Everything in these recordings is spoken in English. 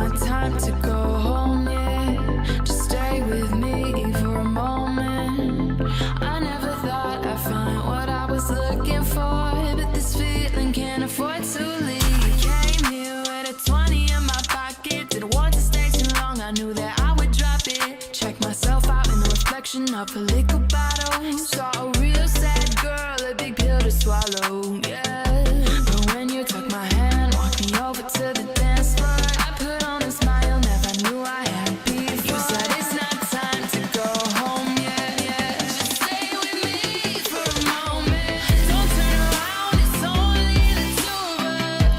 not time to go home yet. Just stay with me for a moment. I never thought I'd find what I was looking for, but this feeling can't afford to leave. I came here with a 20 in my pocket. Didn't want to stay too long, I knew that I would drop it. Check myself out in the reflection of a liquor bottle. Saw a real sad girl, a big pill to swallow, yeah. But when you took my hand, walked me over to the dance floor, I put on a smile, never knew I had before. You said it's not time to go home yet, yeah. Just stay with me for a moment. Don't turn around, it's only the two of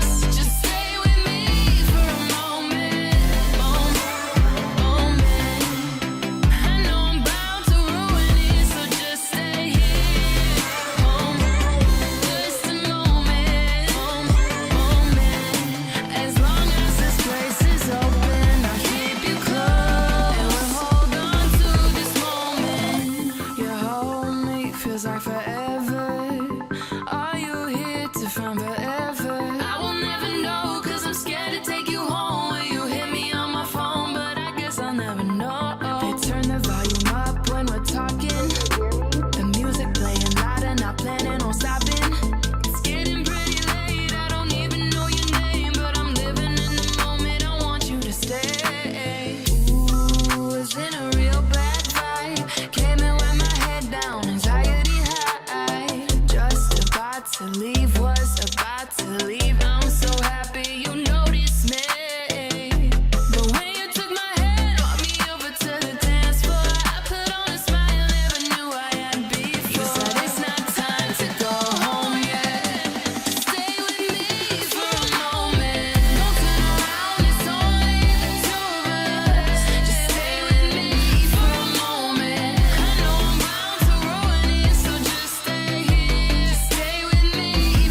us. Just stay with me for a moment. I know I'm bound to ruin it, so just stay here. Just a moment. As long as this place is open, I'll keep you close. And we'll hold on to this moment. You hold me, feels like forever. Are you here to find forever? I will never know, cause I'm scared to take you home. Will you hit me on my phone? But I guess I'll never know. They turn the volume up when we're talking. The music playing loud and not planning on stopping. It's getting pretty late, I don't even know your name, but I'm living in the moment, I want you to stay. Ooh, it's in a real bad vibe. Came in with my head down, anxiety high. Just about to leave, was about to leave. I'm so happy you noticed me. But when you took my hand, walked me over to the dance floor, I put on a smile, never knew I had before. You said it's not time to go home yet. Stay with me for a moment. Don't turn around, it's only the two of us. Just stay with me for a moment. I know I'm bound to ruin it, so just stay here. Just stay with me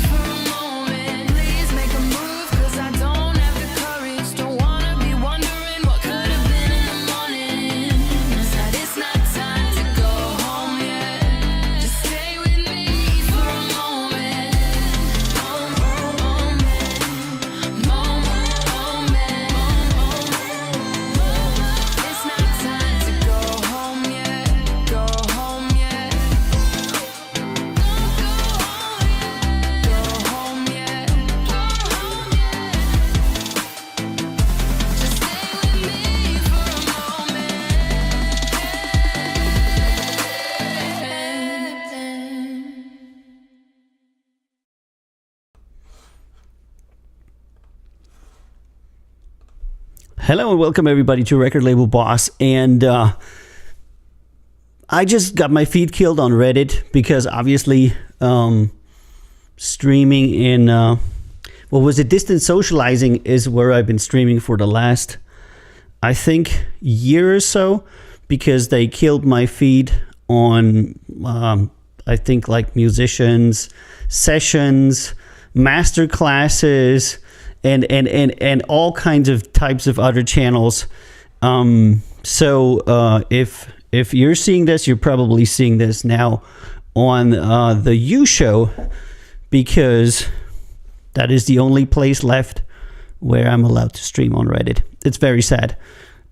for a moment. Please make a move, cause I don't have the courage. Don't wanna be wondering what could have been in the morning. Said it's not time to go home yet. Just stay with me for a moment. It's not time to go home yet. Go home yet. Don't go home yet. Go home yet. Just stay with me for a moment. Hello and welcome everybody to Record Label Boss. And I just got my feet killed on Reddit because obviously streaming in what was it, distant socializing is where I've been streaming for the last, I think, year or so, because they killed my feed on I think like musicians, sessions, master classes, and all kinds of types of other channels. So if you're seeing this, you're probably seeing this now on the U Show, because that is the only place left where I'm allowed to stream on Reddit. It's very sad.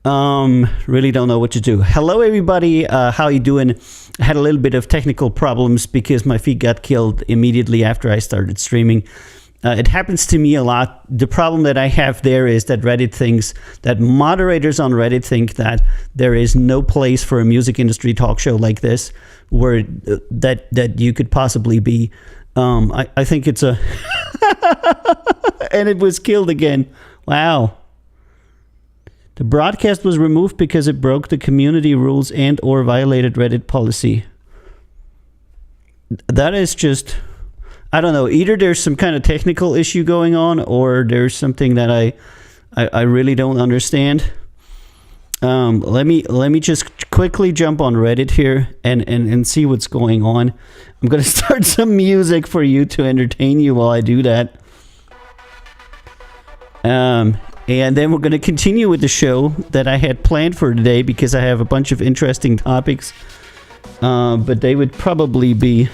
Really don't know what to do. Hello everybody, how you doing? I had a little bit of technical problems because my feed got killed immediately after I started streaming. It happens to me a lot. The problem that I have there is that Reddit thinks, that moderators on Reddit think that there is no place for a music industry talk show like this where that you could possibly be. I think it's a... and it was killed again. Wow. The broadcast was removed because it broke the community rules and or violated Reddit policy. That is just... I don't know. Either there's some kind of technical issue going on, or there's something that I really don't understand. Let me just quickly jump on Reddit here and see what's going on. I'm gonna start some music for you to entertain you while I do that. And then we're gonna continue with the show that I had planned for today, because I have a bunch of interesting topics. But they would probably be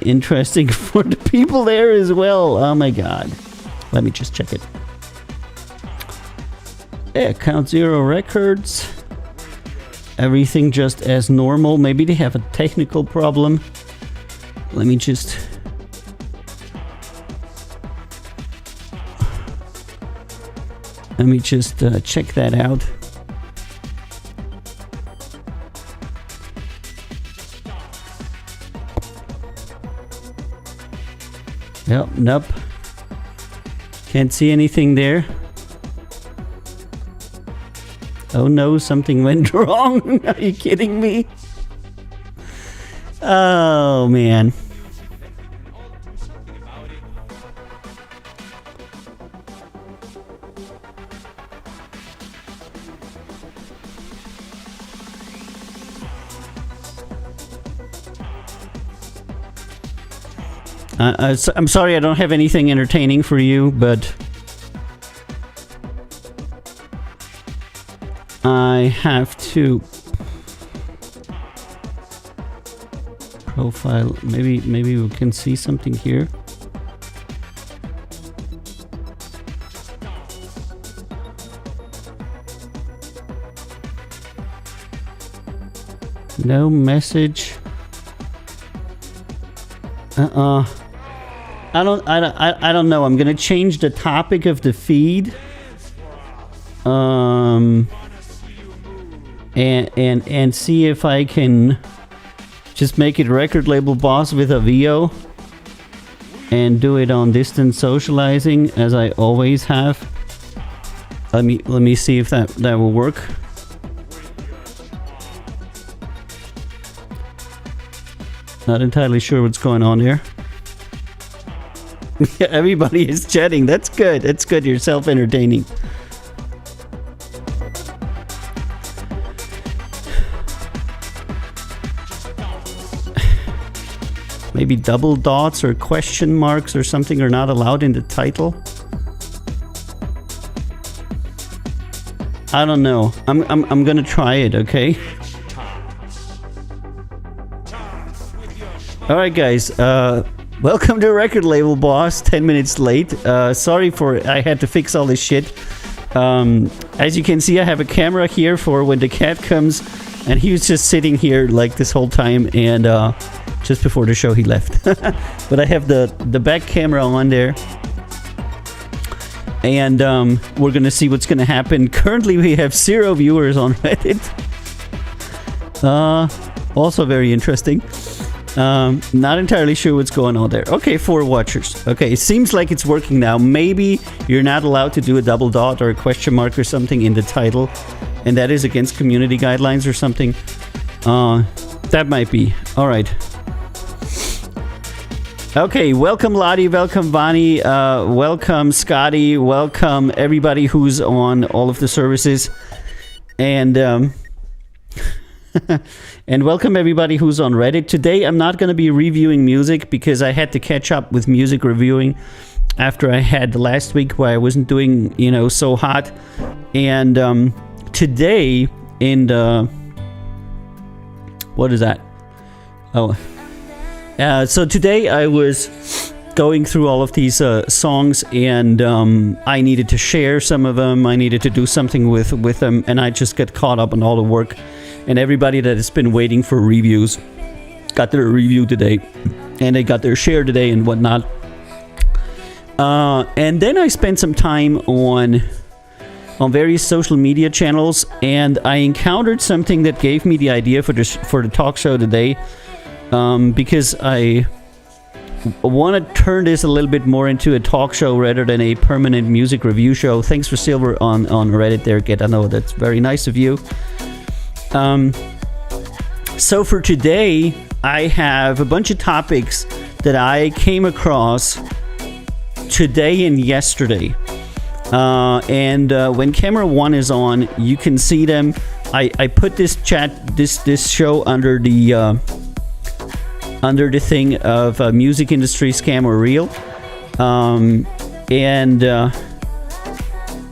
interesting for the people there as well. Oh my god. Let me just check it. Yeah, Count Zero Records. Everything just as normal. Maybe they have a technical problem. Let me just... check that out. Yep, nope. Can't see anything there. Oh no, something went wrong. Are you kidding me? Oh man. I'm sorry I don't have anything entertaining for you, but I have to profile. Maybe we can see something here. No message. I don't know. I'm gonna change the topic of the feed. And see if I can just make it record label boss with a VO and do it on distance socializing as I always have. Let me see if that will work. Not entirely sure what's going on here. Everybody is chatting. That's good. That's good. You're self-entertaining. Maybe double dots or question marks or something are not allowed in the title. I don't know. I'm gonna try it, okay? Alright guys, welcome to Record Label Boss, 10 minutes late. Sorry I had to fix all this shit. As you can see, I have a camera here for when the cat comes, and he was just sitting here like this whole time, and just before the show he left. But I have the back camera on there, and we're gonna see what's gonna happen. Currently we have 0 viewers on Reddit. Also very interesting. Not entirely sure what's going on there. Okay, 4 watchers. Okay, it seems like it's working now. Maybe you're not allowed to do a double dot or a question mark or something in the title, and that is against community guidelines or something. That might be. All right. Okay, welcome Lottie, welcome Vani, welcome Scotty, welcome everybody who's on all of the services, and and welcome everybody who's on Reddit. Today I'm not going to be reviewing music because I had to catch up with music reviewing after I had the last week where I wasn't doing, so hot. And today in the... What is that? Oh. So today I was going through all of these songs, and I needed to share some of them. I needed to do something with them, and I just got caught up on all the work. And everybody that has been waiting for reviews got their review today, and they got their share today and whatnot. And then I spent some time on various social media channels, and I encountered something that gave me the idea for the talk show today, because I want to turn this a little bit more into a talk show rather than a permanent music review show. Thanks for Silver on Reddit there, Get. I know that's very nice of you. So for today, I have a bunch of topics that I came across today and yesterday. And when camera 1 is on, you can see them. I put this show under the thing of music industry scam or real. And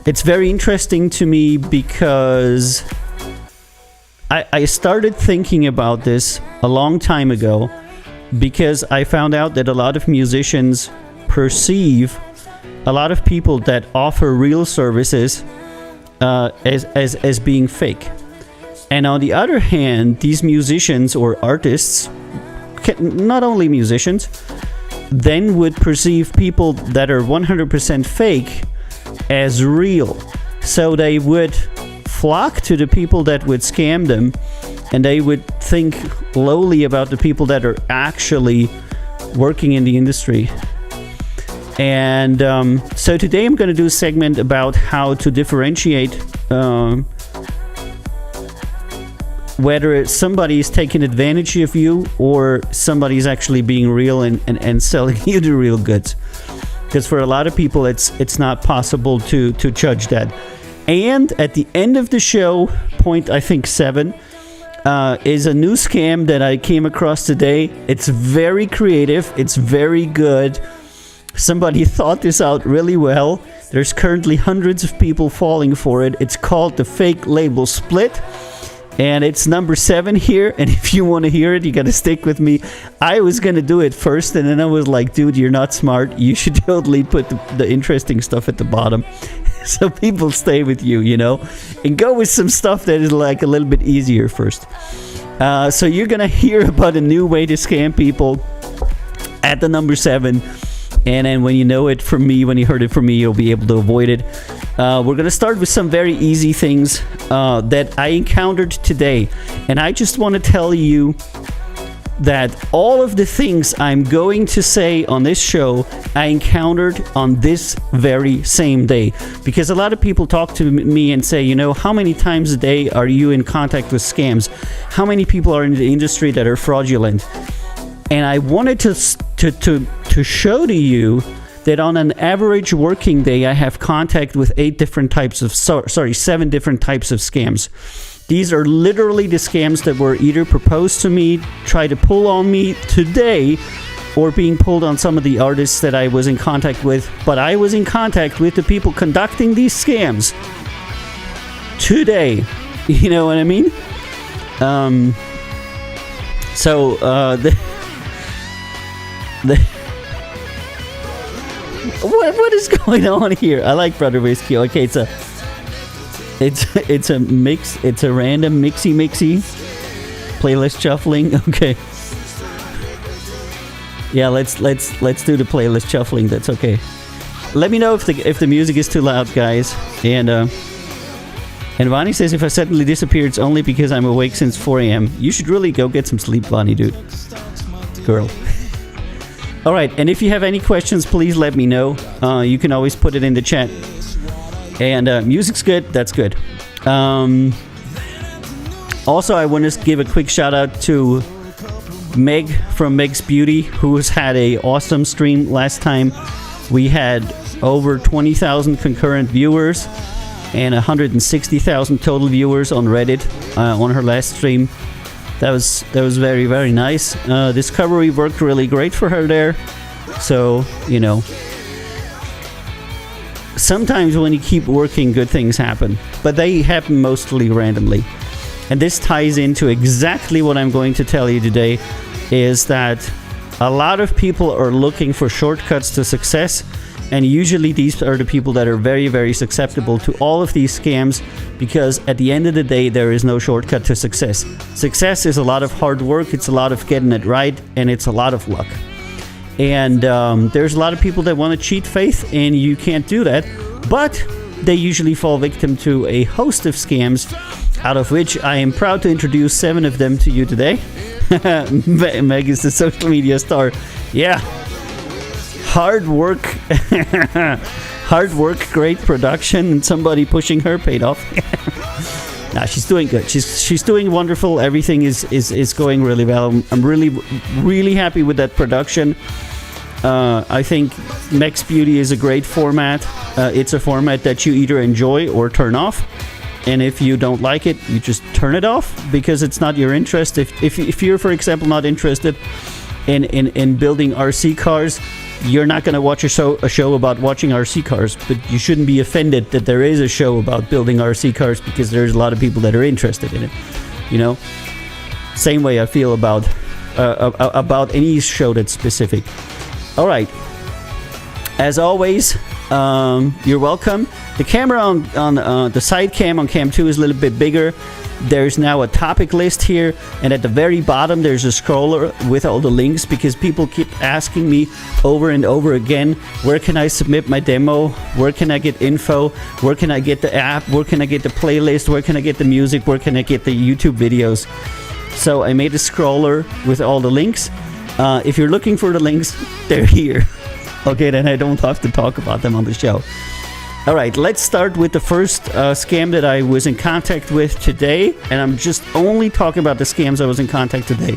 it's very interesting to me because I started thinking about this a long time ago, because I found out that a lot of musicians perceive a lot of people that offer real services as being fake. And on the other hand, these musicians or artists, not only musicians, then would perceive people that are 100% fake as real. So they would flock to the people that would scam them, and they would think lowly about the people that are actually working in the industry. And so today I'm going to do a segment about how to differentiate whether somebody is taking advantage of you or somebody is actually being real and selling you the real goods. Because for a lot of people, it's not possible to judge that. And at the end of the show, point I think 7, is a new scam that I came across today. It's very creative. It's very good. Somebody thought this out really well. There's currently hundreds of people falling for it. It's called the fake label split. And it's number 7 here. And if you want to hear it, you got to stick with me. I was going to do it first. And then I was like, dude, you're not smart. You should totally put the interesting stuff at the bottom. So people stay with you, you know. And go with some stuff that is like a little bit easier first. So you're going to hear about a new way to scam people at the number 7. And then when you know it from me, when you heard it from me, you'll be able to avoid it. We're going to start with some very easy things that I encountered today. And I just want to tell you that all of the things I'm going to say on this show, I encountered on this very same day. Because a lot of people talk to me and say, you know, how many times a day are you in contact with scams? How many people are in the industry that are fraudulent? And I wanted to show to you that on an average working day, I have contact with 7 different types of scams. These are literally the scams that were either proposed to me, tried to pull on me today, or being pulled on some of the artists that I was in contact with. But I was in contact with the people conducting these scams today. You know what I mean? What is going on here? I like Brother Whiskey. Okay, it's a mix. It's a random mixy playlist shuffling. Okay. Yeah, let's do the playlist shuffling. That's okay. Let me know if the music is too loud, guys. And Vani says if I suddenly disappear, it's only because I'm awake since 4 a.m. You should really go get some sleep, Vani, dude. Girl. All right, and if you have any questions, please let me know. You can always put it in the chat. And music's good. That's good. Also, I want to give a quick shout out to Meg from Meg's Beauty, who's had a awesome stream last time. We had over 20,000 concurrent viewers and 160,000 total viewers on Reddit on her last stream. That was very, very nice. Discovery worked really great for her there. So, you know, sometimes when you keep working, good things happen. But they happen mostly randomly. And this ties into exactly what I'm going to tell you today, is that a lot of people are looking for shortcuts to success. And usually these are the people that are very, very susceptible to all of these scams, because at the end of the day, there is no shortcut to success. Success is a lot of hard work, it's a lot of getting it right, and it's a lot of luck. And there's a lot of people that want to cheat faith, and you can't do that. But they usually fall victim to a host of scams, out of which I am proud to introduce 7 of them to you today. Meg is the social media star. Yeah. Hard work, great production, and somebody pushing her paid off. Nah, she's doing good. She's doing wonderful. Everything is going really well. I'm really happy with that production. I think Meg's Beauty is a great format. It's a format that you either enjoy or turn off. And if you don't like it, you just turn it off because it's not your interest. If you're, for example, not interested in building RC cars, you're not going to watch a show about watching RC cars, but you shouldn't be offended that there is a show about building RC cars, because there's a lot of people that are interested in it, you know? Same way I feel about any show that's specific. All right. As always, You're welcome. The camera on the side cam on cam 2 is a little bit bigger. There's now a topic list here, and at the very bottom there's a scroller with all the links, because people keep asking me over and over again, where can I submit my demo, where can I get info, where can I get the app, where can I get the playlist, where can I get the music, where can I get the YouTube videos. So I made a scroller with all the links. If you're looking for the links, they're here. Okay, then I don't have to talk about them on the show. All right, let's start with the first scam that I was in contact with today. And I'm just only talking about the scams I was in contact today.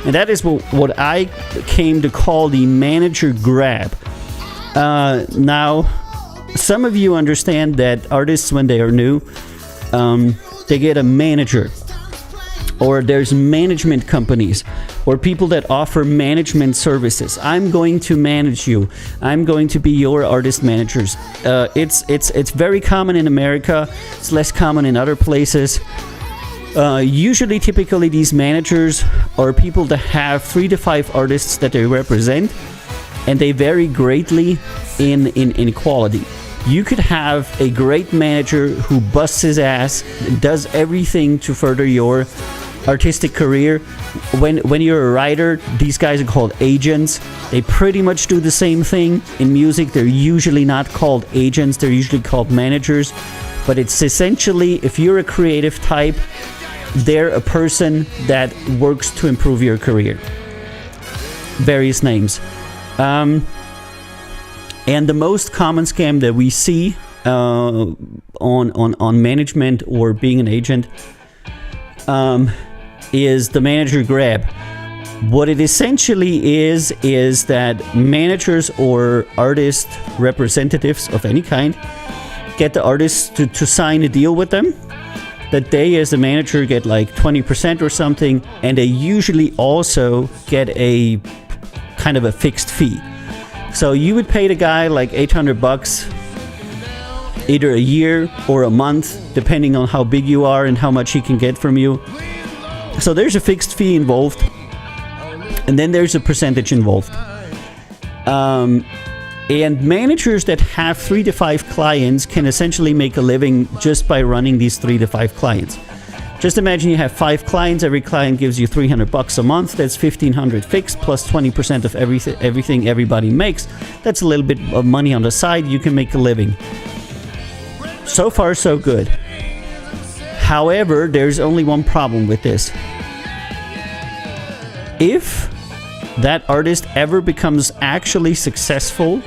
And that is what I came to call the manager grab. Now, some of you understand that artists, when they are new, they get a manager. Or there's management companies or people that offer management services. I'm going to manage you. I'm going to be your artist managers. It's very common in America. It's less common in other places. Usually, typically, these managers are people that have 3 to 5 artists that they represent, and they vary greatly in quality. You could have a great manager who busts his ass, does everything to further your artistic career. When you're a writer, these guys are called agents. They pretty much do the same thing. In music, they're usually not called agents, they're usually called managers. But it's essentially, if you're a creative type, they're a person that works to improve your career. Various names. And the most common scam that we see on management or being an agent is the manager grab. What it essentially is that managers or artist representatives of any kind get the artists to sign a deal with them, that they as a manager get like 20% or something, and they usually also get a kind of a fixed fee. So you would pay the guy like $800 either a year or a month, depending on how big you are and how much he can get from you. So there's a fixed fee involved, and then there's a percentage involved. And managers that have 3 to 5 clients can essentially make a living just by running these 3 to 5 clients. Just imagine you have 5 clients, every client gives you $300 a month, that's $1,500 fixed, plus 20% of everything everybody makes. That's a little bit of money on the side, you can make a living. So far, so good. However, there's only one problem with this. If that artist ever becomes actually successful,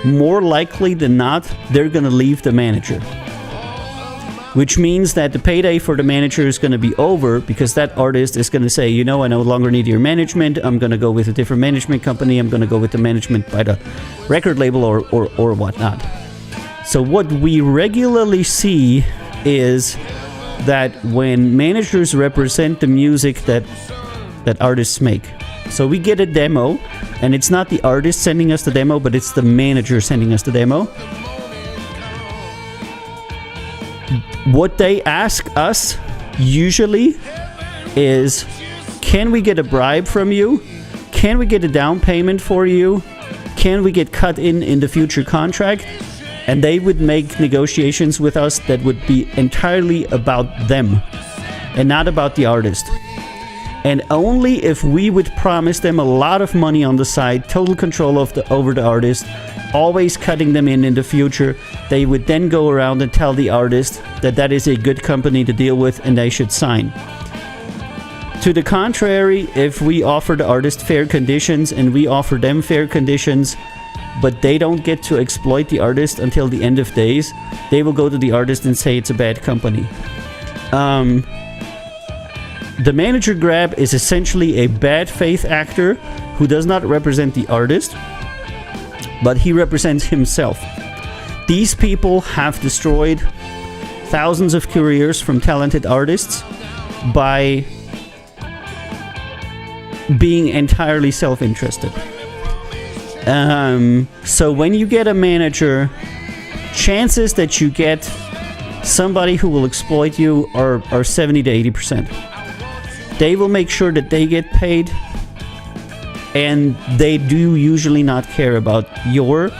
more likely than not, they're going to leave the manager. Which means that the payday for the manager is going to be over, because that artist is going to say, you know, I no longer need your management. I'm going to go with a different management company. I'm going to go with the management by the record label or whatnot. So what we regularly see is that when managers represent the music that artists make. So we get a demo, and it's not the artist sending us the demo, but it's the manager sending us the demo. What they ask us usually is, can we get a bribe from you? Can we get a down payment for you? Can we get cut in the future contract? And they would make negotiations with us that would be entirely about them and not about the artist. And only if we would promise them a lot of money on the side, total control over the artist, always cutting them in the future, they would then go around and tell the artist that is a good company to deal with and they should sign. To the contrary, if we offer the artist fair conditions and we offer them fair conditions, but they don't get to exploit the artist until the end of days, they will go to the artist and say it's a bad company. The manager grab is essentially a bad faith actor who does not represent the artist, but he represents himself. These people have destroyed thousands of careers from talented artists by being entirely self-interested. So when you get a manager, chances that you get somebody who will exploit you are 70 to 80%. They will make sure that they get paid, and they do usually not care about your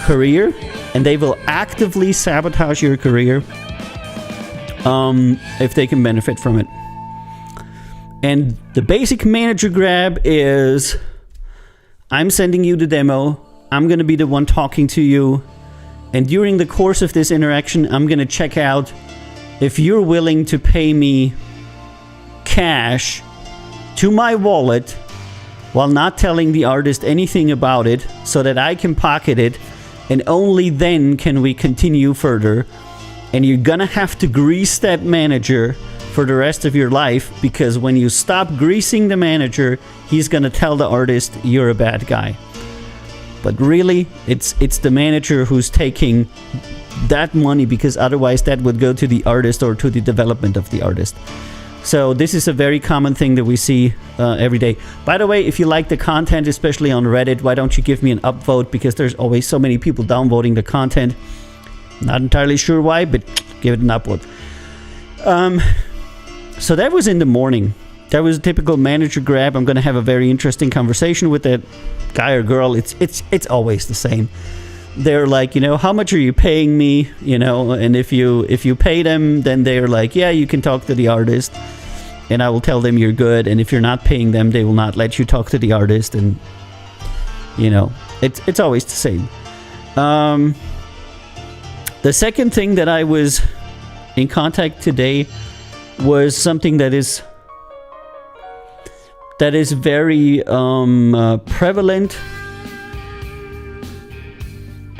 career, and they will actively sabotage your career if they can benefit from it. And the basic manager grab is, I'm sending you the demo, I'm going to be the one talking to you, and during the course of this interaction, I'm going to check out if you're willing to pay me cash to my wallet while not telling the artist anything about it, so that I can pocket it, and only then can we continue further. And you're gonna have to grease that manager for the rest of your life, because when you stop greasing the manager, he's gonna tell the artist you're a bad guy. But really, it's the manager who's taking that money, because otherwise that would go to the artist or to the development of the artist. So this is a very common thing that we see every day. By the way, if you like the content, especially on Reddit, why don't you give me an upvote, because there's always so many people downvoting the content. Not entirely sure why, but give it an upvote. So that was in the morning. That was a typical manager grab. I'm going to have a very interesting conversation with that guy or girl. It's always the same. They're like, how much are you paying me? And if you pay them, then they're like, yeah, you can talk to the artist, and I will tell them you're good. And if you're not paying them, they will not let you talk to the artist. And it's always the same. The second thing that I was in contact today was something that is very prevalent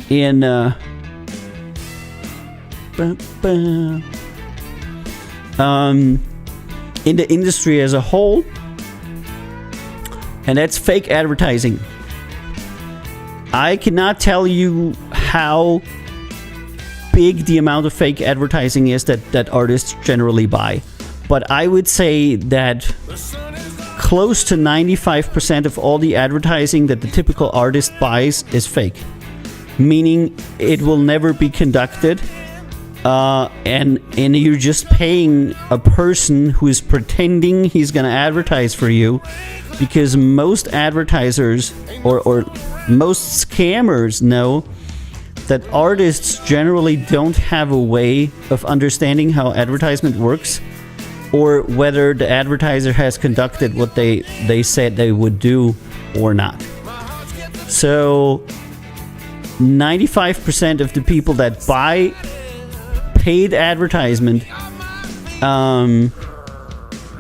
in the industry as a whole, and that's fake advertising. I cannot tell you how big the amount of fake advertising is that artists generally buy, but I would say that close to 95% of all the advertising that the typical artist buys is fake, meaning it will never be conducted, and you're just paying a person who is pretending he's going to advertise for you, because most advertisers or most scammers know that artists generally don't have a way of understanding how advertisement works, or whether the advertiser has conducted what they said they would do or not. So 95% of the people that buy paid advertisement,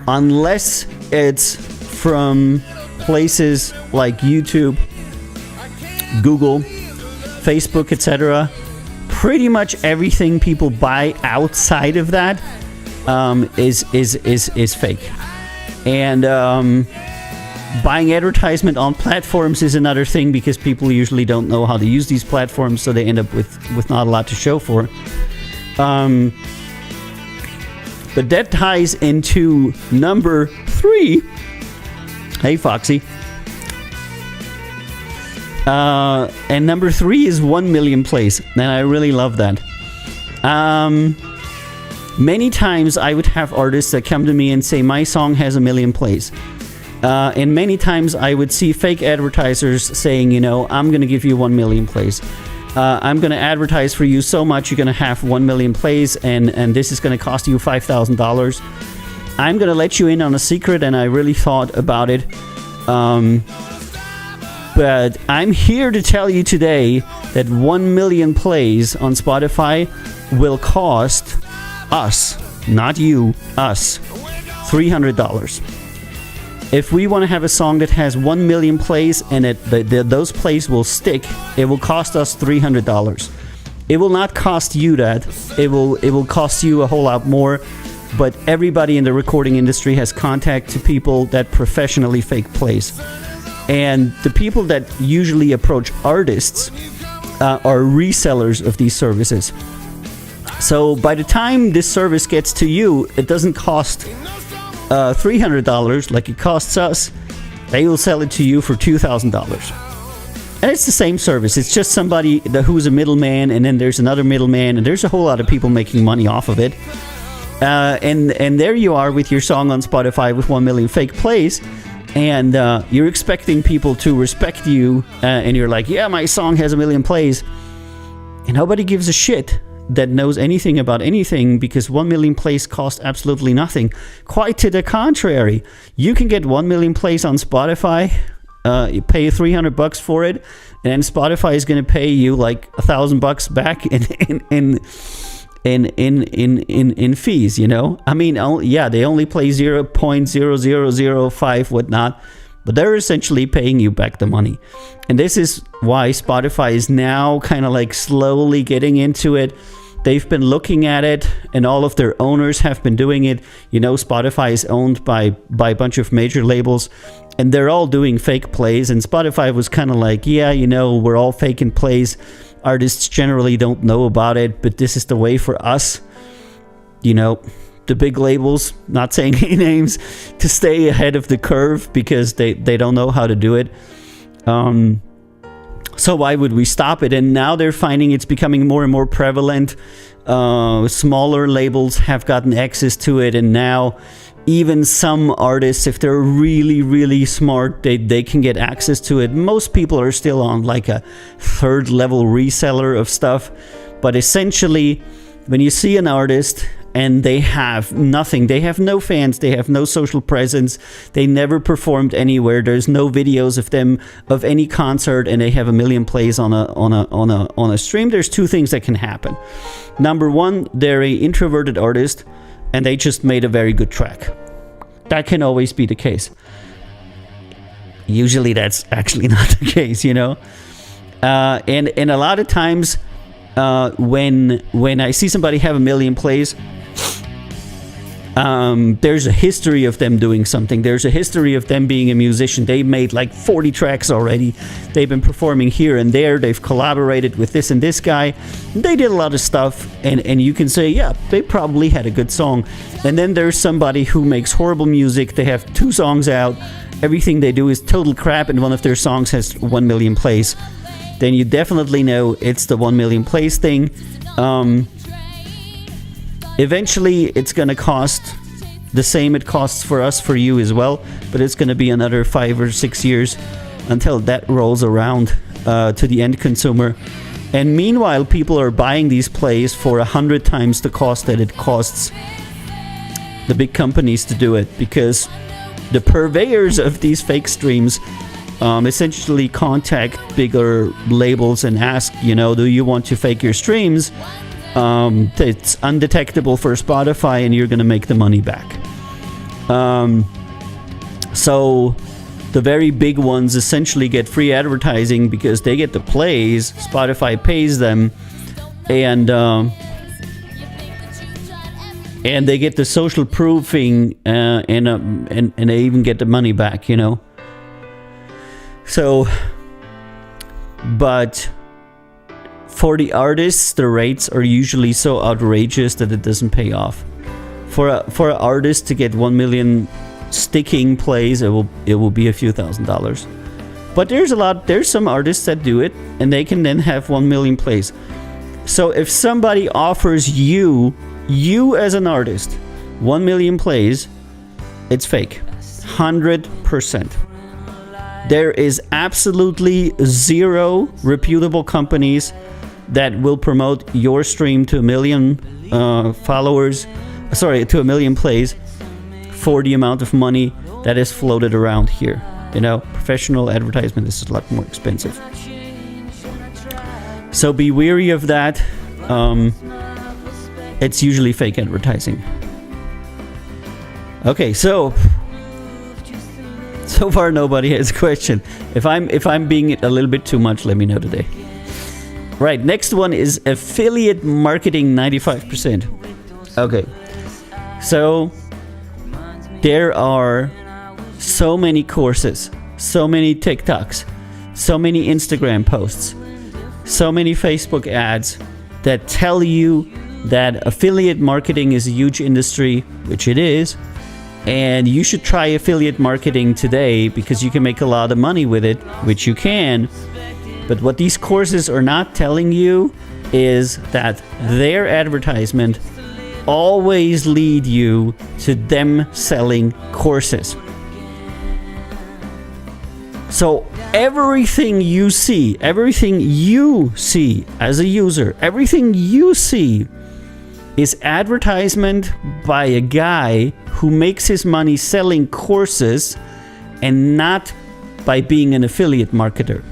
unless it's from places like YouTube, Google, Facebook, etc., pretty much everything people buy outside of that is fake. And buying advertisement on platforms is another thing, because people usually don't know how to use these platforms, so they end up with not a lot to show for. But that ties into number 3. Hey, Foxy. And number 3 is 1 million plays, and I really love that. Many times I would have artists that come to me and say, my song has 1 million plays. And many times I would see fake advertisers saying, I'm going to give you 1 million plays. I'm going to advertise for you so much, you're going to have 1 million plays, and this is going to cost you $5,000. I'm going to let you in on a secret, and I really thought about it. But I'm here to tell you today that 1 million plays on Spotify will cost us, not you, us, $300. If we want to have a song that has 1 million plays and those plays will stick, it will cost us $300. It will not cost you that. It will cost you a whole lot more. But everybody in the recording industry has contact to people that professionally fake plays. And the people that usually approach artists are resellers of these services. So by the time this service gets to you, it doesn't cost $300 like it costs us. They will sell it to you for $2,000. And it's the same service. It's just somebody who's a middleman, and then there's another middleman, and there's a whole lot of people making money off of it. And there you are with your song on Spotify with 1 million fake plays, and you're expecting people to respect you, and you're like, yeah, my song has 1 million plays. And nobody gives a shit that knows anything about anything, because 1 million plays cost absolutely nothing. Quite to the contrary. You can get 1 million plays on Spotify. You pay $300 for it, and then Spotify is going to pay you like $1,000 back in fees, you know? I mean, they only play 0.0005 whatnot, but they're essentially paying you back the money. And this is why Spotify is now kind of like slowly getting into it. They've been looking at it, and all of their owners have been doing it. You know, Spotify is owned by a bunch of major labels, and they're all doing fake plays. And Spotify was kind of like, yeah, you know, we're all faking plays. Artists generally don't know about it, but this is the way for us, you know, the big labels, not saying any names, to stay ahead of the curve, because they don't know how to do it. So why would we stop it? And now they're finding it's becoming more and more prevalent. Smaller labels have gotten access to it, and now even some artists, if they're really, really smart, they can get access to it. Most people are still on like a third level reseller of stuff. But essentially, when you see an artist and they have nothing, they have no fans, they have no social presence, they never performed anywhere, there's no videos of them of any concert, and they have 1 million plays on a stream, there's two things that can happen. Number one, they're an introverted artist and they just made a very good track. That can always be the case. Usually that's actually not the case, you know. And a lot of times when I see somebody have 1 million plays, there's a history of them doing something. There's a history of them being a musician. They made like 40 tracks already. They've been performing here and there. They've collaborated with this and this guy. They did a lot of stuff, and you can say, yeah, they probably had a good song. And then there's somebody who makes horrible music. They have 2 songs out. Everything they do is total crap, and one of their songs has 1 million plays. Then you definitely know it's the 1 million plays thing. Eventually, it's going to cost the same it costs for us, for you as well, but it's going to be another 5 or 6 years until that rolls around to the end consumer. And meanwhile, people are buying these plays for 100 times the cost that it costs the big companies to do it, because the purveyors of these fake streams essentially contact bigger labels and ask, you know, do you want to fake your streams? It's undetectable for Spotify, and you're going to make the money back. So the very big ones essentially get free advertising because they get the plays. Spotify pays them, and they get the social proofing, and they even get the money back, you know. So, but for the artists, the rates are usually so outrageous that it doesn't pay off. For an artist to get 1 million sticking plays, it will be a few $1,000s. But there's some artists that do it, and they can then have 1 million plays. So if somebody offers you as an artist 1 million plays, it's fake. 100%. There is absolutely zero reputable companies that will promote your stream to 1 million to 1 million plays for the amount of money that is floated around here. You know, professional advertisement is a lot more expensive. So be wary of that. It's usually fake advertising. Okay, so far nobody has a question. If I'm being a little bit too much, let me know today. Right, next one is affiliate marketing 95%. Okay, so there are so many courses, so many TikToks, so many Instagram posts, so many Facebook ads that tell you that affiliate marketing is a huge industry, which it is, and you should try affiliate marketing today because you can make a lot of money with it, which you can. But what these courses are not telling you is that their advertisement always lead you to them selling courses. So everything you see as a user, everything you see is advertisement by a guy who makes his money selling courses and not by being an affiliate marketer.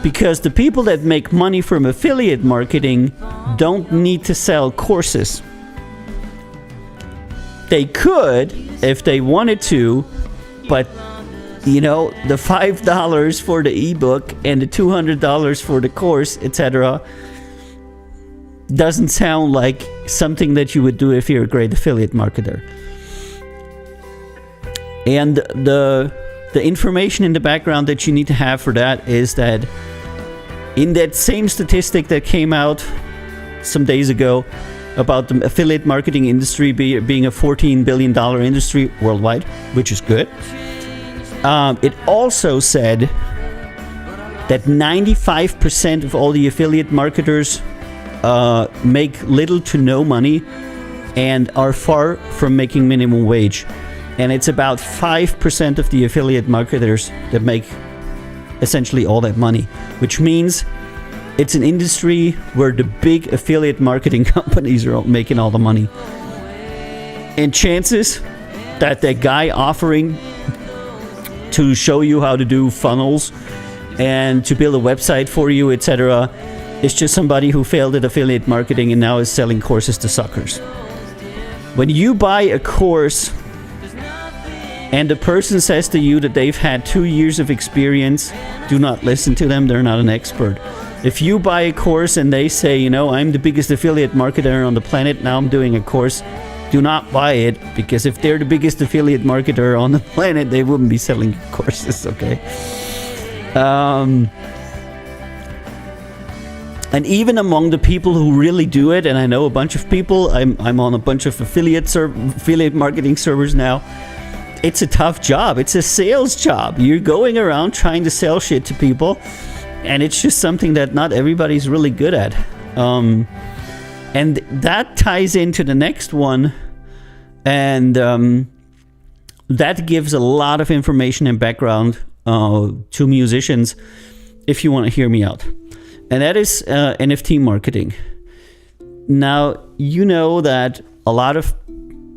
Because the people that make money from affiliate marketing don't need to sell courses. They could if they wanted to, but the $5 for the ebook and the $200 for the course, etc., doesn't sound like something that you would do if you're a great affiliate marketer. And the information in the background that you need to have for that is that in that same statistic that came out some days ago about the affiliate marketing industry being a $14 billion industry worldwide, which is good, it also said that 95% of all the affiliate marketers make little to no money and are far from making minimum wage. And it's about 5% of the affiliate marketers that make essentially all that money, which means it's an industry where the big affiliate marketing companies are making all the money. And chances that guy offering to show you how to do funnels and to build a website for you, etc., is just somebody who failed at affiliate marketing and now is selling courses to suckers. When you buy a course and the person says to you that they've had 2 years of experience, do not listen to them. They're not an expert. If you buy a course and they say, I'm the biggest affiliate marketer on the planet, now I'm doing a course, do not buy it, because if they're the biggest affiliate marketer on the planet, they wouldn't be selling courses, okay? And even among the people who really do it, and I know a bunch of people, I'm on a bunch of affiliate marketing servers now, it's a tough job. It's a sales job. You're going around trying to sell shit to people, and it's just something that not everybody's really good at. And that ties into the next one, and that gives a lot of information and background to musicians if you want to hear me out. And that is NFT marketing. Now, you know that a lot of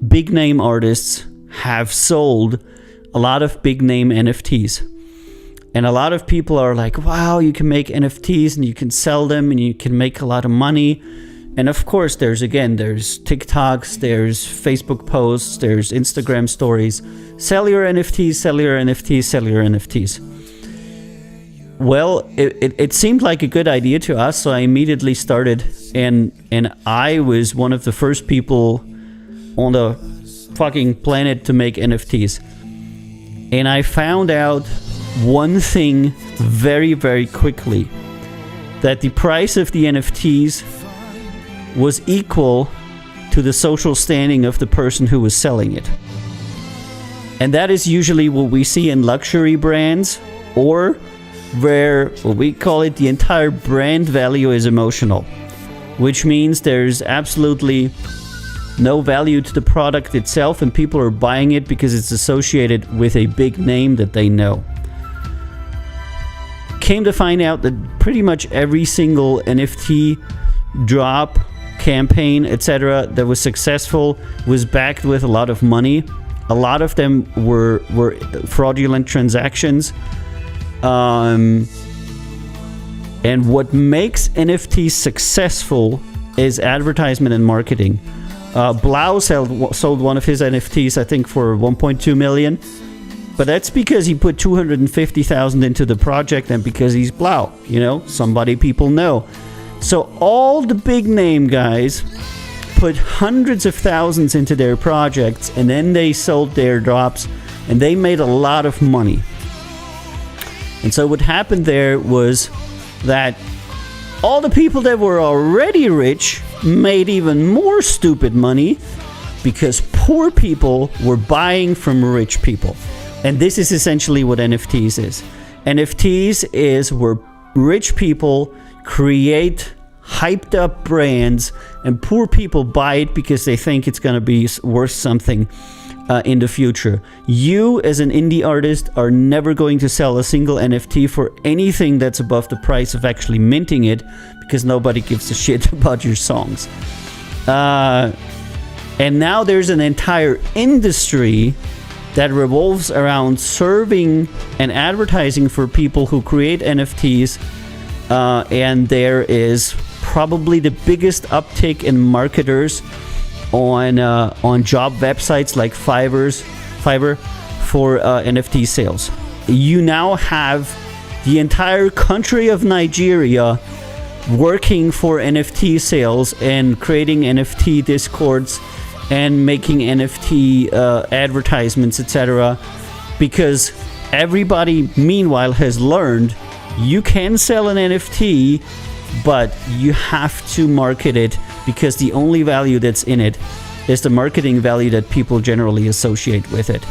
big name artists have sold a lot of big name NFTs. And a lot of people are like, wow, you can make NFTs and you can sell them and you can make a lot of money. And of course, there's TikToks, there's Facebook posts, there's Instagram stories. Sell your NFTs, sell your NFTs, sell your NFTs. Well, it seemed like a good idea to us, so I immediately started. And I was one of the first people on the fucking planet to make NFTs. And I found out one thing very, very quickly, that the price of the NFTs was equal to the social standing of the person who was selling it. And that is usually what we see in luxury brands, or where what we call it the entire brand value is emotional, which means there's absolutely no value to the product itself and people are buying it because it's associated with a big name that they know. Came to find out that pretty much every single NFT drop, campaign, etc. that was successful was backed with a lot of money. A lot of them were fraudulent transactions. And what makes NFTs successful is advertisement and marketing. Blau sold one of his NFTs, I think, for 1.2 million. But that's because he put 250,000 into the project and because he's Blau, somebody people know. So all the big name guys put hundreds of thousands into their projects and then they sold their drops and they made a lot of money. And so what happened there was that all the people that were already rich made even more stupid money because poor people were buying from rich people. And this is essentially what NFTs is. NFTs is where rich people create hyped up brands and poor people buy it because they think it's going to be worth something. in the future. You as an indie artist are never going to sell a single NFT for anything that's above the price of actually minting it, because nobody gives a shit about your songs. And now there's an entire industry that revolves around serving and advertising for people who create NFTs, and there is probably the biggest uptick in marketers on job websites like Fiverr for NFT sales. You now have the entire country of Nigeria working for NFT sales and creating NFT discords and making NFT advertisements, etc. Because everybody, meanwhile, has learned you can sell an NFT, but you have to market it, because the only value that's in it is the marketing value that people generally associate with it.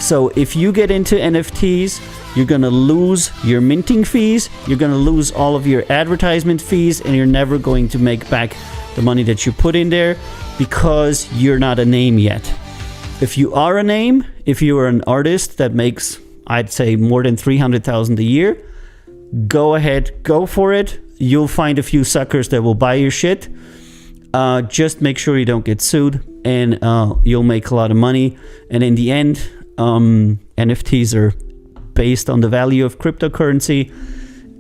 So if you get into NFTs, you're going to lose your minting fees, you're going to lose all of your advertisement fees, and you're never going to make back the money that you put in there, because you're not a name yet. If you are a name, if you are an artist that makes, I'd say, more than 300,000 a year, go ahead, go for it. You'll find a few suckers that will buy your shit. Just make sure you don't get sued, and you'll make a lot of money. And in the end, NFTs are based on the value of cryptocurrency,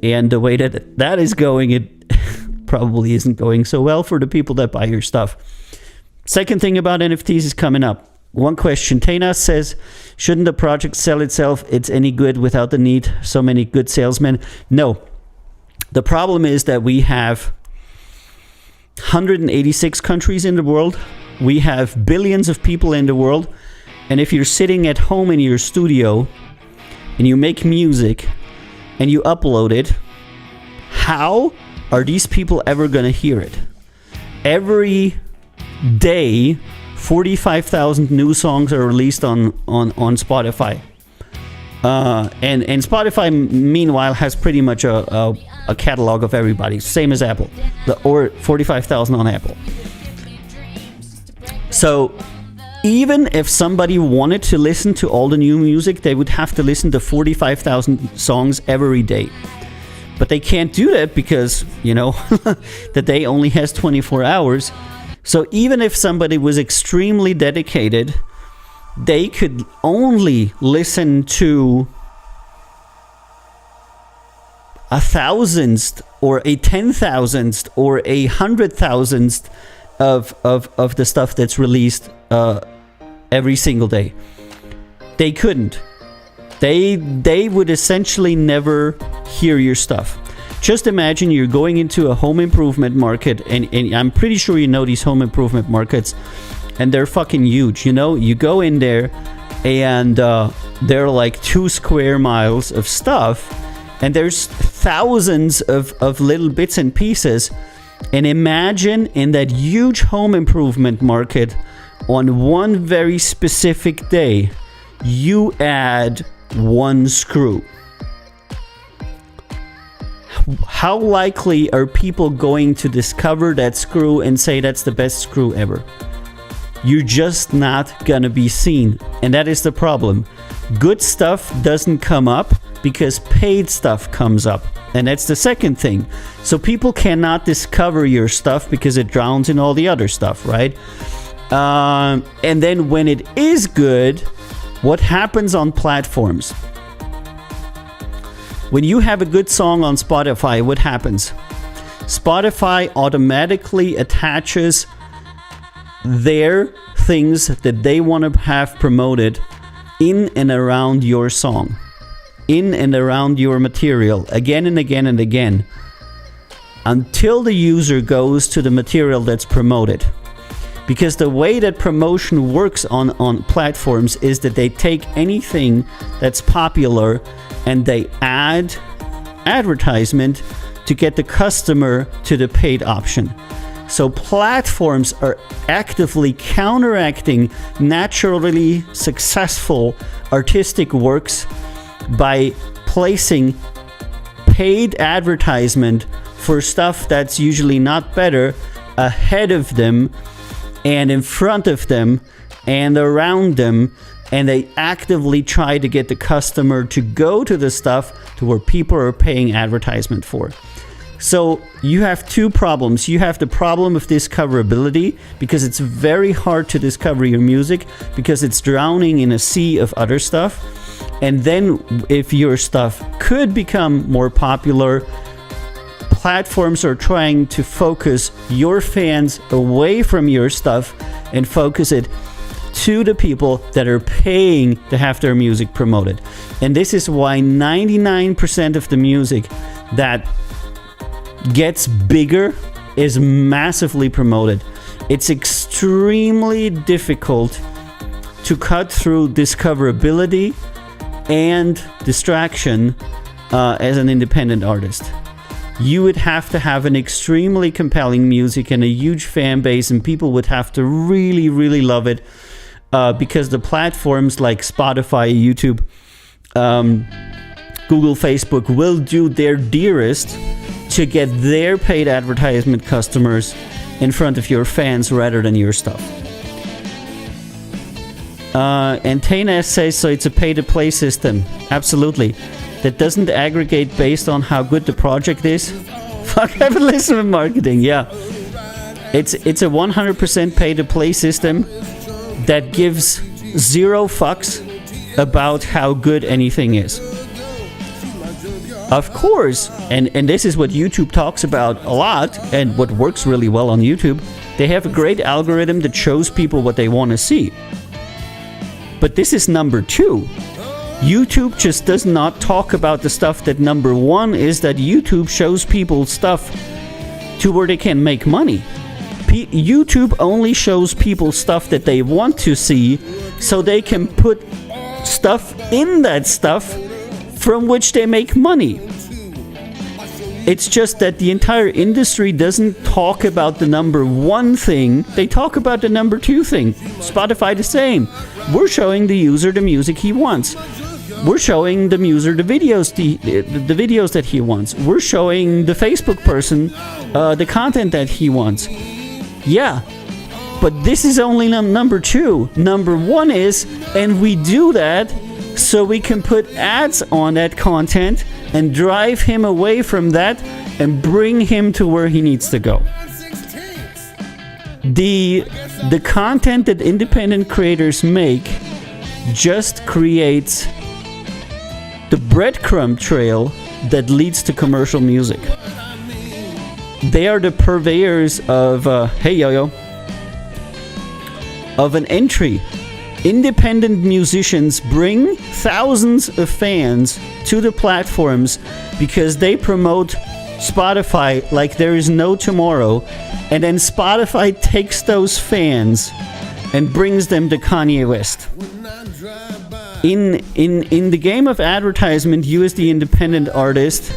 and the way that that is going, it probably isn't going so well for the people that buy your stuff. Second thing about NFTs is coming up. One question. Tana says, shouldn't the project sell itself? It's any good without the need so many good salesmen? No. The problem is that we have 186 countries in the world. We have billions of people in the world. And if you're sitting at home in your studio and you make music and you upload it, how are these people ever going to hear it? Every day, 45,000 new songs are released on Spotify. And Spotify, meanwhile, has pretty much a catalog of everybody, same as Apple, or 45,000 on Apple. So even if somebody wanted to listen to all the new music, they would have to listen to 45,000 songs every day. But they can't do that because, the day only has 24 hours. So even if somebody was extremely dedicated, they could only listen to 1,000th or a 10,000th or a 100,000th of the stuff that's released every single day. They couldn't. They would essentially never hear your stuff. Just imagine you're going into a home improvement market, and I'm pretty sure you know these home improvement markets, and they're fucking huge. You go in there, and there are like 2 square miles of stuff, and there's thousands of little bits and pieces. And imagine in that huge home improvement market, on one very specific day, you add 1 screw. How likely are people going to discover that screw and say that's the best screw ever? You're just not gonna be seen. And that is the problem. Good stuff doesn't come up because paid stuff comes up. And that's the second thing. So people cannot discover your stuff because it drowns in all the other stuff, right? And then when it is good, what happens on platforms? When you have a good song on Spotify, what happens? Spotify automatically attaches their things that they want to have promoted in and around your song, in and around your material, again and again and again, until the user goes to the material that's promoted. Because the way that promotion works on platforms is that they take anything that's popular and they add advertisement to get the customer to the paid option. So platforms are actively counteracting naturally successful artistic works by placing paid advertisement for stuff that's usually not better ahead of them and in front of them, and around them, and they actively try to get the customer to go to the stuff to where people are paying advertisement for. So you have two problems. You have the problem of discoverability, because it's very hard to discover your music because it's drowning in a sea of other stuff. And then if your stuff could become more popular, platforms are trying to focus your fans away from your stuff and focus it to the people that are paying to have their music promoted. And this is why 99% of the music that gets bigger is massively promoted. It's extremely difficult to cut through discoverability and distraction as an independent artist. You would have to have an extremely compelling music and a huge fan base, and people would have to really, really love it, because the platforms like Spotify, YouTube, Google, Facebook will do their dearest to get their paid advertisement customers in front of your fans rather than your stuff. And Taynes says, so it's a pay-to-play system. Absolutely. That doesn't aggregate based on how good the project is. Fuck capitalism marketing, yeah. It's a 100% pay-to-play system that gives zero fucks about how good anything is. Of course, and this is what YouTube talks about a lot, and what works really well on YouTube. They have a great algorithm that shows people what they want to see. But this is number two. YouTube just does not talk about the stuff that number one is, that YouTube shows people stuff to where they can make money. YouTube only shows people stuff that they want to see, so they can put stuff in that stuff from which they make money. It's just that the entire industry doesn't talk about the number one thing, they talk about the number two thing. Spotify the same. We're showing the user the music he wants. We're showing the user the videos that he wants. We're showing the Facebook person the content that he wants. Yeah, but this is only number two. Number one is, and we do that so we can put ads on that content and drive him away from that and bring him to where he needs to go. The content that independent creators make just creates the breadcrumb trail that leads to commercial music. They are the purveyors of, hey yo-yo, of an entry. Independent musicians bring thousands of fans to the platforms because they promote Spotify like there is no tomorrow, and then Spotify takes those fans and brings them to Kanye West. In the game of advertisement, you as the independent artist,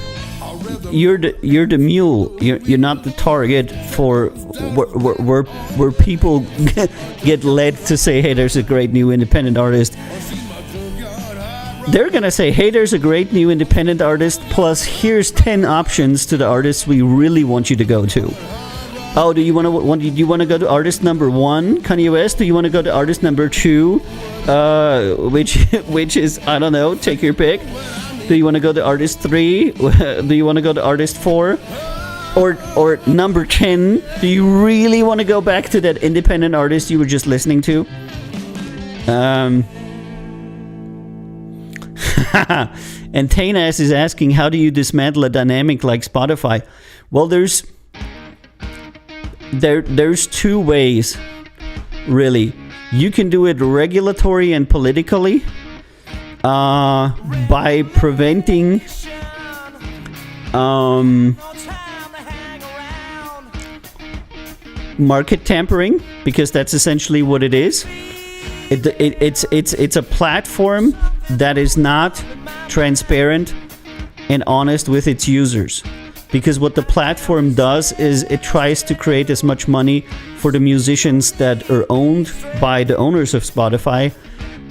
you're the mule. You're not the target for where people get led to say, hey, there's a great new independent artist. They're gonna say, hey, there's a great new independent artist, plus here's 10 options to the artists we really want you to go to. Oh, do you want to go to artist number 1, Kanye West? Do you want to go to artist number 2, which is, I don't know, take your pick. Do you want to go to artist 3? Do you want to go to artist 4? Or number 10? Do you really want to go back to that independent artist you were just listening to? And Taynes is asking, how do you dismantle a dynamic like Spotify? Well, there's two ways, really. You can do it regulatory and politically, by preventing market tampering, because that's essentially what it is. It's a platform that is not transparent and honest with its users. Because what the platform does is it tries to create as much money for the musicians that are owned by the owners of Spotify,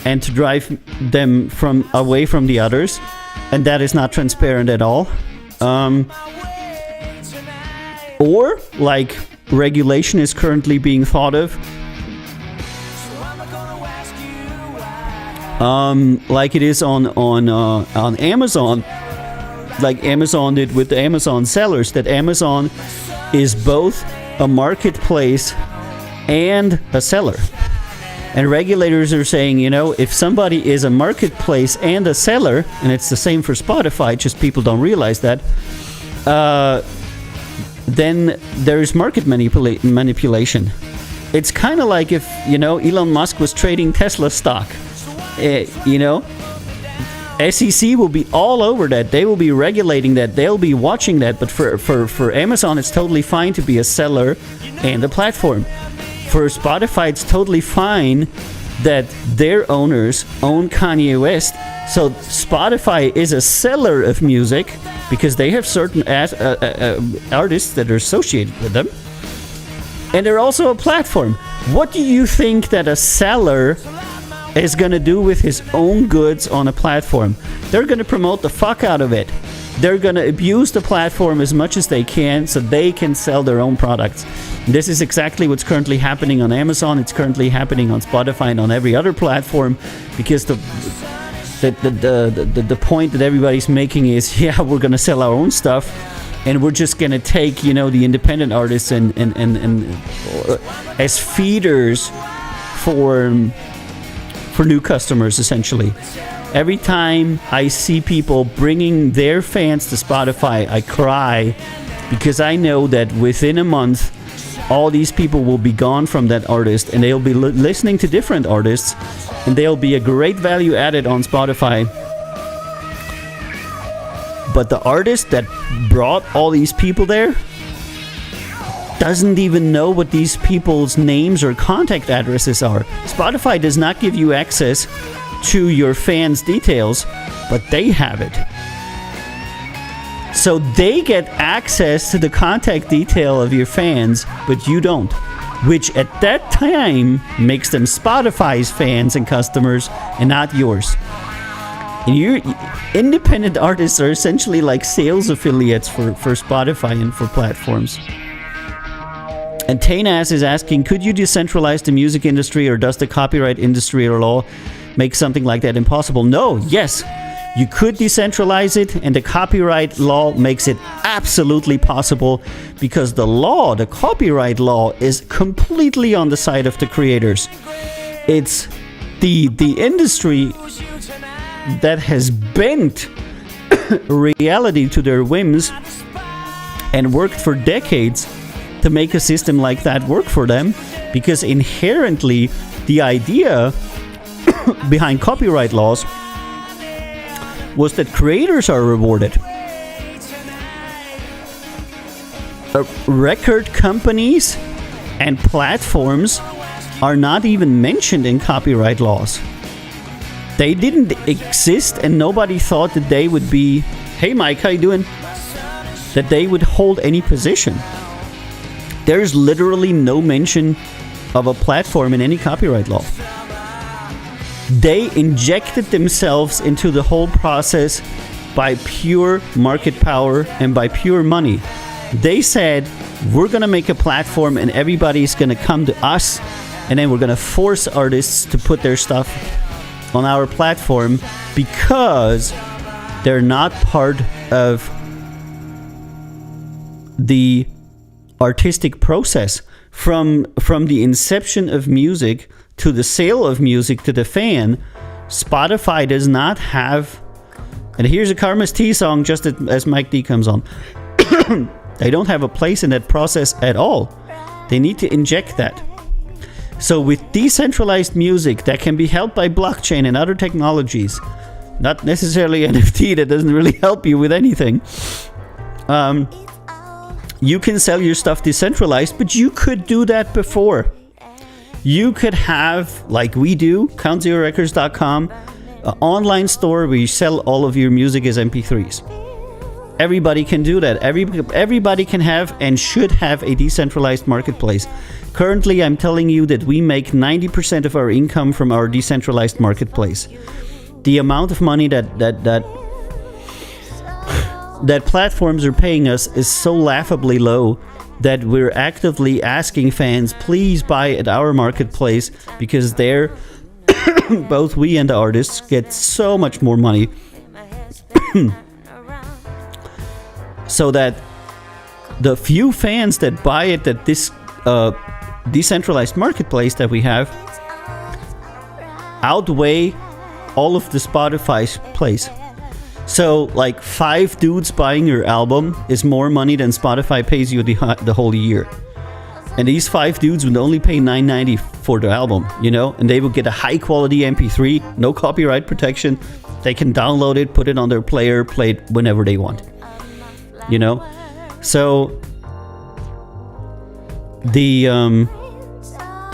and to drive them away from the others, and that is not transparent at all. Or like regulation is currently being thought of, like it is on Amazon, like Amazon did with the Amazon sellers, that Amazon is both a marketplace and a seller. And regulators are saying, if somebody is a marketplace and a seller, and it's the same for Spotify, just people don't realize that, then there's market manipulation. It's kind of like if, Elon Musk was trading Tesla stock. SEC will be all over that. They will be regulating that. They'll be watching that. But for Amazon, it's totally fine to be a seller and a platform. For Spotify, it's totally fine that their owners own Kanye West. So Spotify is a seller of music because they have certain artists that are associated with them. And they're also a platform. What do you think that a seller is going to do with his own goods on a platform? They're going to promote the fuck out of it. They're going to abuse the platform as much as they can so they can sell their own products. This is exactly what's currently happening on Amazon. It's currently happening on Spotify and on every other platform, because the point that everybody's making is, we're going to sell our own stuff, and we're just going to take, the independent artists and as feeders for new customers, essentially. Every time I see people bringing their fans to Spotify, I cry, because I know that within a month, all these people will be gone from that artist, and they'll be listening to different artists, and they'll be a great value added on Spotify. But the artist that brought all these people there doesn't even know what these people's names or contact addresses are. Spotify does not give you access to your fans' details, but they have it. So they get access to the contact detail of your fans, but you don't. Which at that time makes them Spotify's fans and customers and not yours. And your independent artists are essentially like sales affiliates for Spotify and for platforms. And Tainaz is asking, could you decentralize the music industry, or does the copyright industry or law make something like that impossible? No, yes, you could decentralize it, and the copyright law makes it absolutely possible, because the copyright law is completely on the side of the creators. It's the industry that has bent reality to their whims and worked for decades to make a system like that work for them, because inherently the idea behind copyright laws was that creators are rewarded. Record companies and platforms are not even mentioned in copyright laws. They didn't exist, and nobody thought that they would be, hey Mike, how you doing? That they would hold any position. There's literally no mention of a platform in any copyright law. They injected themselves into the whole process by pure market power and by pure money. They said, we're going to make a platform and everybody's going to come to us, and then we're going to force artists to put their stuff on our platform because they're not part of the artistic process. From the inception of music to the sale of music to the fan, Spotify does not have, and here's a Karma's Tea song just as Mike D comes on, they don't have a place in that process at all. They need to inject that. So with decentralized music that can be helped by blockchain and other technologies, not necessarily NFT, that doesn't really help you with anything, you can sell your stuff decentralized, but you could do that before. You could have, like we do, CountZeroRecords.com, an online store where you sell all of your music as MP3s. Everybody can do that. Everybody can have and should have a decentralized marketplace. Currently, I'm telling you that we make 90% of our income from our decentralized marketplace. The amount of money that platforms are paying us is so laughably low that we're actively asking fans, please buy at our marketplace, because there both we and the artists get so much more money. So that the few fans that buy it at this decentralized marketplace that we have outweigh all of the Spotify's plays. So, like, 5 dudes buying your album is more money than Spotify pays you the whole year. And these 5 dudes would only pay $9.90 for the album, you know? And they would get a high-quality MP3, no copyright protection. They can download it, put it on their player, play it whenever they want. You know? So, the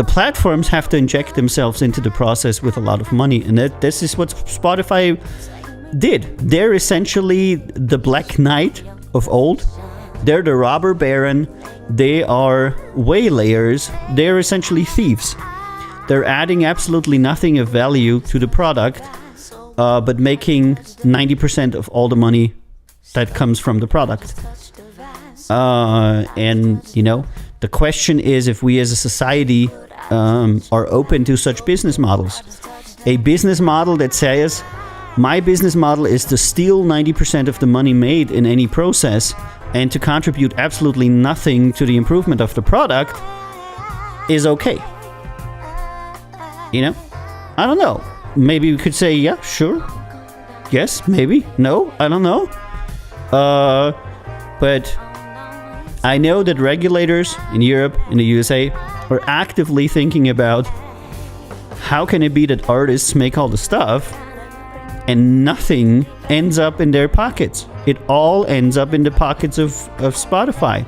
platforms have to inject themselves into the process with a lot of money. And this is what Spotify did. They're essentially the Black Knight of old. They're the robber baron. They are waylayers. They're essentially thieves. They're adding absolutely nothing of value to the product, but making 90% of all the money that comes from the product. And, you know, the question is if we as a society are open to such business models. A business model that says, my business model is to steal 90% of the money made in any process and to contribute absolutely nothing to the improvement of the product is okay. You know? I don't know. Maybe we could say, yeah, sure. Yes, maybe. No, I don't know. But I know that regulators in Europe, in the USA, are actively thinking about how can it be that artists make all the stuff and nothing ends up in their pockets. It all ends up in the pockets of Spotify.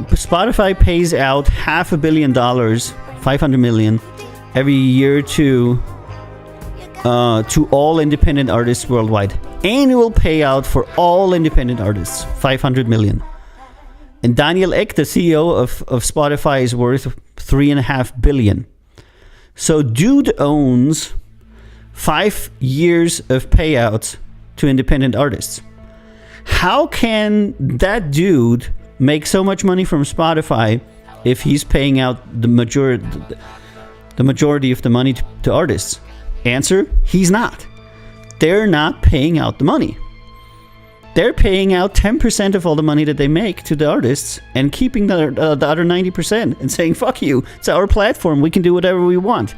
Spotify pays out $500 million, $500 million, every year to all independent artists worldwide. Annual payout for all independent artists, $500 million. And Daniel Ek, the CEO of Spotify, is worth $3.5 billion. So dude owns 5 years of payouts to independent artists. How can that dude make so much money from Spotify if he's paying out the majority of the money to artists? Answer, he's not. They're not paying out the money. They're paying out 10% of all the money that they make to the artists and keeping the other 90% and saying, fuck you, it's our platform, we can do whatever we want.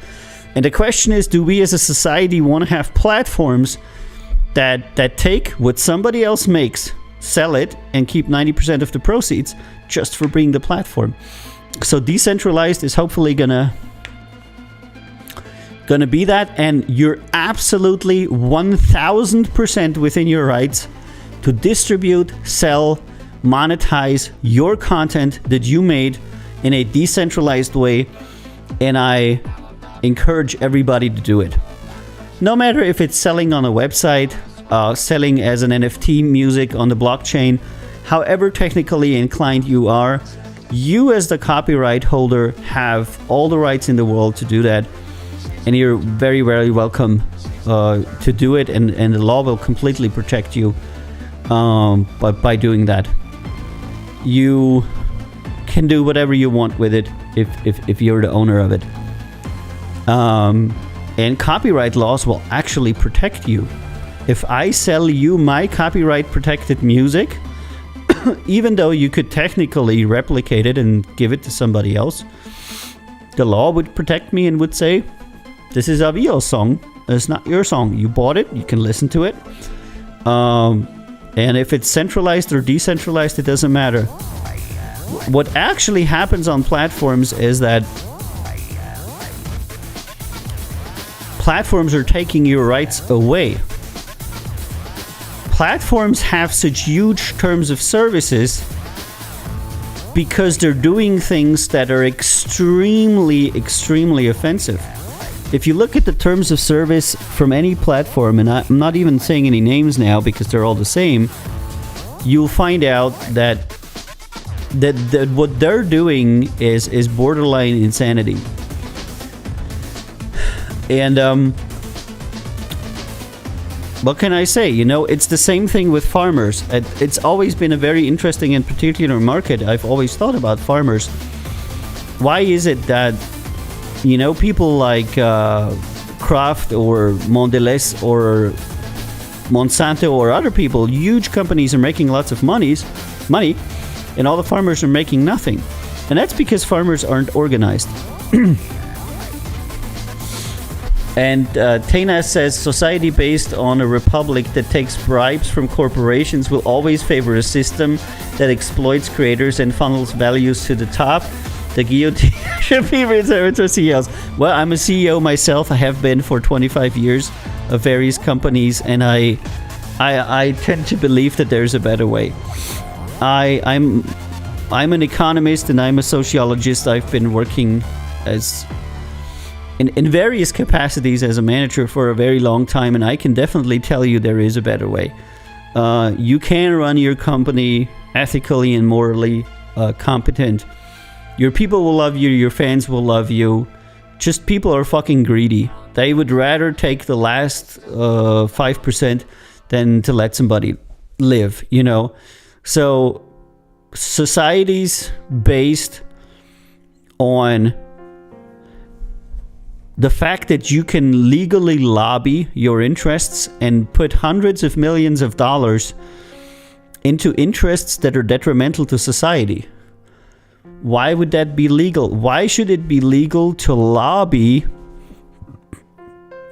And the question is, do we as a society want to have platforms that take what somebody else makes, sell it, and keep 90% of the proceeds just for being the platform? So Decentralized is hopefully gonna be that, and you're absolutely 1000% within your rights to distribute, sell, monetize your content that you made in a decentralized way, and I encourage everybody to do it. No matter if it's selling on a website, selling as an NFT music on the blockchain, however technically inclined you are, you as the copyright holder have all the rights in the world to do that, and you're very, very welcome to do it, and the law will completely protect you. But by doing that, you can do whatever you want with it if you're the owner of it. And copyright laws will actually protect you. If I sell you my copyright protected music, even though you could technically replicate it and give it to somebody else, the law would protect me and would say, this is Aviel's song, it's not your song. You bought it, you can listen to it. And if it's centralized or decentralized, it doesn't matter. What actually happens on platforms is that platforms are taking your rights away. Platforms have such huge terms of services because they're doing things that are extremely, extremely offensive. If you look at the terms of service from any platform, and I'm not even saying any names now because they're all the same, you'll find out that what they're doing is borderline insanity. And what can I say? You know, it's the same thing with farmers. It's always been a very interesting and particular market. I've always thought about farmers. why is it that, people like Kraft or Mondelez or Monsanto or other people, huge companies, are making lots of money, and all the farmers are making nothing? And that's because farmers aren't organized. And Tana says, society based on a republic that takes bribes from corporations will always favor a system that exploits creators and funnels values to the top. The guillotine should be reserved for CEOs. Well, I'm a CEO myself. I have been for 25 years of various companies, and I tend to believe that there's a better way. I'm an economist and I'm a sociologist. I've been working in various capacities as a manager for a very long time, and I can definitely tell you there is a better way. You can run your company ethically and morally competent. Your people will love you, your fans will love you. Just people are fucking greedy. They would rather take the last 5% than to let somebody live, So societies based on the fact that you can legally lobby your interests and put hundreds of millions of dollars into interests that are detrimental to society. Why would that be legal? Why should it be legal to lobby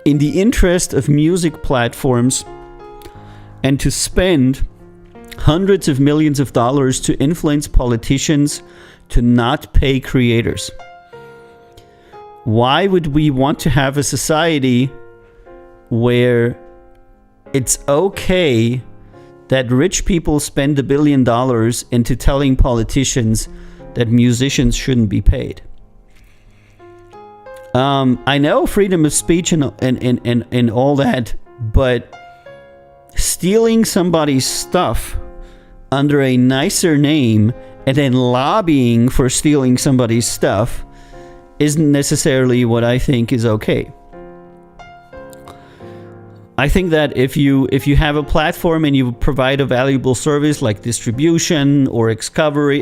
in the interest of music platforms and to spend hundreds of millions of dollars to influence politicians to not pay creators? Why would we want to have a society where it's okay that rich people spend $1 billion into telling politicians that musicians shouldn't be paid? I know freedom of speech and all that, but stealing somebody's stuff under a nicer name and then lobbying for stealing somebody's stuff isn't necessarily what I think is okay. I think that if you have a platform and you provide a valuable service like distribution or discovery,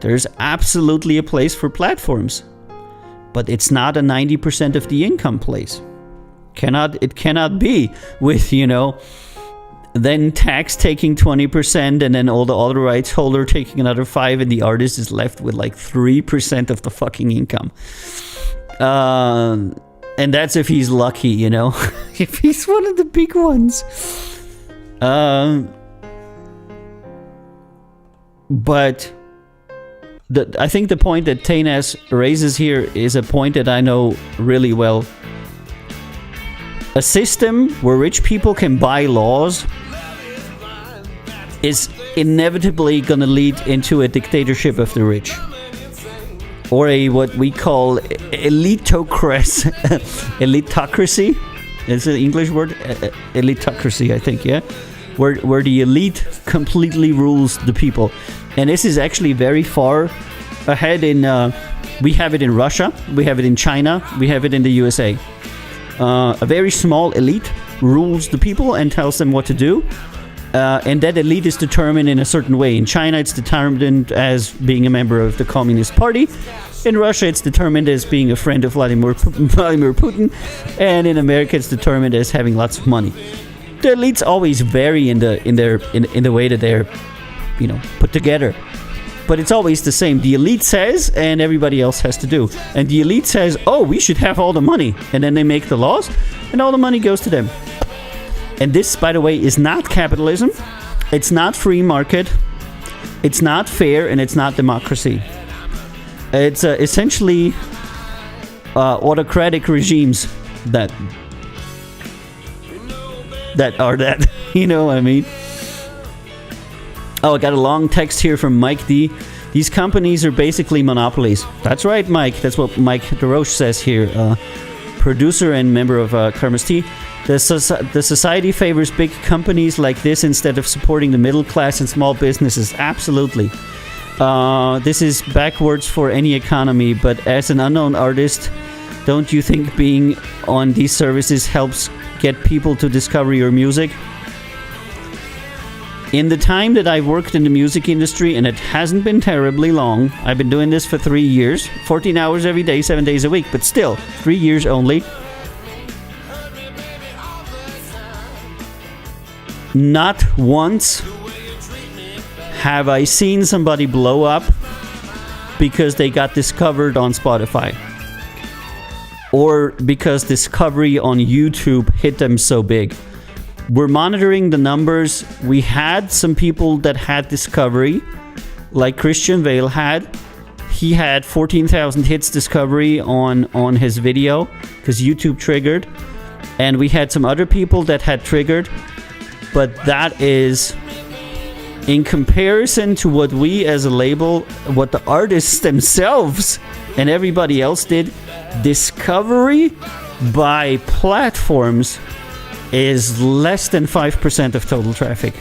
there's absolutely a place for platforms, but it's not a 90% of the income place. It cannot be with then tax taking 20% and then all the other rights holder taking another 5%, and the artist is left with like 3% of the fucking income. And that's if he's lucky, if he's one of the big ones. But I think the point that Tanas raises here is a point that I know really well. A system where rich people can buy laws is inevitably going to lead into a dictatorship of the rich, or a what we call elitocracy. It's an English word, elitocracy, I think, yeah, where the elite completely rules the people. And this is actually very far ahead in. We have it in Russia, we have it in China, we have it in the USA. A very small elite rules the people and tells them what to do. And that elite is determined in a certain way. In China, it's determined as being a member of the Communist Party. In Russia, it's determined as being a friend of Vladimir Putin. And in America, it's determined as having lots of money. The elites always vary in the way that they're, put together. But it's always the same. The elite says, and everybody else has to do. And the elite says, oh, we should have all the money. And then they make the laws, and all the money goes to them. And this, by the way, is not capitalism. It's not free market. It's not fair, and it's not democracy. It's essentially autocratic regimes that are that. You know what I mean? Oh, I got a long text here from Mike D. These companies are basically monopolies. That's right, Mike. That's what Mike DeRoche says here. Producer and member of Karma's Tea. The society favors big companies like this instead of supporting the middle class and small businesses. Absolutely. This is backwards for any economy, but as an unknown artist, don't you think being on these services helps get people to discover your music? In the time that I've worked in the music industry, and it hasn't been terribly long, I've been doing this for 3 years, 14 hours every day, 7 days a week, but still, 3 years only. Not once have I seen somebody blow up because they got discovered on Spotify, or because discovery on YouTube hit them so big. We're monitoring the numbers. We had some people that had discovery, like Christian Vale had. He had 14,000 hits discovery on his video because YouTube triggered. And we had some other people that had triggered. But that is, in comparison to what we as a label, what the artists themselves and everybody else did, discovery by platforms is less than 5% of total traffic.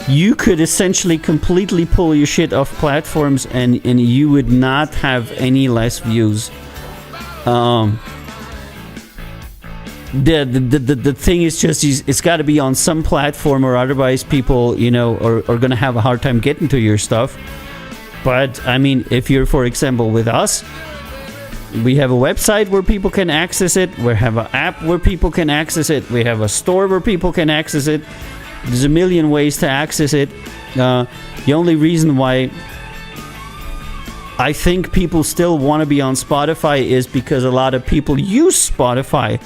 You could essentially completely pull your shit off platforms and you would not have any less views. The thing is just, it's got to be on some platform, or otherwise people, are going to have a hard time getting to your stuff. But, I mean, if you're, for example, with us, we have a website where people can access it. We have an app where people can access it. We have a store where people can access it. There's a million ways to access it. The only reason why I think people still want to be on Spotify is because a lot of people use Spotify.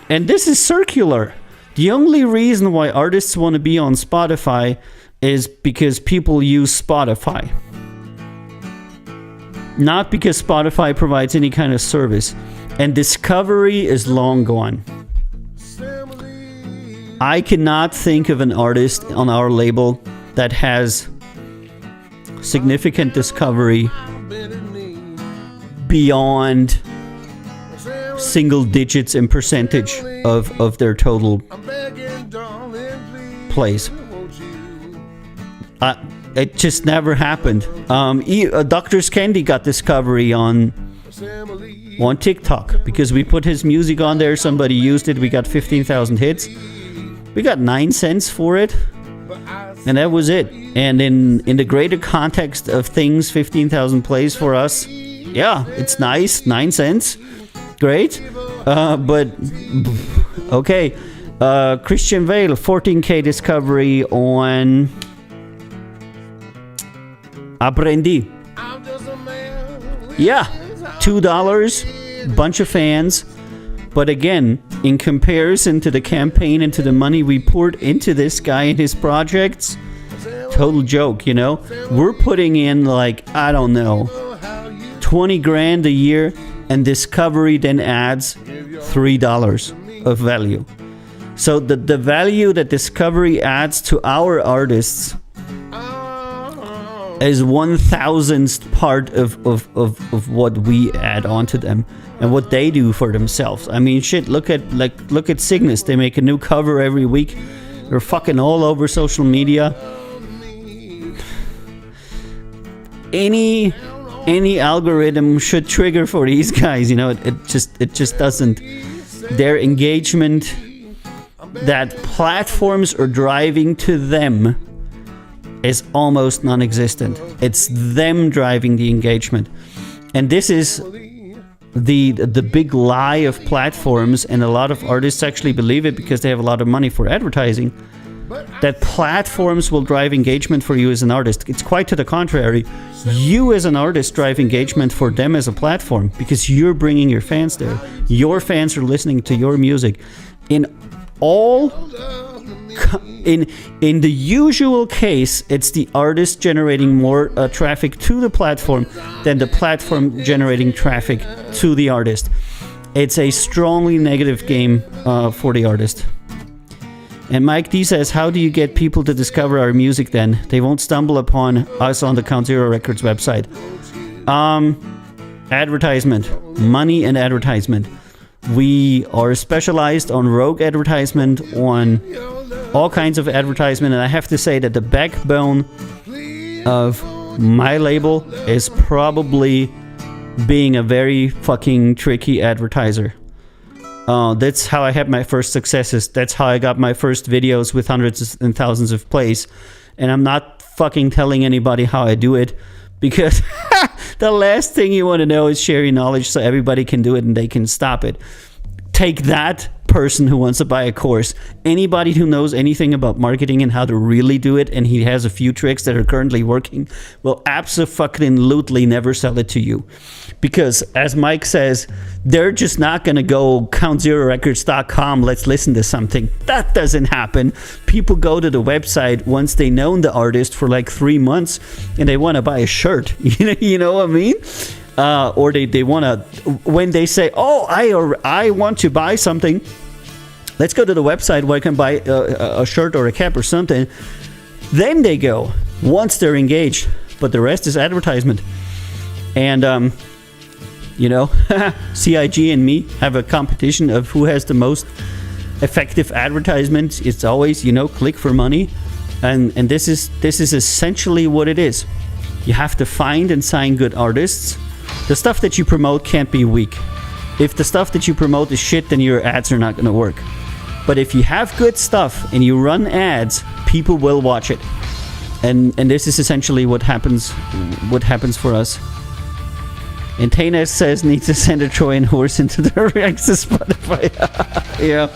And this is circular. The only reason why artists want to be on Spotify is because people use Spotify. Not because Spotify provides any kind of service. And discovery is long gone. I cannot think of an artist on our label that has significant discovery beyond single digits in percentage of their total plays. It just never happened. Doctor's Candy got discovery on TikTok because we put his music on there. Somebody used it. We got 15,000 hits. We got 9 cents for it, and that was it. And in the greater context of things, 15,000 plays for us, yeah, it's nice. 9 cents, great. But okay, Christian Vale, 14K discovery on Aprendi. Yeah, $2, bunch of fans. But again, in comparison to the campaign and to the money we poured into this guy and his projects, total joke, We're putting in, I don't know, 20 grand a year, and discovery then adds $3 of value. So the value that discovery adds to our artists is 1,000th part of what we add on to them and what they do for themselves. I mean, shit, look at Cygnus. They make a new cover every week. They're fucking all over social media. Any algorithm should trigger for these guys, it just doesn't. Their engagement that platforms are driving to them is almost non-existent. It's them driving the engagement. And this is the big lie of platforms, and a lot of artists actually believe it because they have a lot of money for advertising, that platforms will drive engagement for you as an artist. It's quite to the contrary. You as an artist drive engagement for them as a platform because you're bringing your fans there. Your fans are listening to your music. In the usual case, it's the artist generating more traffic to the platform than the platform generating traffic to the artist. It's a strongly negative game for the artist. And Mike D says, how do you get people to discover our music then? They won't stumble upon us on the Count Zero Records website. Advertisement. Money and advertisement. We are specialized on rogue advertisement, on all kinds of advertisement, and I have to say that the backbone of my label is probably being a very fucking tricky advertiser. That's how I had my first successes. That's how I got my first videos with hundreds and thousands of plays. And I'm not fucking telling anybody how I do it, because the last thing you want to know is share your knowledge so everybody can do it and they can stop it. Take that person who wants to buy a course. Anybody who knows anything about marketing and how to really do it, and he has a few tricks that are currently working, will absolutely never sell it to you. Because as Mike says, they're just not going to go countzerorecords.com, let's listen to something. That doesn't happen. People go to the website once they know the artist for like 3 months and they want to buy a shirt. You know what I mean? Or they want to, when they say, oh, I want to buy something, let's go to the website where I can buy a shirt or a cap or something. Then they go, once they're engaged. But the rest is advertisement. And, CIG and me have a competition of who has the most effective advertisements. It's always, click for money. And this is essentially what it is. You have to find and sign good artists. The stuff that you promote can't be weak. If the stuff that you promote is shit, then your ads are not going to work. But if you have good stuff and you run ads, people will watch it. And this is essentially what happens for us. And Tana says, need to send a Trojan horse into the ranks of Spotify. Yeah.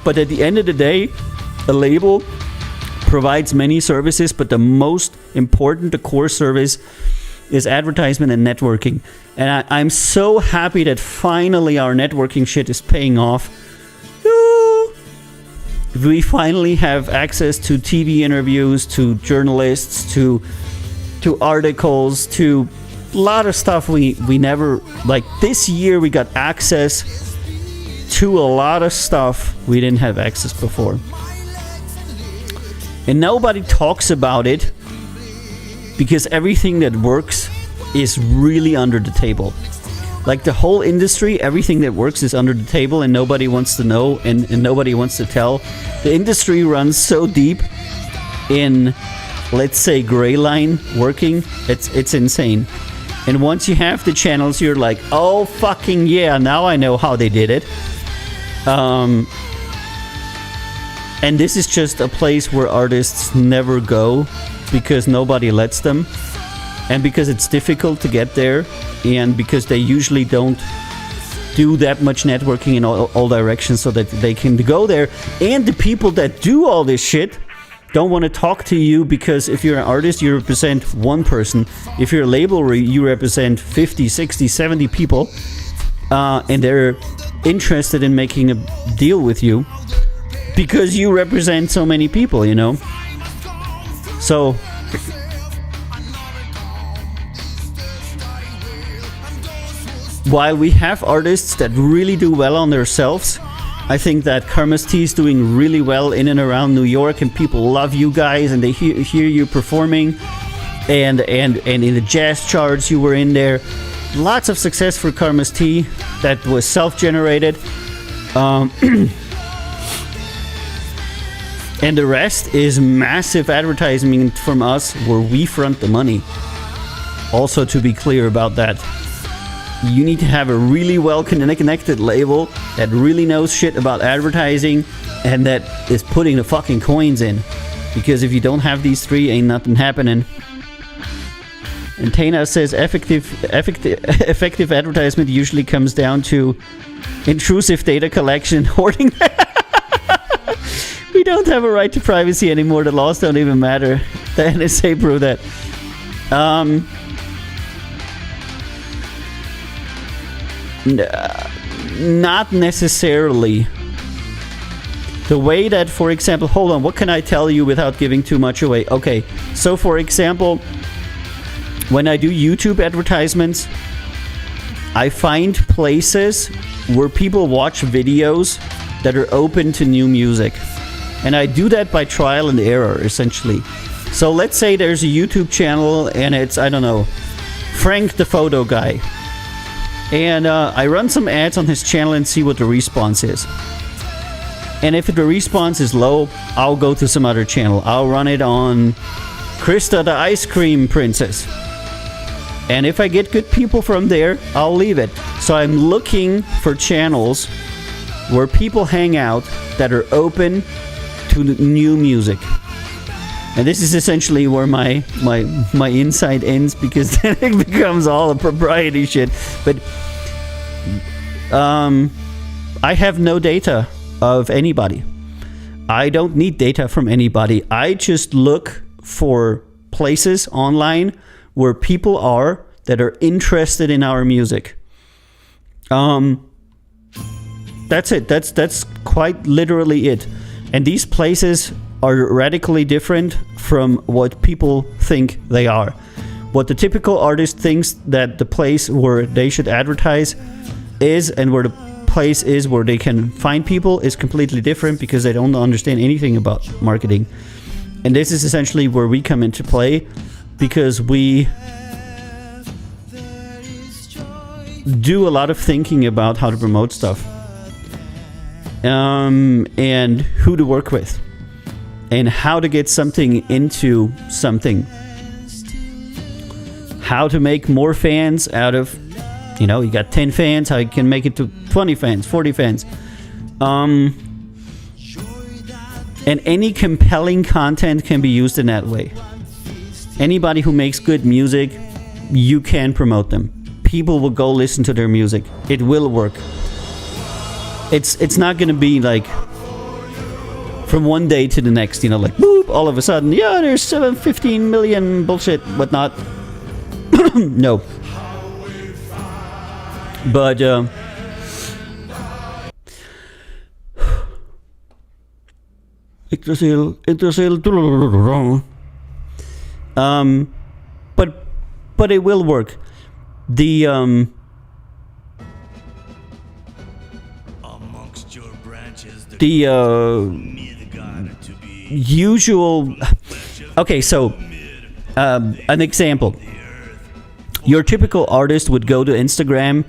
But at the end of the day, a label provides many services, but the most important, the core service, is advertisement and networking. And I'm so happy that finally our networking shit is paying off. We finally have access to TV interviews, to journalists, to articles, to a lot of stuff we never, like this year we got access to a lot of stuff we didn't have access before. And nobody talks about it because everything that works is really under the table. Like the whole industry, everything that works is under the table and nobody wants to know and nobody wants to tell. The industry runs so deep in, let's say, gray line working, it's insane. And once you have the channels, you're like, oh fucking yeah, now I know how they did it. And this is just a place where artists never go because nobody lets them, and because it's difficult to get there, and because they usually don't do that much networking in all directions so that they can go there. And the people that do all this shit don't want to talk to you, because if you're an artist, you represent one person. If you're a label, you represent 50, 60, 70 people, and they're interested in making a deal with you because you represent so many people, So while we have artists that really do well on themselves, I think that Karma's Tea is doing really well in and around New York, and people love you guys and they hear you performing, and in the jazz charts you were in there. Lots of success for Karma's Tea that was self-generated. And the rest is massive advertising from us where we front the money. Also, to be clear about that, you need to have a really well connected label that really knows shit about advertising and that is putting the fucking coins in. Because if you don't have these three, ain't nothing happening. And Tana says effective advertisement usually comes down to intrusive data collection, hoarding. We don't have a right to privacy anymore. The laws don't even matter. The NSA proved that. Not necessarily. The way that, for example, hold on, what can I tell you without giving too much away? Okay, so for example, when I do YouTube advertisements, I find places where people watch videos that are open to new music. And I do that by trial and error, essentially. So let's say there's a YouTube channel and it's, I don't know, Frank the Photo Guy. And I run some ads on his channel and see what the response is. And if the response is low, I'll go to some other channel. I'll run it on Krista the Ice Cream Princess. And if I get good people from there, I'll leave it. So I'm looking for channels where people hang out that are open to new music. And this is essentially where my insight ends, because then it becomes all a propriety shit. But I have no data of anybody. I don't need data from anybody. I just look for places online where people are that are interested in our music. That's it. That's quite literally it. And these places are radically different from what people think they are. What the typical artist thinks that the place where they should advertise is, and where the place is where they can find people, is completely different, because they don't understand anything about marketing. And this is essentially where we come into play, because we do a lot of thinking about how to promote stuff, and who to work with, and how to get something into something, how to make more fans out of, you got 10 fans, how you can make it to 20 fans, 40 fans. And any compelling content can be used in that way. Anybody who makes good music, you can promote them. People will go listen to their music. It will work. It's not going to be like from one day to the next, like boop, all of a sudden, there's 15 million bullshit, whatnot. No. But but it will work. The amongst your branches, the usual. Okay, so an example. Your typical artist would go to Instagram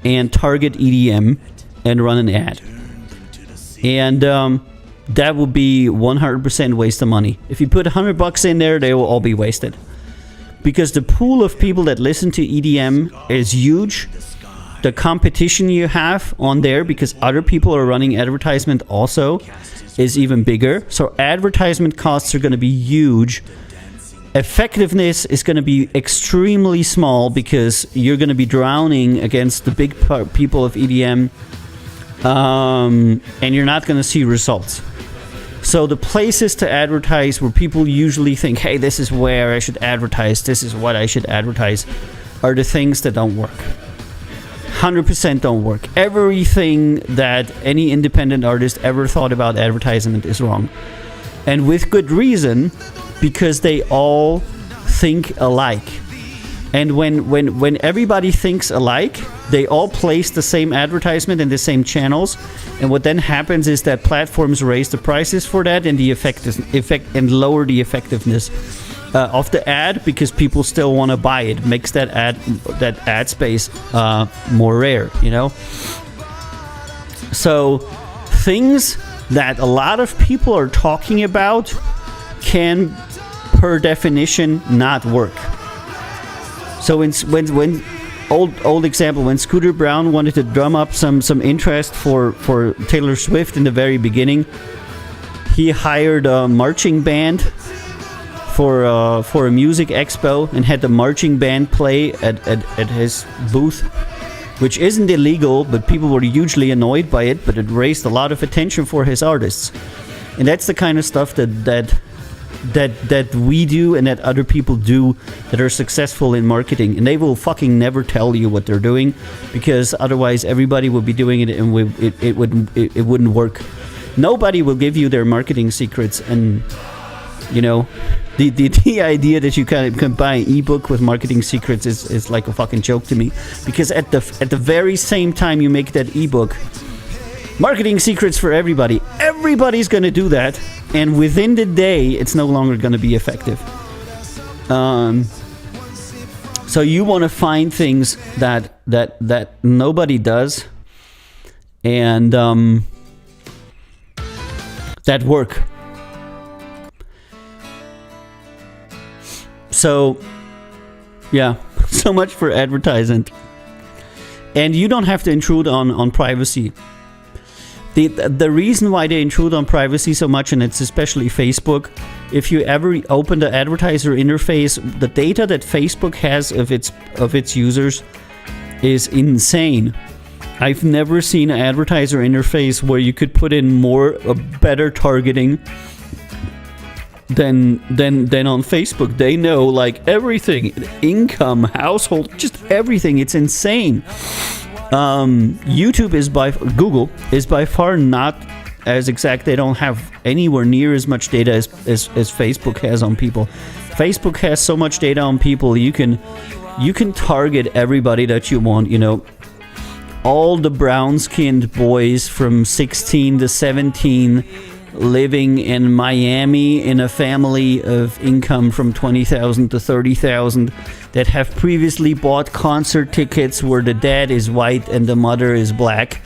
and target EDM and run an ad, and that would be 100% waste of money. If you put $100 in there, they will all be wasted, because the pool of people that listen to EDM is huge. The competition you have on there, because other people are running advertisement also, is even bigger. So advertisement costs are going to be huge. Effectiveness is going to be extremely small, because you're going to be drowning against the big people of EDM, and you're not going to see results. So the places to advertise where people usually think, hey, this is where I should advertise, this is what I should advertise, are the things that don't work. 100% don't work. Everything that any independent artist ever thought about advertisement is wrong. And with good reason, because they all think alike. And when everybody thinks alike, they all place the same advertisement in the same channels. And what then happens is that platforms raise the prices for that, and the effect and lower the effectiveness of the ad, because people still want to buy it. Makes that ad space more rare, So things that a lot of people are talking about can, per definition, not work. So when old example, when Scooter Braun wanted to drum up some interest for Taylor Swift in the very beginning, he hired a marching band for a music expo, and had the marching band play at his booth, which isn't illegal, but people were hugely annoyed by it, but it raised a lot of attention for his artists. And that's the kind of stuff that we do, and that other people do, that are successful in marketing. And they will fucking never tell you what they're doing, because otherwise everybody would be doing it, and it wouldn't work. Nobody will give you their marketing secrets. And the idea that you can buy an ebook with marketing secrets is like a fucking joke to me, because at the very same time you make that ebook, marketing secrets for everybody, everybody's going to do that, and within the day it's no longer going to be effective. So you want to find things that nobody does, and that work. So, yeah. so much for advertisement. And you don't have to intrude on privacy. The reason why they intrude on privacy so much, and it's especially Facebook, if you ever open the advertiser interface, the data that Facebook has of its users is insane. I've never seen an advertiser interface where you could put in better targeting than on Facebook. They know like everything, income, household, just everything. It's insane. Google is by far not as exact. They don't have anywhere near as much data as Facebook has on people. Facebook has so much data on people. You can target everybody that you want. You know, all the brown-skinned boys from 16 to 17 living in Miami in a family of income from 20,000 to 30,000 that have previously bought concert tickets where the dad is white and the mother is black,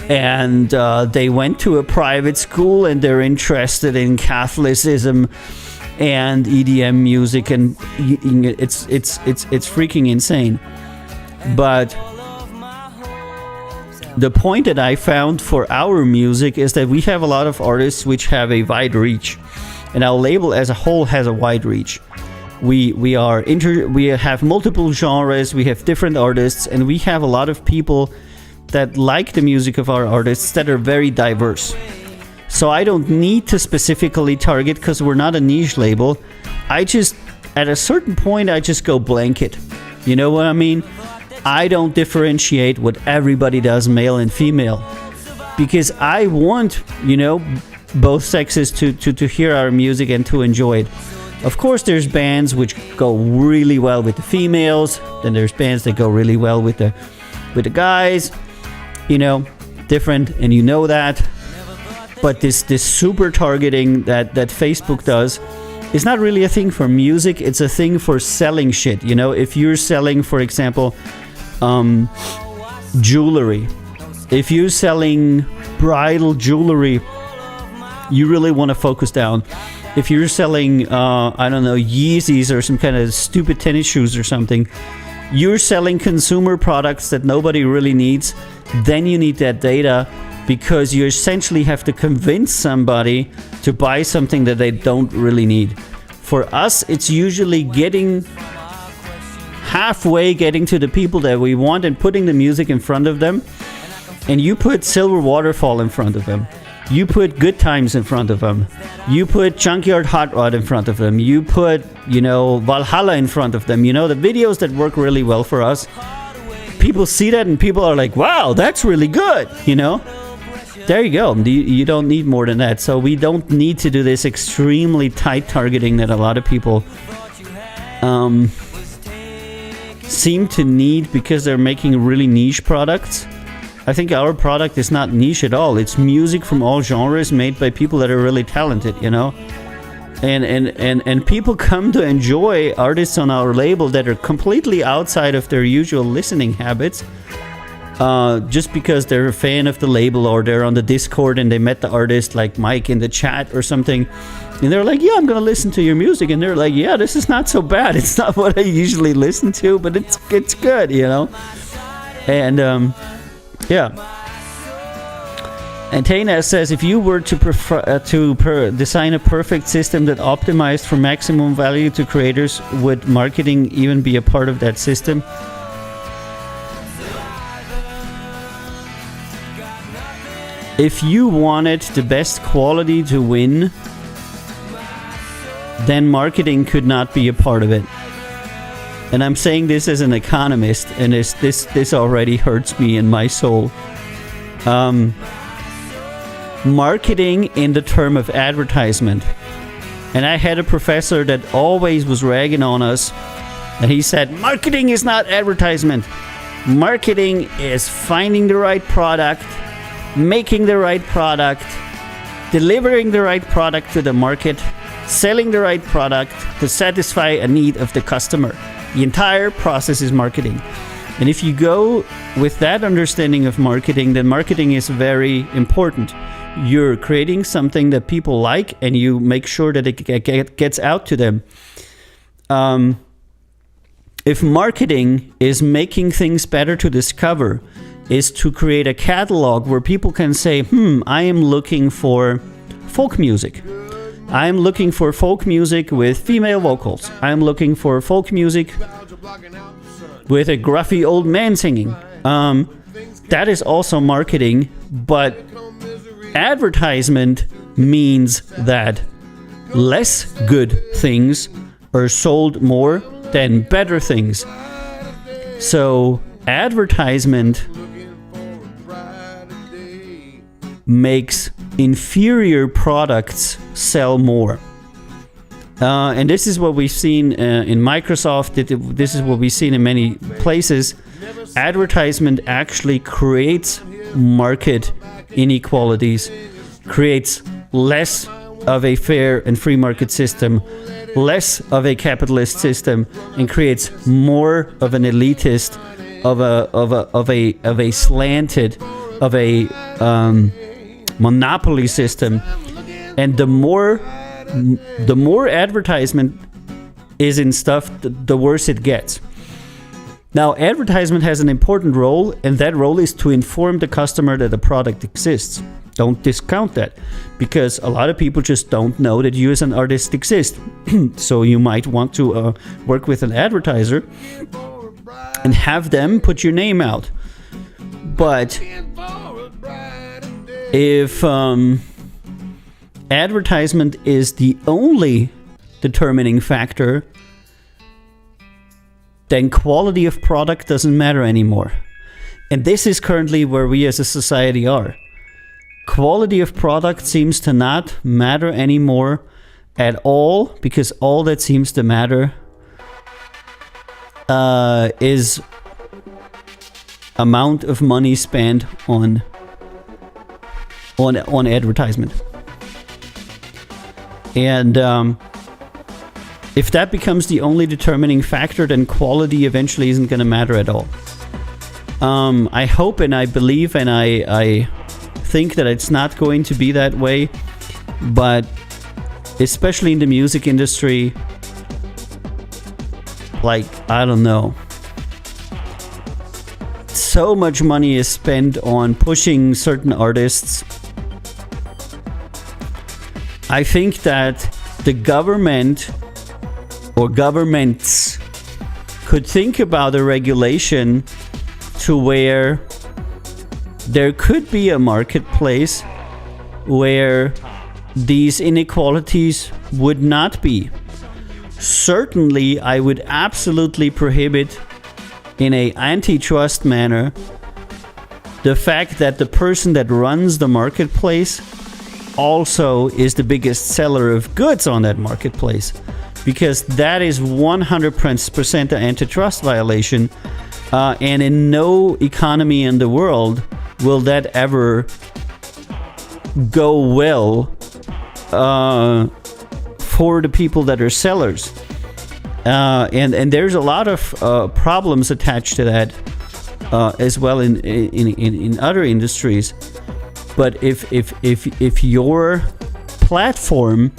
and they went to a private school and they're interested in Catholicism and EDM music, and it's freaking insane. But the point that I found for our music is that we have a lot of artists which have a wide reach, and our label as a whole has a wide reach. We have multiple genres, we have different artists, and we have a lot of people that like the music of our artists that are very diverse. So I don't need to specifically target because we're not a niche label. At a certain point, I just go blanket. You know what I mean? I don't differentiate what everybody does, male and female, because I want, both sexes to hear our music and to enjoy it. Of course, there's bands which go really well with the females, then there's bands that go really well with the guys, different, and you know that. But this super targeting that Facebook does is not really a thing for music, it's a thing for selling shit. If you're selling, for example, jewelry, if you're selling bridal jewelry, you really want to focus down. If you're selling Yeezys or some kind of stupid tennis shoes or something, you're selling consumer products that nobody really needs, then you need that data, because you essentially have to convince somebody to buy something that they don't really need. For us, it's usually halfway getting to the people that we want and putting the music in front of them. And you put Silver Waterfall in front of them. You put Good Times in front of them. You put Junkyard Hot Rod in front of them. You put, Valhalla in front of them. The videos that work really well for us. People see that and people are like, wow, that's really good, There you go. You don't need more than that. So we don't need to do this extremely tight targeting that a lot of people seem to need because they're making really niche products. I think our product is not niche at all. It's music from all genres made by people that are really talented, And people come to enjoy artists on our label that are completely outside of their usual listening habits, just because they're a fan of the label, or they're on the Discord and they met the artist like Mike in the chat or something, and they're like, yeah, I'm gonna listen to your music, and they're like, yeah, this is not so bad. It's not what I usually listen to, but it's good, And yeah. And Tana says, if you were to design a perfect system that optimized for maximum value to creators, would marketing even be a part of that system? If you wanted the best quality to win, then marketing could not be a part of it. And I'm saying this as an economist, and this already hurts me in my soul. Marketing in the term of advertisement. And I had a professor that always was ragging on us, and he said, marketing is not advertisement. Marketing is finding the right product, making the right product, delivering the right product to the market, selling the right product to satisfy a need of the customer. The entire process is marketing. And if you go with that understanding of marketing, then marketing is very important. You're creating something that people like, and you make sure that it gets out to them. If marketing is making things better to discover, is to create a catalog where people can say, I am looking for folk music. I'm looking for folk music with female vocals. I'm looking for folk music with a gruffy old man singing. That is also marketing, but advertisement means that less good things are sold more than better things. So advertisement makes inferior products sell more. And this is what we've seen in Microsoft. This is what we've seen in many places. Advertisement actually creates market inequalities, creates less of a fair and free market system, less of a capitalist system, and creates more of an elitist, of a slanted, of a monopoly system. And the more advertisement is in stuff, the worse it gets. Now, advertisement has an important role, and that role is to inform the customer that a product exists. Don't discount that, because a lot of people just don't know that you as an artist exist. So you might want to work with an advertiser and have them put your name out. But if advertisement is the only determining factor, then quality of product doesn't matter anymore. And this is currently where we as a society are. Quality of product seems to not matter anymore at all, because all that seems to matter is amount of money spent on advertisement. And if that becomes the only determining factor, then quality eventually isn't going to matter at all. I hope and I believe and I think that it's not going to be that way, but especially in the music industry, like, I don't know, so much money is spent on pushing certain artists. I think that the government or governments could think about a regulation to where there could be a marketplace where these inequalities would not be. Certainly, I would absolutely prohibit in an antitrust manner the fact that the person that runs the marketplace also is the biggest seller of goods on that marketplace, because that is 100% an antitrust violation, and in no economy in the world will that ever go well for the people that are sellers. And there's a lot of problems attached to that as well in other industries. But if your platform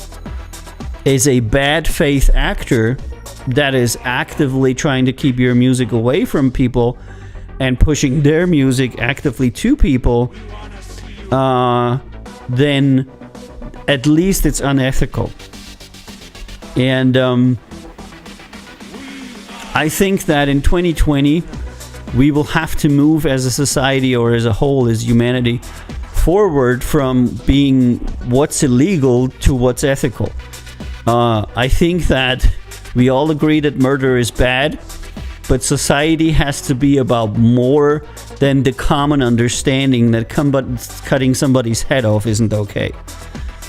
is a bad faith actor that is actively trying to keep your music away from people and pushing their music actively to people, then at least it's unethical. And I think that in 2020 we will have to move as a society, or as a whole, as humanity, forward from being what's illegal to what's ethical. I think that we all agree that murder is bad, but society has to be about more than the common understanding that cutting somebody's head off isn't okay.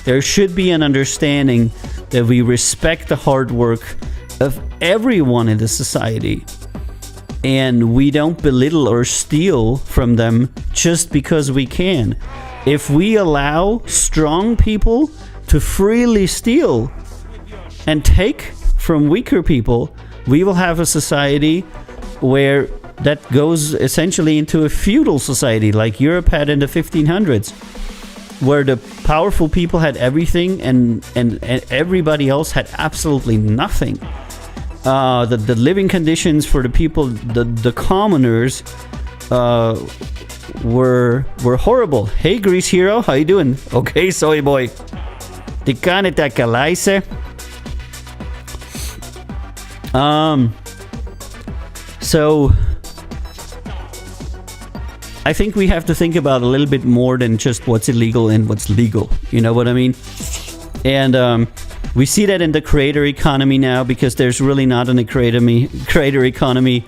There should be an understanding that we respect the hard work of everyone in the society, and we don't belittle or steal from them just because we can. If we allow strong people to freely steal and take from weaker people, we will have a society where that goes essentially into a feudal society like Europe had in the 1500s, where the powerful people had everything and everybody else had absolutely nothing. the living conditions for the people, the commoners, were horrible. Hey, Grease Hero, how you doing? Okay, soy boy. Tikaneta kalaise. So I think we have to think about a little bit more than just what's illegal and what's legal. You know what I mean? And we see that in the creator economy now, because there's really not a creator economy.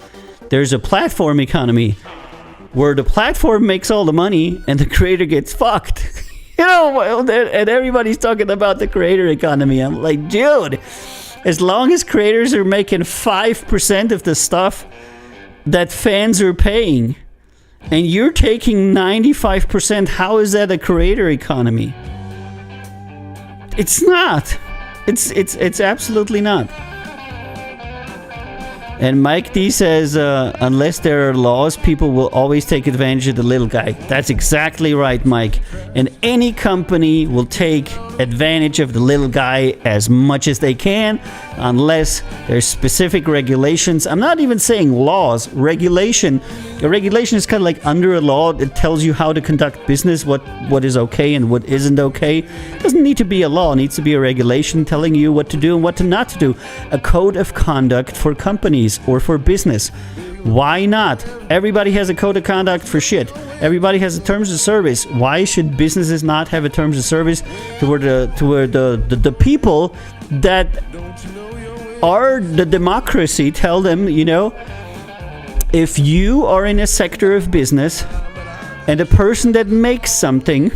There's a platform economy where the platform makes all the money and the creator gets fucked. You know, and everybody's talking about the creator economy. I'm like, dude, as long as creators are making 5% of the stuff that fans are paying, and you're taking 95%, how is that a creator economy? It's not. It's absolutely not. And Mike D says, unless there are laws, people will always take advantage of the little guy. That's exactly right, Mike. And any company will take advantage of the little guy as much as they can, unless there's specific regulations. I'm not even saying laws. Regulation. A regulation is kind of like under a law. It tells you how to conduct business, what is okay and what isn't okay. It doesn't need to be a law. It needs to be a regulation telling you what to do and what to not to do. A code of conduct for companies or for business. Why not? Everybody has a code of conduct for shit. Everybody has a terms of service. Why should businesses not have a terms of service toward the people that are the democracy? Tell them, you know, if you are in a sector of business and a person that makes something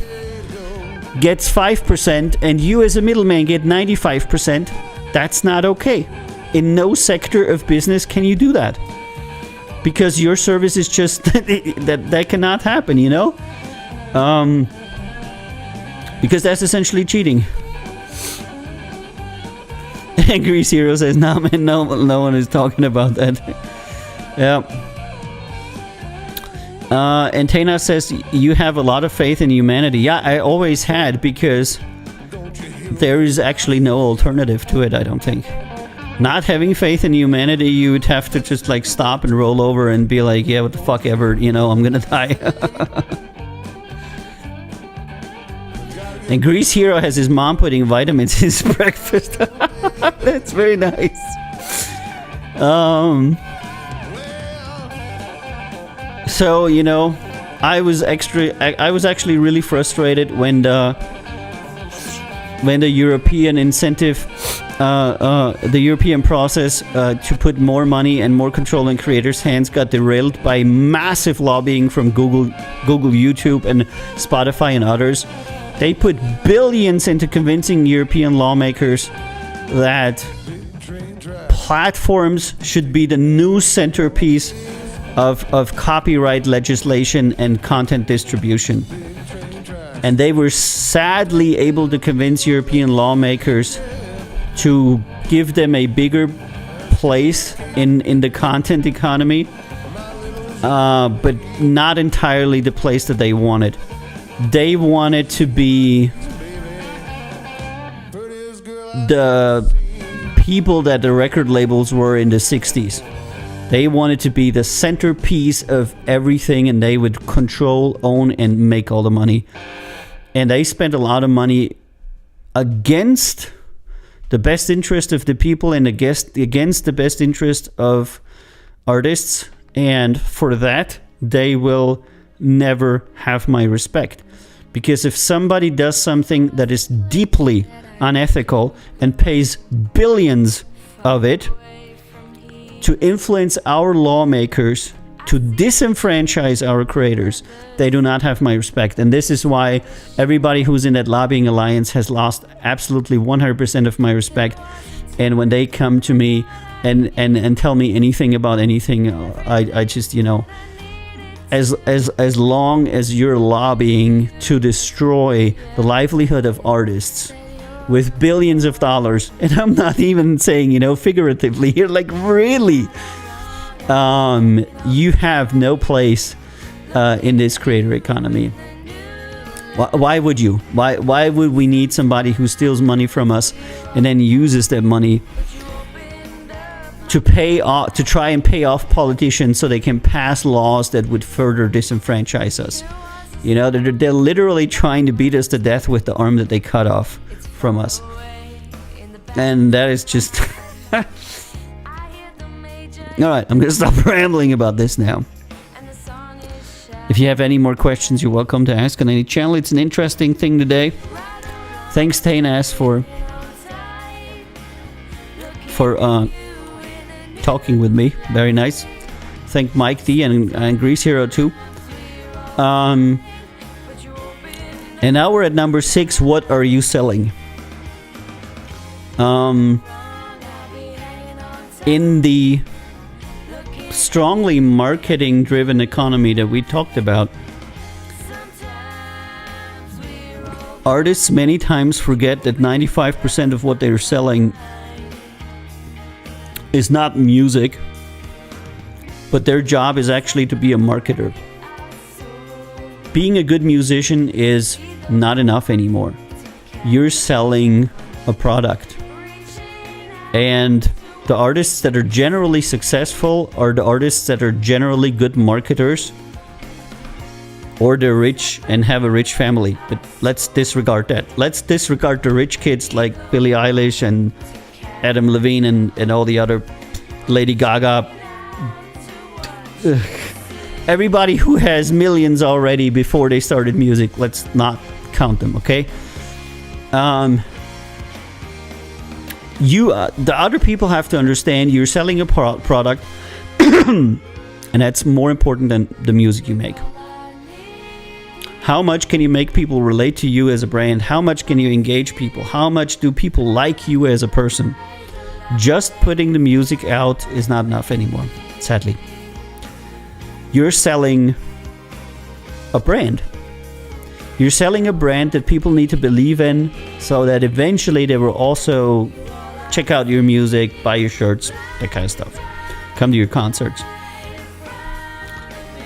gets 5% and you as a middleman get 95%, that's not okay. In no sector of business can you do that. Because your service is just that cannot happen, you know? Because that's essentially cheating. And Grease Hero says, no man, no one is talking about that. Yeah. And Tana says, you have a lot of faith in humanity. Yeah, I always had, because there is actually no alternative to it, I don't think. Not having faith in humanity, you would have to just like stop and roll over and be like, yeah, what the fuck ever, you know, I'm gonna die. And Grease Hero has his mom putting vitamins in his breakfast. That's very nice. So, you know, I was actually really frustrated when the European incentive, the European process to put more money and more control in creators' hands got derailed by massive lobbying from Google, YouTube, and Spotify and others. They put billions into convincing European lawmakers that platforms should be the new centerpiece of copyright legislation and content distribution. And they were sadly able to convince European lawmakers to give them a bigger place in the content economy, but not entirely the place that they wanted. They wanted to be the people that the record labels were in the 60s. They wanted to be the centerpiece of everything, and they would control, own, and make all the money. And they spent a lot of money against the best interest of the people and against the best interest of artists. And for that, they will never have my respect. Because if somebody does something that is deeply unethical and pays billions of it to influence our lawmakers, to disenfranchise our creators, they do not have my respect. And this is why everybody who's in that lobbying alliance has lost absolutely 100% of my respect. And when they come to me and tell me anything about anything, I just, you know, as long as you're lobbying to destroy the livelihood of artists with billions of dollars, and I'm not even saying, you know, figuratively here, like really, you have no place in this creator economy. Why would you? Why would we need somebody who steals money from us and then uses that money to try and pay off politicians so they can pass laws that would further disenfranchise us. You know, they're literally trying to beat us to death with the arm that they cut off from us. And that is just... Alright, I'm going to stop rambling about this now. If you have any more questions, you're welcome to ask on any channel. It's an interesting thing today. Thanks, Tainas, for talking with me. Very nice. Thank Mike D and Grease Hero too. And now we're at number 6. What are you selling? In the strongly marketing driven economy that we talked about, artists many times forget that 95% of what they're selling is not music, but their job is actually to be a marketer. Being a good musician is not enough anymore. You're selling a product. And the artists that are generally successful are the artists that are generally good marketers, or they're rich and have a rich family. But let's disregard that. Let's disregard the rich kids like Billie Eilish and Adam Levine and all the other Lady Gaga. Ugh. Everybody who has millions already before they started music, let's not count them, okay? The other people have to understand you're selling a product, and that's more important than the music you make. How much can you make people relate to you as a brand? How much can you engage people? How much do people like you as a person? Just putting the music out is not enough anymore, sadly. You're selling a brand. You're selling a brand that people need to believe in, so that eventually they will also check out your music, buy your shirts, that kind of stuff. Come to your concerts.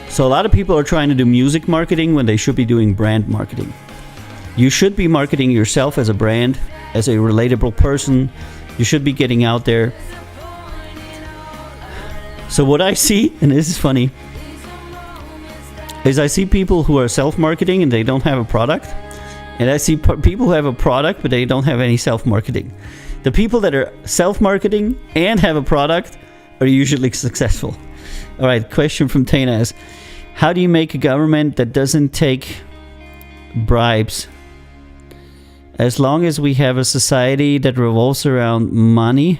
So a lot of people are trying to do music marketing when they should be doing brand marketing. You should be marketing yourself as a brand, as a relatable person. You should be getting out there. So what I see, and this is funny, is I see people who are self-marketing and they don't have a product. And I see people who have a product but they don't have any self-marketing. The people that are self-marketing and have a product are usually successful. All right, question from Tainas. How do you make a government that doesn't take bribes? As long as we have a society that revolves around money,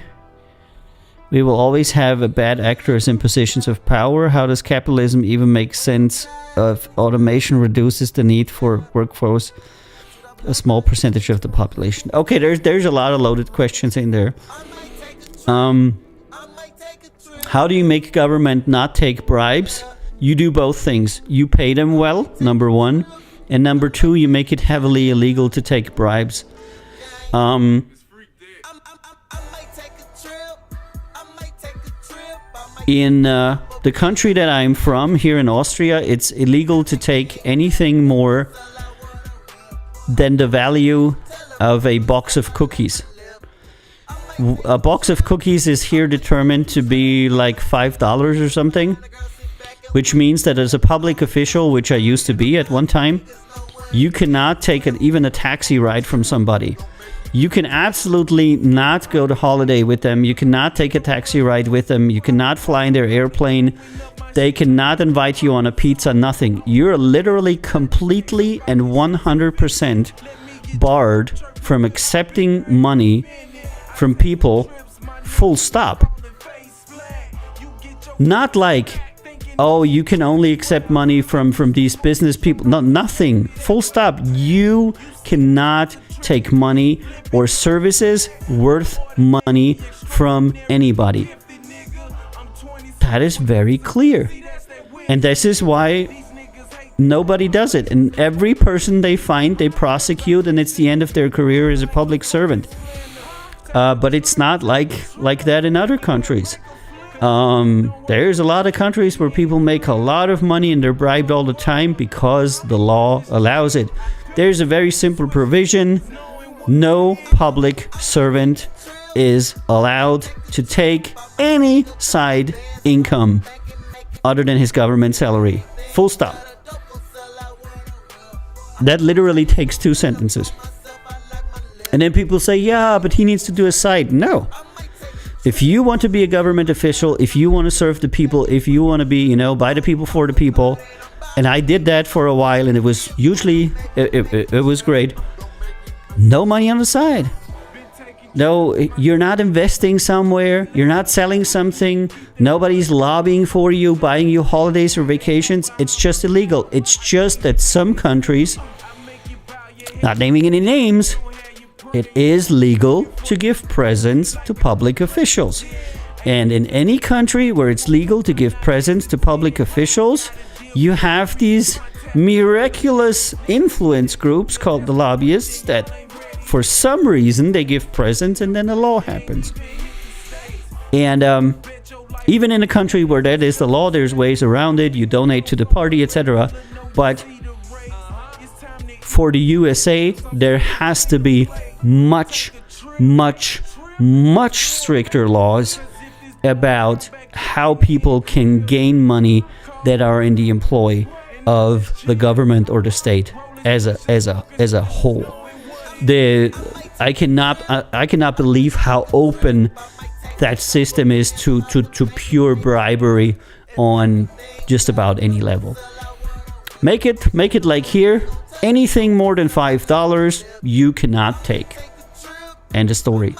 we will always have bad actors in positions of power. How does capitalism even make sense if automation reduces the need for workforce? A small percentage of the population. Okay, there's a lot of loaded questions in there. How do you make government not take bribes? You do both things. You pay them well, number one. And number two, you make it heavily illegal to take bribes. In the country that I'm from, here in Austria, it's illegal to take anything more than the value of a box of cookies. A box of cookies is here determined to be like $5 or something, which means that as a public official, which I used to be at one time, you cannot take even a taxi ride from somebody. You can absolutely not go to holiday with them. You cannot take a taxi ride with them. You cannot fly in their airplane. They cannot invite you on a pizza, nothing. You're literally completely and 100% barred from accepting money from people, full stop. Not like, oh, you can only accept money from these business people. No, nothing. Full stop. You cannot take money or services worth money from anybody. That is very clear. And this is why nobody does it. And every person they find, they prosecute, and it's the end of their career as a public servant. But it's not like that in other countries. There's a lot of countries where people make a lot of money and they're bribed all the time because the law allows it. There's a very simple provision. No public servant is allowed to take any side income other than his government salary. Full stop. That literally takes 2 sentences. And then people say, yeah, but he needs to do a side. No. If you want to be a government official, if you want to serve the people, if you want to be, by the people, for the people, and I did that for a while, and it was usually, it was great. No money on the side. No, you're not investing somewhere. You're not selling something. Nobody's lobbying for you, buying you holidays or vacations. It's just illegal. It's just that some countries, not naming any names, it is legal to give presents to public officials. And in any country where it's legal to give presents to public officials, you have these miraculous influence groups called the lobbyists that for some reason they give presents and then a law happens. And even in a country where that is the law, there's ways around it. You donate to the party, etc. But for the USA, there has to be much, much, much stricter laws about how people can gain money that are in the employ of the government or the state as a whole. I cannot believe how open that system is to pure bribery on just about any level. Make it like here. Anything more than $5 you cannot take. End of story.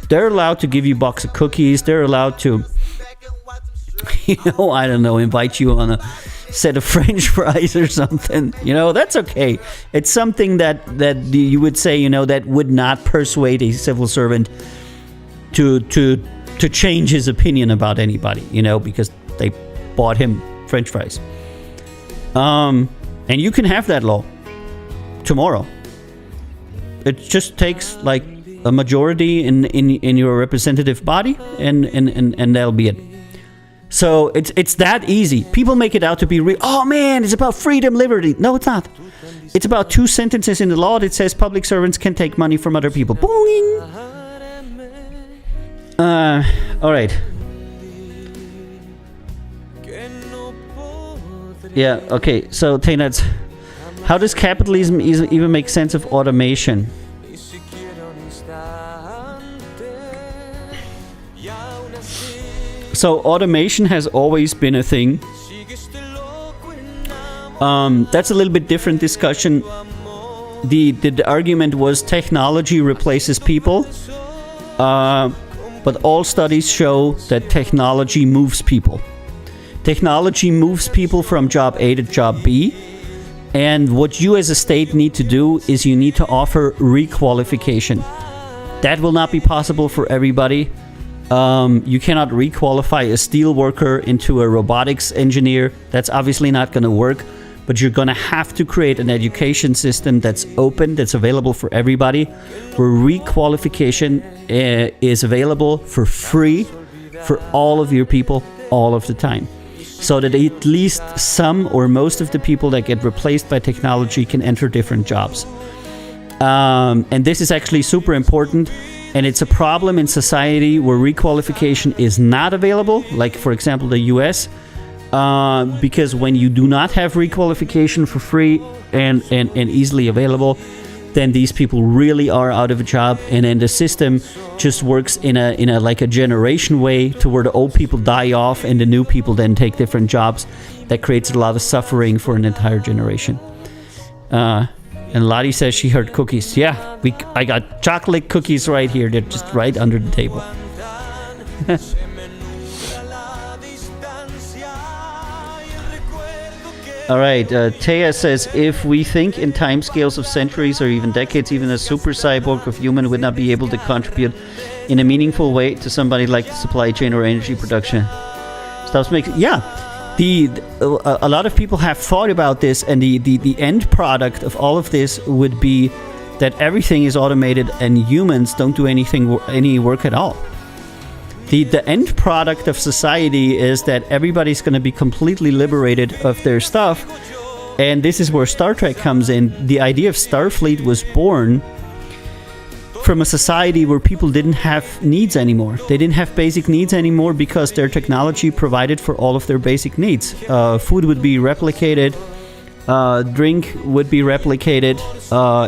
They're allowed to give you a box of cookies. They're allowed to, I don't know, invite you on a set of French fries or something. That's okay. It's something that you would say, that would not persuade a civil servant to change his opinion about anybody, because they bought him French fries. And you can have that law tomorrow. It just takes like a majority in your representative body, and that'll be it. So it's that easy. People make it out to be oh man, it's about freedom, liberty. No, it's not. It's about 2 sentences in the law that says public servants can take money from other people. Boing. All right. Yeah. Okay. So Tainats, how does capitalism even make sense of automation? So automation has always been a thing. That's a little bit different discussion. The argument was technology replaces people, but all studies show that technology moves people. Technology moves people from job A to job B, and what you as a state need to do is you need to offer requalification. That will not be possible for everybody. You cannot requalify a steel worker into a robotics engineer. That's obviously not going to work, but you're going to have to create an education system that's open, that's available for everybody, where requalification is available for free for all of your people all of the time, so that at least some or most of the people that get replaced by technology can enter different jobs. And this is actually super important. And it's a problem in society where requalification is not available, like, for example, the US, because when you do not have requalification for free and easily available, then these people really are out of a job, and then the system just works in a like a generation way to where the old people die off and the new people then take different jobs. That creates a lot of suffering for an entire generation. And Lottie says she heard cookies. Yeah, I got chocolate cookies right here. They're just right under the table. All right, Taya says, if we think in timescales of centuries or even decades, even a super cyborg of human would not be able to contribute in a meaningful way to somebody like the supply chain or energy production. Stops making... Yeah. A lot of people have thought about this, and the end product of all of this would be that everything is automated and humans don't do any work at all. The end product of society is that everybody's going to be completely liberated of their stuff, and this is where Star Trek comes in. The idea of Starfleet was born from a society where people didn't have needs anymore. They didn't have basic needs anymore because their technology provided for all of their basic needs. Food would be replicated, drink would be replicated,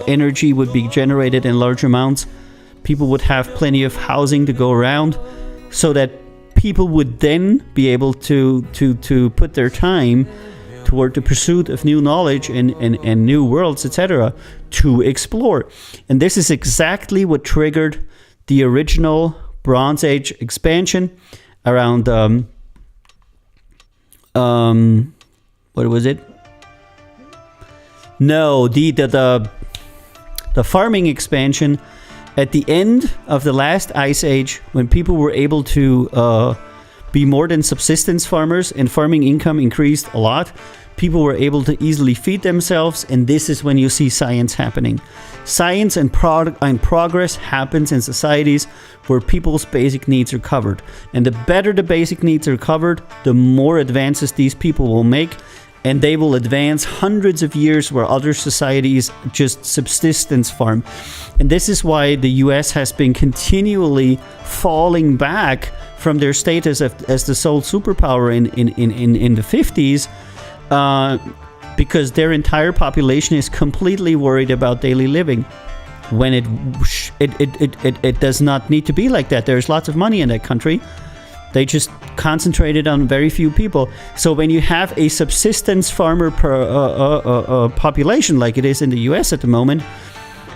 energy would be generated in large amounts. People would have plenty of housing to go around, so that people would then be able to put their time toward the pursuit of new knowledge and new worlds, etc., to explore. And this is exactly what triggered the original Bronze Age expansion around what was it? No, the farming expansion at the end of the last ice age, when people were able to be more than subsistence farmers and farming income increased a lot. People were able to easily feed themselves, and this is when you see science happening. Science and progress happens in societies where people's basic needs are covered. And the better the basic needs are covered, the more advances these people will make, and they will advance hundreds of years where other societies just subsistence farm. And this is why the US has been continually falling back from their status as the sole superpower in the 50s, because their entire population is completely worried about daily living, when it does not need to be like that. There's lots of money in that country. They just concentrated on very few people. So when you have a subsistence farmer population like it is in the US at the moment,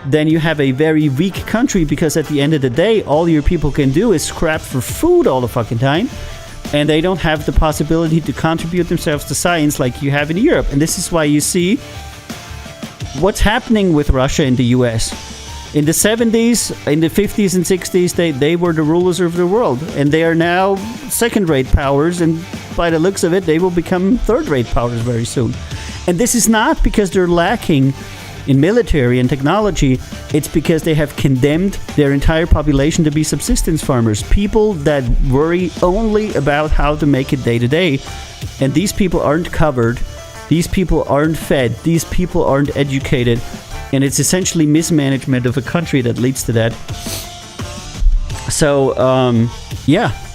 then you have a very weak country, because at the end of the day, all your people can do is scrap for food all the fucking time, and they don't have the possibility to contribute themselves to science like you have in Europe. And this is why you see what's happening with Russia and the US. In the 70s, in the 50s and 60s, they were the rulers of the world, and they are now second-rate powers, and by the looks of it, they will become third-rate powers very soon. And this is not because they're lacking in military and technology. It's because they have condemned their entire population to be subsistence farmers, people that worry only about how to make it day to day. And these people aren't covered, these people aren't fed, these people aren't educated. And it's essentially mismanagement of a country that leads to that. So,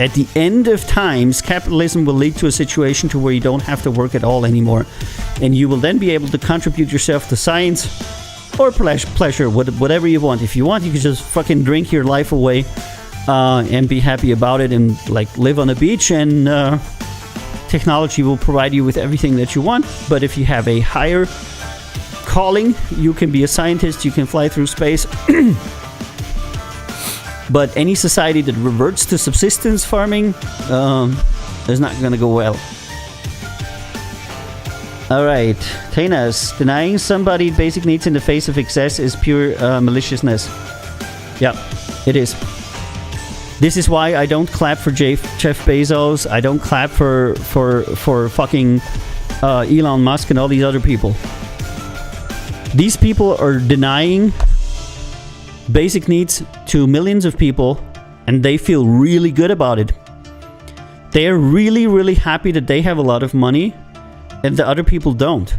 at the end of times, capitalism will lead to a situation to where you don't have to work at all anymore. And you will then be able to contribute yourself to science or pleasure, whatever you want. If you want, you can just fucking drink your life away and be happy about it, and like live on a beach, and technology will provide you with everything that you want. But if you have a higher calling, you can be a scientist, you can fly through space. But any society that reverts to subsistence farming is not going to go well. Alright, Tanas, denying somebody basic needs in the face of excess is pure maliciousness. Yeah, it is. This is why I don't clap for Jeff Bezos. I don't clap for fucking Elon Musk and all these other people. These people are denying basic needs to millions of people, and they feel really good about it. They are really, really happy that they have a lot of money and the other people don't.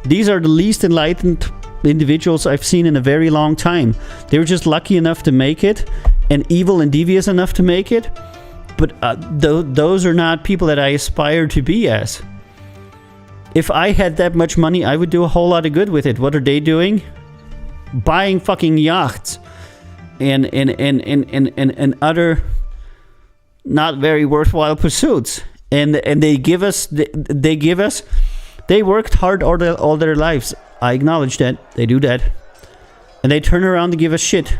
These are the least enlightened individuals I've seen in a very long time. They're just lucky enough to make it, and evil and devious enough to make it. But those are not people that I aspire to be as. If I had that much money, I would do a whole lot of good with it. What are they doing? Buying fucking yachts and other not very worthwhile pursuits. And they worked hard all their lives. I acknowledge that. They do that. And they turn around to give us shit.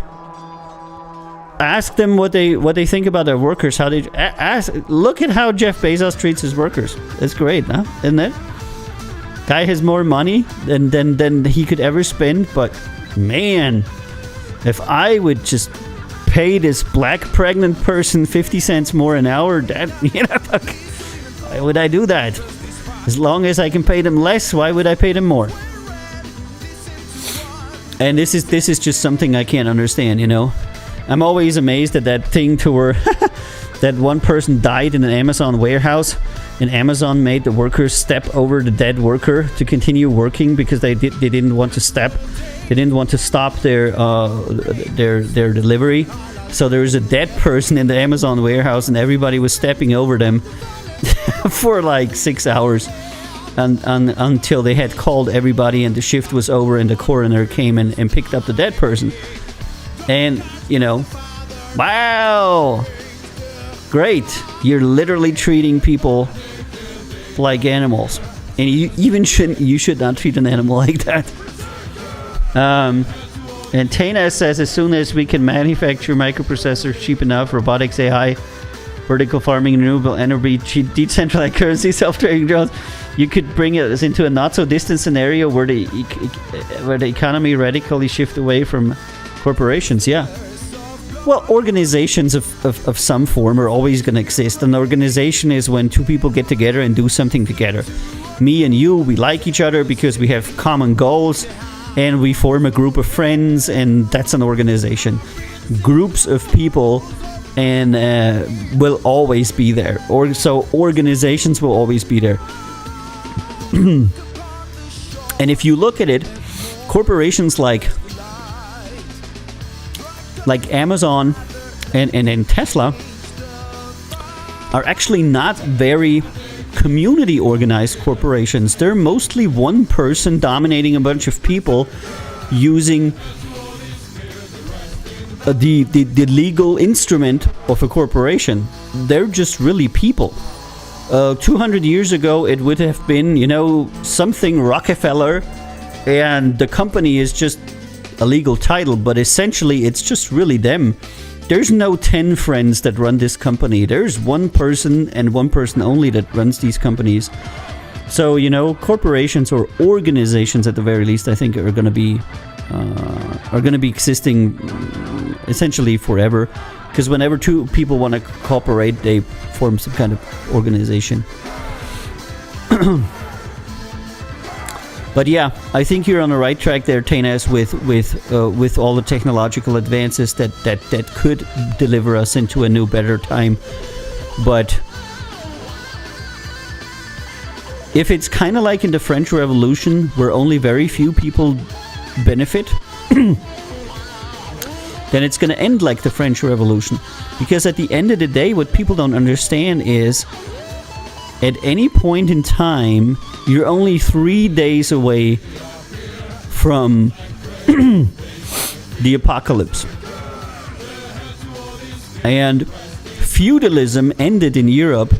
Ask them what they think about their workers. Look at how Jeff Bezos treats his workers. It's great, huh? Isn't it? Guy has more money than he could ever spend, but man, if I would just pay this black pregnant person 50 cents more an hour, why would I do that? As long as I can pay them less, why would I pay them more? And this is just something I can't understand, you know. I'm always amazed at that thing to where that one person died in an Amazon warehouse, and Amazon made the workers step over the dead worker to continue working because they didn't want to step They didn't want to stop their delivery. So there was a dead person in the Amazon warehouse, and everybody was stepping over them for like 6 hours until they had called everybody and the shift was over and the coroner came and picked up the dead person. And, wow, great. You're literally treating people like animals. And you should not treat an animal like that. And Tana says, as soon as we can manufacture microprocessors cheap enough, robotics, AI, vertical farming, renewable energy, decentralized currency, self-trading drones, you could bring us into a not-so-distant scenario where the economy radically shift away from corporations. Yeah. Well, organizations of some form are always going to exist. An organization is when two people get together and do something together. Me and you, we like each other because we have common goals. And we form a group of friends, and that's an organization. Groups of people and will always be there. So organizations will always be there. And if you look at it, corporations like Amazon and Tesla are actually not very community organized corporations. They're mostly one person dominating a bunch of people using the legal instrument of a corporation. They're just really people. 200 years ago it would have been, something Rockefeller, and the company is just a legal title, but essentially it's just really them. There's no 10 friends that run this company. There's one person and one person only that runs these companies. So, corporations or organizations at the very least, I think are going to be existing essentially forever. Because whenever two people want to cooperate, they form some kind of organization. But yeah, I think you're on the right track there, Tanas, with all the technological advances that could deliver us into a new, better time. But if it's kind of like in the French Revolution, where only very few people benefit, then it's going to end like the French Revolution. Because at the end of the day, what people don't understand is, at any point in time, you're only 3 days away from the apocalypse. And feudalism ended in Europe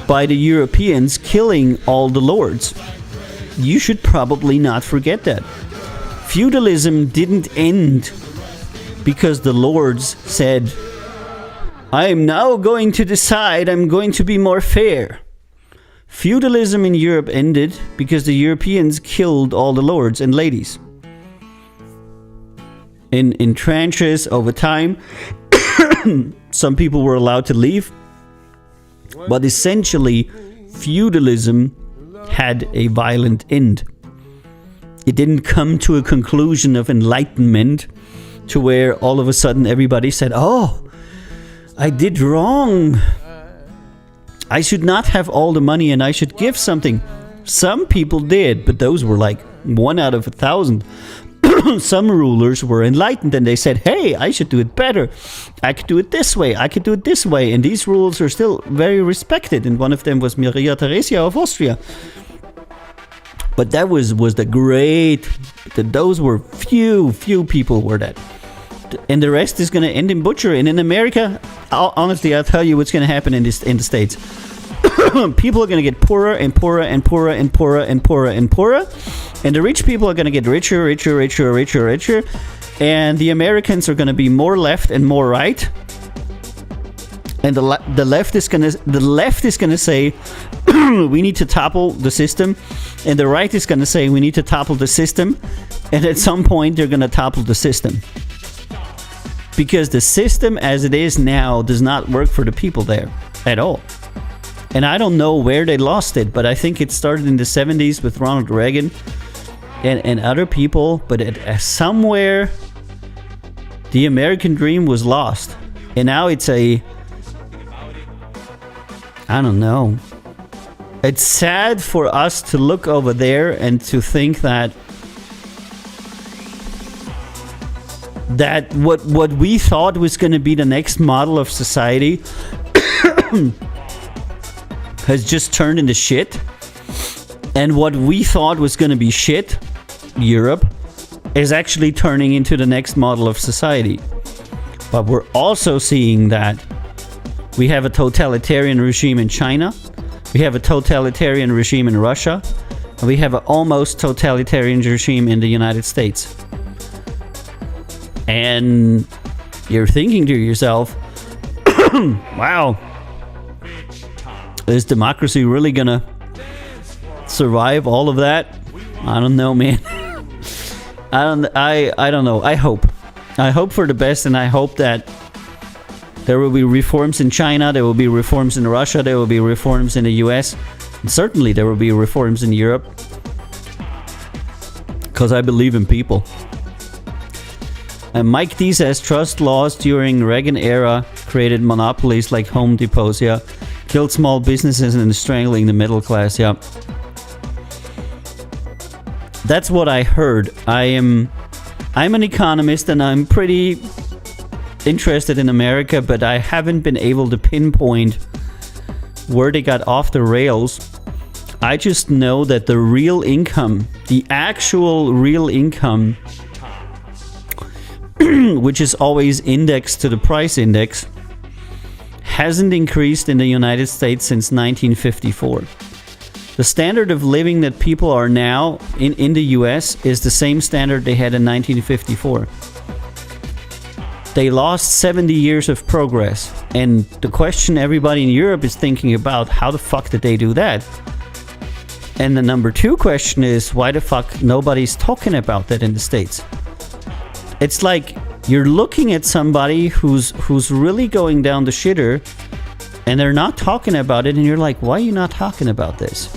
by the Europeans killing all the lords. You should probably not forget that. Feudalism didn't end because the lords said, I am now going to decide I'm going to be more fair. Feudalism in Europe ended because the Europeans killed all the lords and ladies. In tranches over time, some people were allowed to leave, but essentially feudalism had a violent end. It didn't come to a conclusion of enlightenment to where all of a sudden everybody said, oh, I did wrong. I should not have all the money and I should give something. Some people did, but those were like 1 out of 1,000. Some rulers were enlightened and they said, hey, I should do it better. I could do it this way. I could do it this way. And these rules are still very respected. And one of them was Maria Theresia of Austria. But that was the great, those were few people were that. And the rest is going to end in butchery. And in America, honestly, I'll tell you what's going to happen in the States. People are going to get poorer and poorer and poorer and poorer and poorer and poorer. And the rich people are going to get richer. And the Americans are going to be more left and more right. And the left is going to say we need to topple the system, and the right is going to say we need to topple the system. And at some point, they're going to topple the system. Because the system as it is now does not work for the people there at all. And I don't know where they lost it, but I think it started in the 70s with Ronald Reagan and other people. But somewhere, the American dream was lost. And now it's I don't know. It's sad for us to look over there and to think that that what we thought was going to be the next model of society has just turned into shit. And what we thought was going to be shit, Europe, is actually turning into the next model of society. But we're also seeing that we have a totalitarian regime in China, we have a totalitarian regime in Russia, and we have an almost totalitarian regime in the United States. And you're thinking to yourself, wow, is democracy really gonna survive all of that? I don't know, man. I don't know. I hope for the best, and I hope that there will be reforms in China, there will be reforms in Russia, there will be reforms in the US, and certainly there will be reforms in Europe, because I believe in people. And Mike D says trust laws during Reagan era created monopolies like Home Depots, yeah, killed small businesses and strangling the middle class, yeah. That's what I heard. I'm an economist and I'm pretty interested in America, but I haven't been able to pinpoint where they got off the rails. I just know that the real income, the actual real income, which is always indexed to the price index, hasn't increased in the United States since 1954. The standard of living that people are now in the US is the same standard they had in 1954. They lost 70 years of progress. And the question everybody in Europe is thinking about, how the fuck did they do that? And the number two question is, why the fuck nobody's talking about that in the States? It's like you're looking at somebody who's really going down the shitter, and they're not talking about it, and you're like, why are you not talking about this?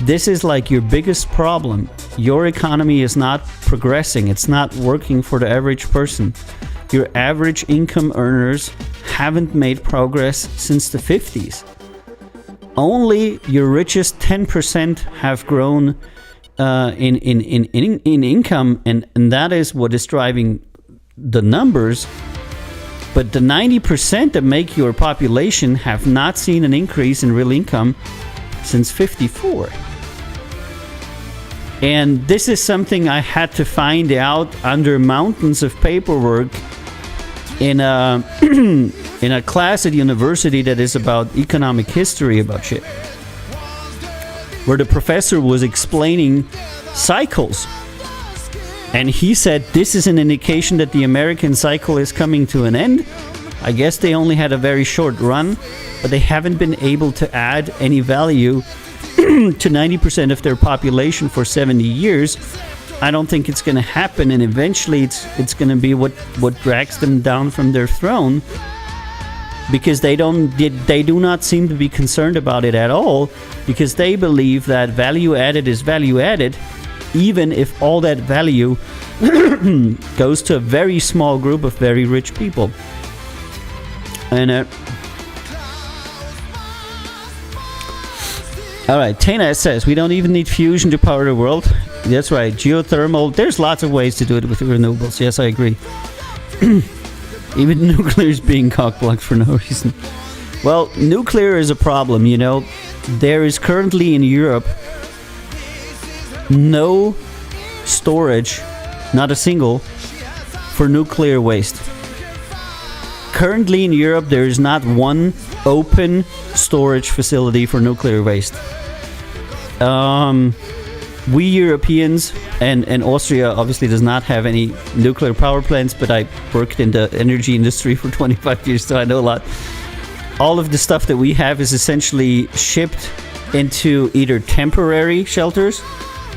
This is like your biggest problem. Your economy is not progressing. It's not working for the average person. Your average income earners haven't made progress since the 50s. Only your richest 10% have grown in income, and that is what is driving the numbers. But the 90% that make your population have not seen an increase in real income since 54. And this is something I had to find out under mountains of paperwork in a in a class at university that is about economic history about shit, where the professor was explaining cycles, and he said this is an indication that the American cycle is coming to an end. I guess they only had a very short run, but they haven't been able to add any value to 90% of their population for 70 years. I don't think it's going to happen, and eventually it's going to be what drags them down from their throne, because they do not seem to be concerned about it at all, because they believe that value added is value added, even if all that value goes to a very small group of very rich people. And all right, Tana says, we don't even need fusion to power the world. That's right, geothermal. There's lots of ways to do it with renewables. Yes, I agree. Even nuclear is being cock-blocked for no reason. Well, nuclear is a problem, you know. There is currently in Europe no storage, not a single, for nuclear waste. Currently in Europe, there is not one open storage facility for nuclear waste. We Europeans, and Austria obviously does not have any nuclear power plants, but I worked in the energy industry for 25 years, so I know a lot. All of the stuff that we have is essentially shipped into either temporary shelters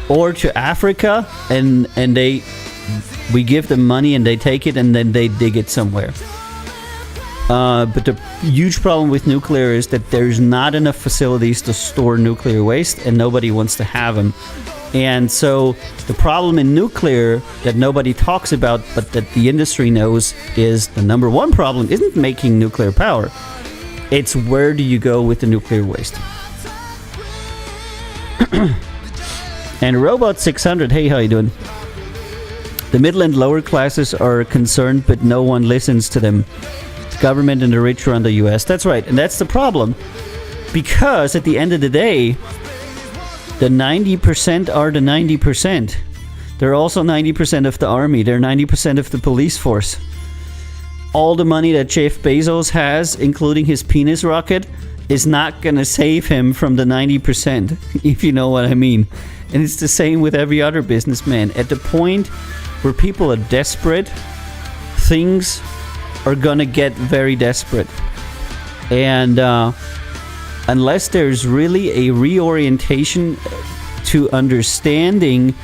or to Africa, and we give them money and they take it and then they dig it somewhere. But the huge problem with nuclear is that there's not enough facilities to store nuclear waste, and nobody wants to have them. And so the problem in nuclear that nobody talks about, but that the industry knows, is the number one problem isn't making nuclear power. It's where do you go with the nuclear waste? And Robot 600, hey, how you doing? The middle and lower classes are concerned, but no one listens to them. The government and the rich run the US. That's right, and that's the problem. Because at the end of the day, the 90% are the 90%. They're also 90% of the army. They're 90% of the police force. All the money that Jeff Bezos has, including his penis rocket, is not going to save him from the 90%, if you know what I mean. And it's the same with every other businessman. At the point where people are desperate, things are going to get very desperate. And unless there's really a reorientation to understanding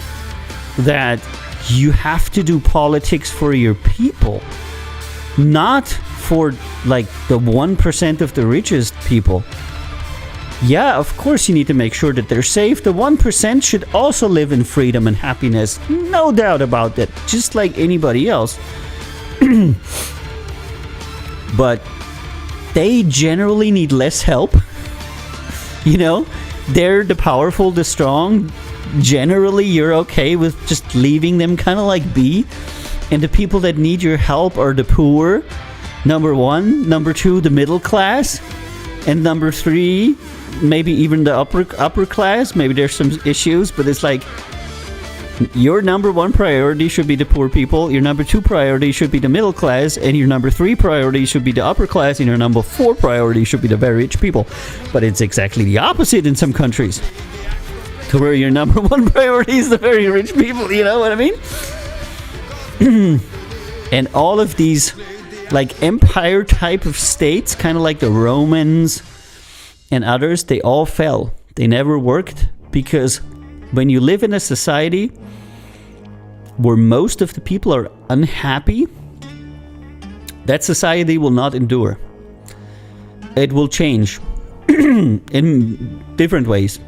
that you have to do politics for your people, not for like the 1% of the richest people. Yeah, of course you need to make sure that they're safe. The 1% should also live in freedom and happiness. No doubt about that. Just like anybody else. But they generally need less help. You know, they're the powerful, the strong. Generally, you're okay with just leaving them kind of like be. And the people that need your help are the poor, number one. Number two, the middle class. And number three, maybe even the upper class. Maybe there's some issues, but it's like your number one priority should be the poor people. Your number two priority should be the middle class. And your number three priority should be the upper class. And your number four priority should be the very rich people. But it's exactly the opposite in some countries. To where your number one priority is the very rich people. You know what I mean? And all of these like empire type of states, kind of like the Romans and others, they all fell. They never worked because when you live in a society where most of the people are unhappy, that society will not endure. It will change in different ways.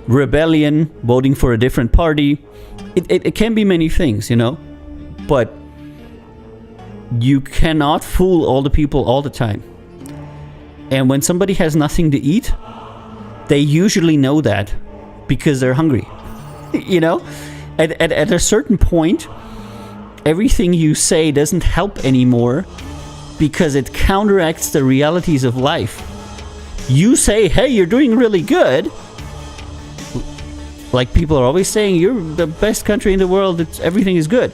Rebellion, voting for a different party. It can be many things, you know, but you cannot fool all the people all the time. And when somebody has nothing to eat, they usually know that because they're hungry. You know, at a certain point, everything you say doesn't help anymore because it counteracts the realities of life. You say, hey, you're doing really good. Like people are always saying, you're the best country in the world, everything is good.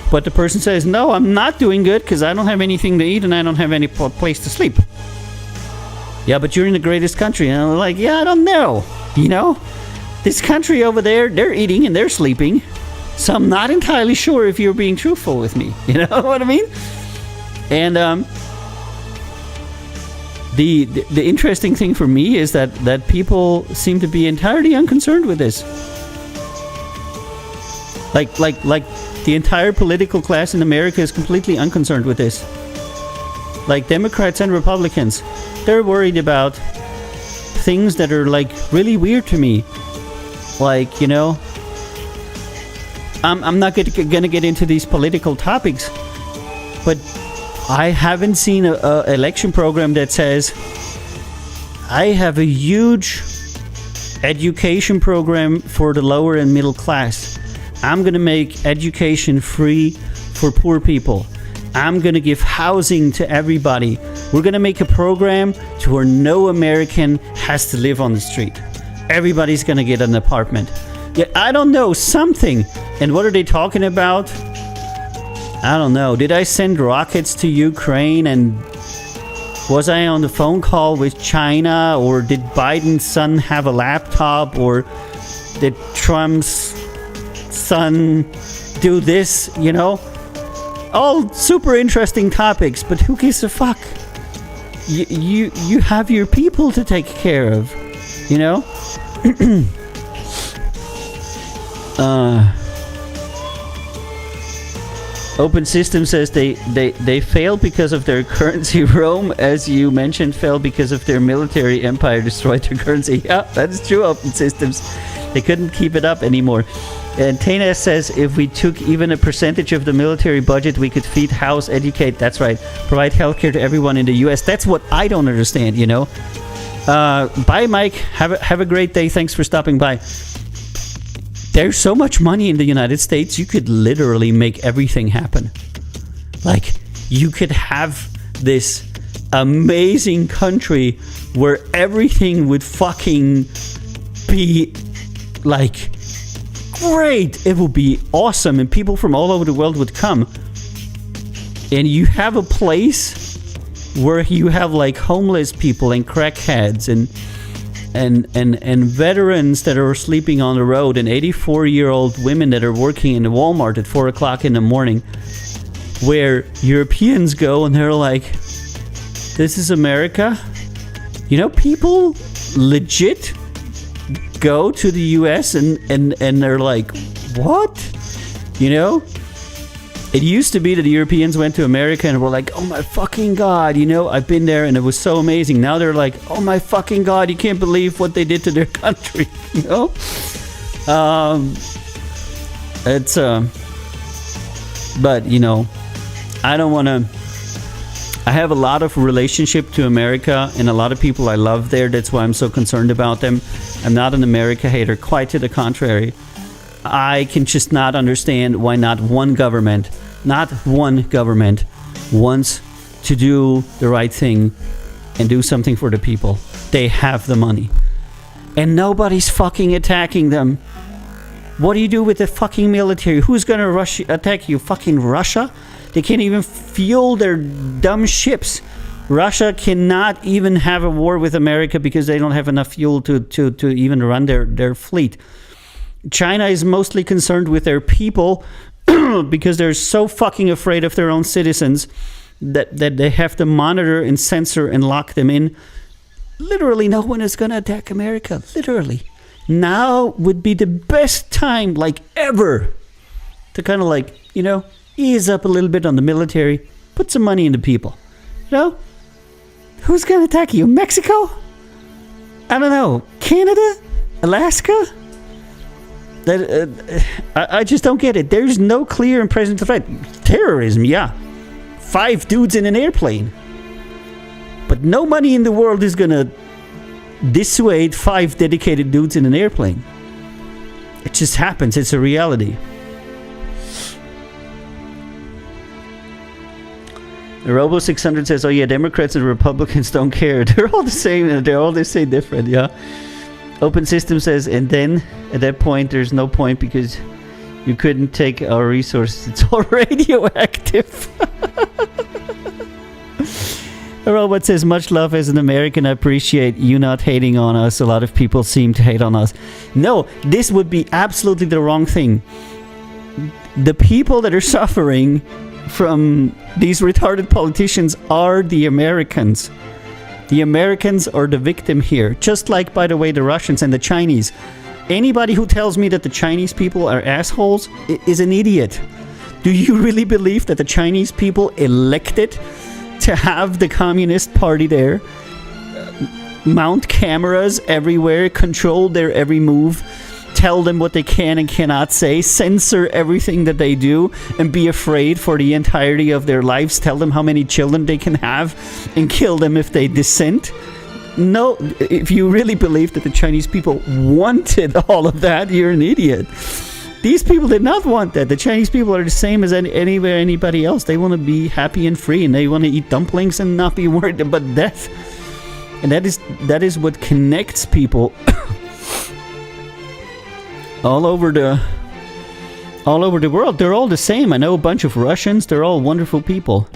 But the person says, no, I'm not doing good because I don't have anything to eat and I don't have any place to sleep. Yeah, but you're in the greatest country. And I'm like, yeah, I don't know. You know, this country over there, they're eating and they're sleeping. So I'm not entirely sure if you're being truthful with me. You know what I mean? And the interesting thing for me is that people seem to be entirely unconcerned with this. Like the entire political class in America is completely unconcerned with this. Like Democrats and Republicans, they're worried about things that are like really weird to me. Like, you know, I'm not gonna get into these political topics, but I haven't seen a election program that says I have a huge education program for the lower and middle class. I'm going to make education free for poor people. I'm going to give housing to everybody. We're going to make a program to where no American has to live on the street. Everybody's going to get an apartment. Yeah, I don't know, something. And what are they talking about? I don't know. Did I send rockets to Ukraine? And was I on the phone call with China? Or did Biden's son have a laptop? Or did Trump's son do this? You know? All super interesting topics, but who gives a fuck? You have your people to take care of, you know? Open System says they failed because of their currency. Rome, as you mentioned, fell because of their military empire destroyed their currency. Yeah, that's true, Open Systems. They couldn't keep it up anymore. And Tana says if we took even a percentage of the military budget, we could feed, house, educate. That's right. Provide healthcare to everyone in the U.S. That's what I don't understand, you know. Bye, Mike. Have a great day. Thanks for stopping by. there's so much money in the United States, you could literally make everything happen. Like, you could have this amazing country where everything would fucking be like great. It would be awesome, and people from all over the world would come. And you have a place where you have like homeless people and crackheads and veterans that are sleeping on the road, and 84-year-old women that are working in the Walmart at 4 o'clock in the morning, where Europeans go and they're like, this is America. You know, people legit go to the US and they're like, what? You know? It used to be that the Europeans went to America and were like, oh my fucking God, you know, I've been there and it was so amazing. Now they're like, oh my fucking God, you can't believe what they did to their country, you know? But, you know, I don't want to... I have a lot of relationship to America and a lot of people I love there. That's why I'm so concerned about them. I'm not an America hater, quite to the contrary. I can just not understand why not one government wants to do the right thing and do something for the people. They have the money. And nobody's fucking attacking them. What do you do with the fucking military? Who's gonna attack you? Fucking Russia? They can't even fuel their dumb ships. Russia cannot even have a war with America because they don't have enough fuel to even run their fleet. China is mostly concerned with their people because they're so fucking afraid of their own citizens that they have to monitor and censor and lock them in. Literally, no one is going to attack America. Literally. Now would be the best time, like ever, to kind of like, you know, ease up a little bit on the military, put some money into people. You know? Who's going to attack you? Mexico? I don't know. Canada? Alaska? I just don't get it. There's no clear and present threat. Terrorism, yeah. 5 dudes in an airplane. But no money in the world is going to dissuade 5 dedicated dudes in an airplane. It just happens. It's a reality. The Robo 600 says, oh yeah, Democrats and Republicans don't care. They're all the same and they're all the same different, yeah. Open System says, and then at that point there's no point because you couldn't take our resources. It's all radioactive. The Robot says, much love as an American. I appreciate you not hating on us. A lot of people seem to hate on us. No, this would be absolutely the wrong thing. The people that are suffering from these retarded politicians are the Americans. The Americans are the victim here. Just like, by the way, the Russians and the Chinese. Anybody who tells me that the Chinese people are assholes is an idiot. Do you really believe that the Chinese people elected to have the Communist Party there, mount cameras everywhere, control their every move, tell them what they can and cannot say, censor everything that they do, and be afraid for the entirety of their lives, tell them how many children they can have, and kill them if they dissent? No, if you really believe that the Chinese people wanted all of that, you're an idiot. These people did not want that. The Chinese people are the same as anybody else. They want to be happy and free, and they want to eat dumplings and not be worried about death. And that is what connects people all over the world. They're all the same. I know a bunch of Russians. They're all wonderful people.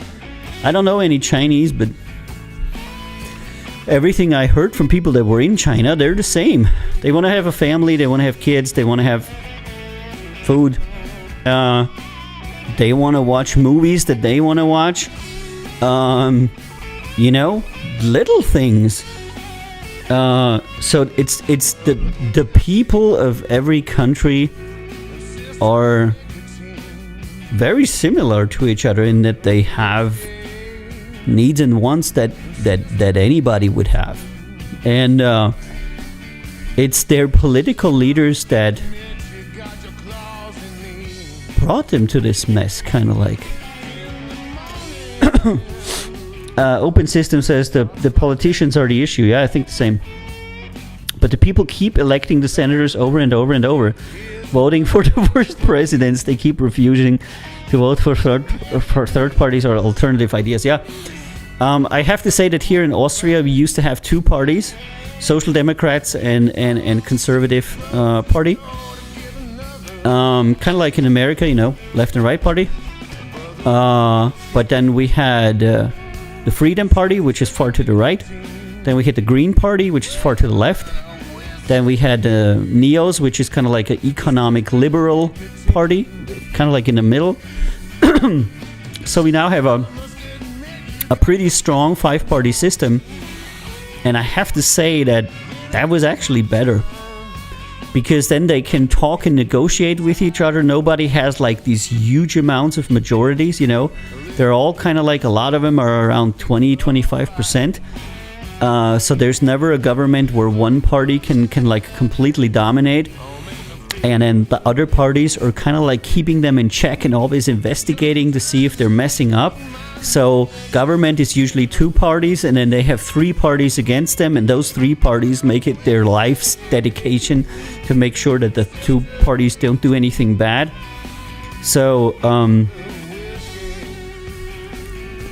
I don't know any Chinese, but everything I heard from people that were in China, they're the same. They want to have a family. They want to have kids. They want to have food. They want to watch movies that they want to watch. You know, little things. So it's the people of every country are very similar to each other in that they have needs and wants that anybody would have, and it's their political leaders that brought them to this mess, kind of like. Open System says the politicians are the issue. Yeah, I think the same. But But the people keep electing the senators over and over and over, voting for the worst presidents. They keep refusing to vote for third parties or alternative ideas. Yeah. I have to say that here in Austria, we used to have two parties, Social Democrats and Conservative Party. Kind of like in America, left and right party. But then we had the Freedom Party, which is far to the right. Then we had the Green Party, which is far to the left. Then we had Neos, which is kind of like an economic liberal party, kind of like in the middle. So we now have a pretty strong 5-party system. And I have to say that was actually better. Because then they can talk and negotiate with each other. Nobody has like these huge amounts of majorities, They're all kind of like, a lot of them are around 20-25%. So there's never a government where one party can like completely dominate. And then the other parties are kind of like keeping them in check and always investigating to see if they're messing up. So government is usually 2 parties, and then they have 3 parties against them, and those 3 parties make it their life's dedication to make sure that the 2 parties don't do anything bad. So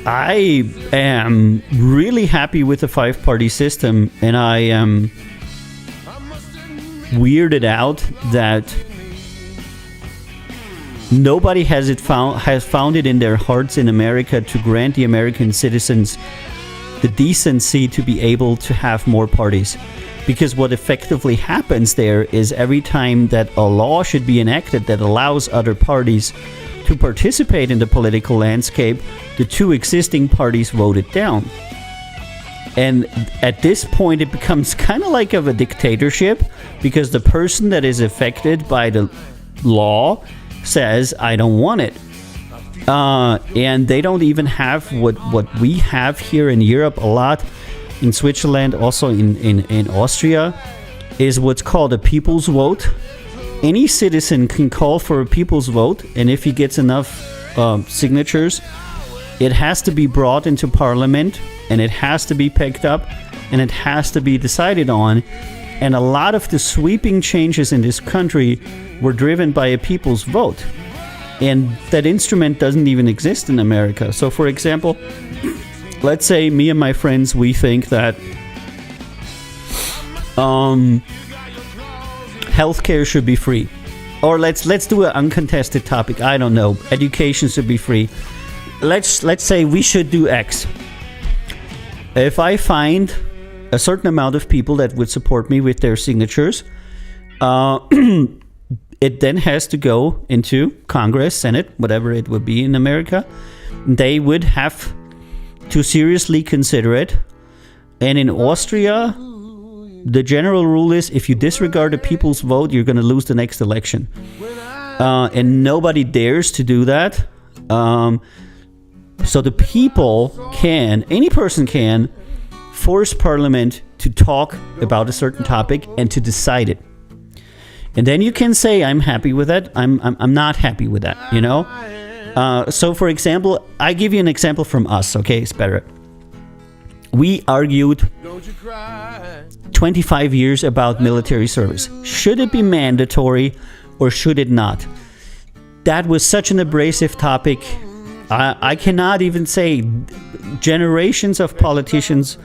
I am really happy with the 5-party system, and I am weirded out that nobody has found it in their hearts in America to grant the American citizens the decency to be able to have more parties. Because what effectively happens there is every time that a law should be enacted that allows other parties to participate in the political landscape, the 2 existing parties vote it down. And at this point, it becomes kind of like of a dictatorship, because the person that is affected by the law says, I don't want it. And they don't even have what we have here in Europe a lot, in Switzerland, also in Austria, is what's called a people's vote. Any citizen can call for a people's vote, and if he gets enough signatures, it has to be brought into parliament, and it has to be picked up, and it has to be decided on. And a lot of the sweeping changes in this country were driven by a people's vote. And that instrument doesn't even exist in America. So, for example, let's say me and my friends, we think that healthcare should be free. Or let's do an uncontested topic. I don't know. Education should be free. Let's say we should do X. If I find a certain amount of people that would support me with their signatures, it then has to go into Congress, Senate, whatever it would be in America. They would have to seriously consider it. And in Austria, the general rule is if you disregard the people's vote, you're going to lose the next election. And nobody dares to do that. So the people can, any person can, force Parliament to talk about a certain topic and to decide it. And then you can say, I'm happy with that. I'm not happy with that, So, for example, I give you an example from us, okay? It's better. We argued 25 years about military service. Should it be mandatory or should it not? That was such an abrasive topic. I cannot even say generations of politicians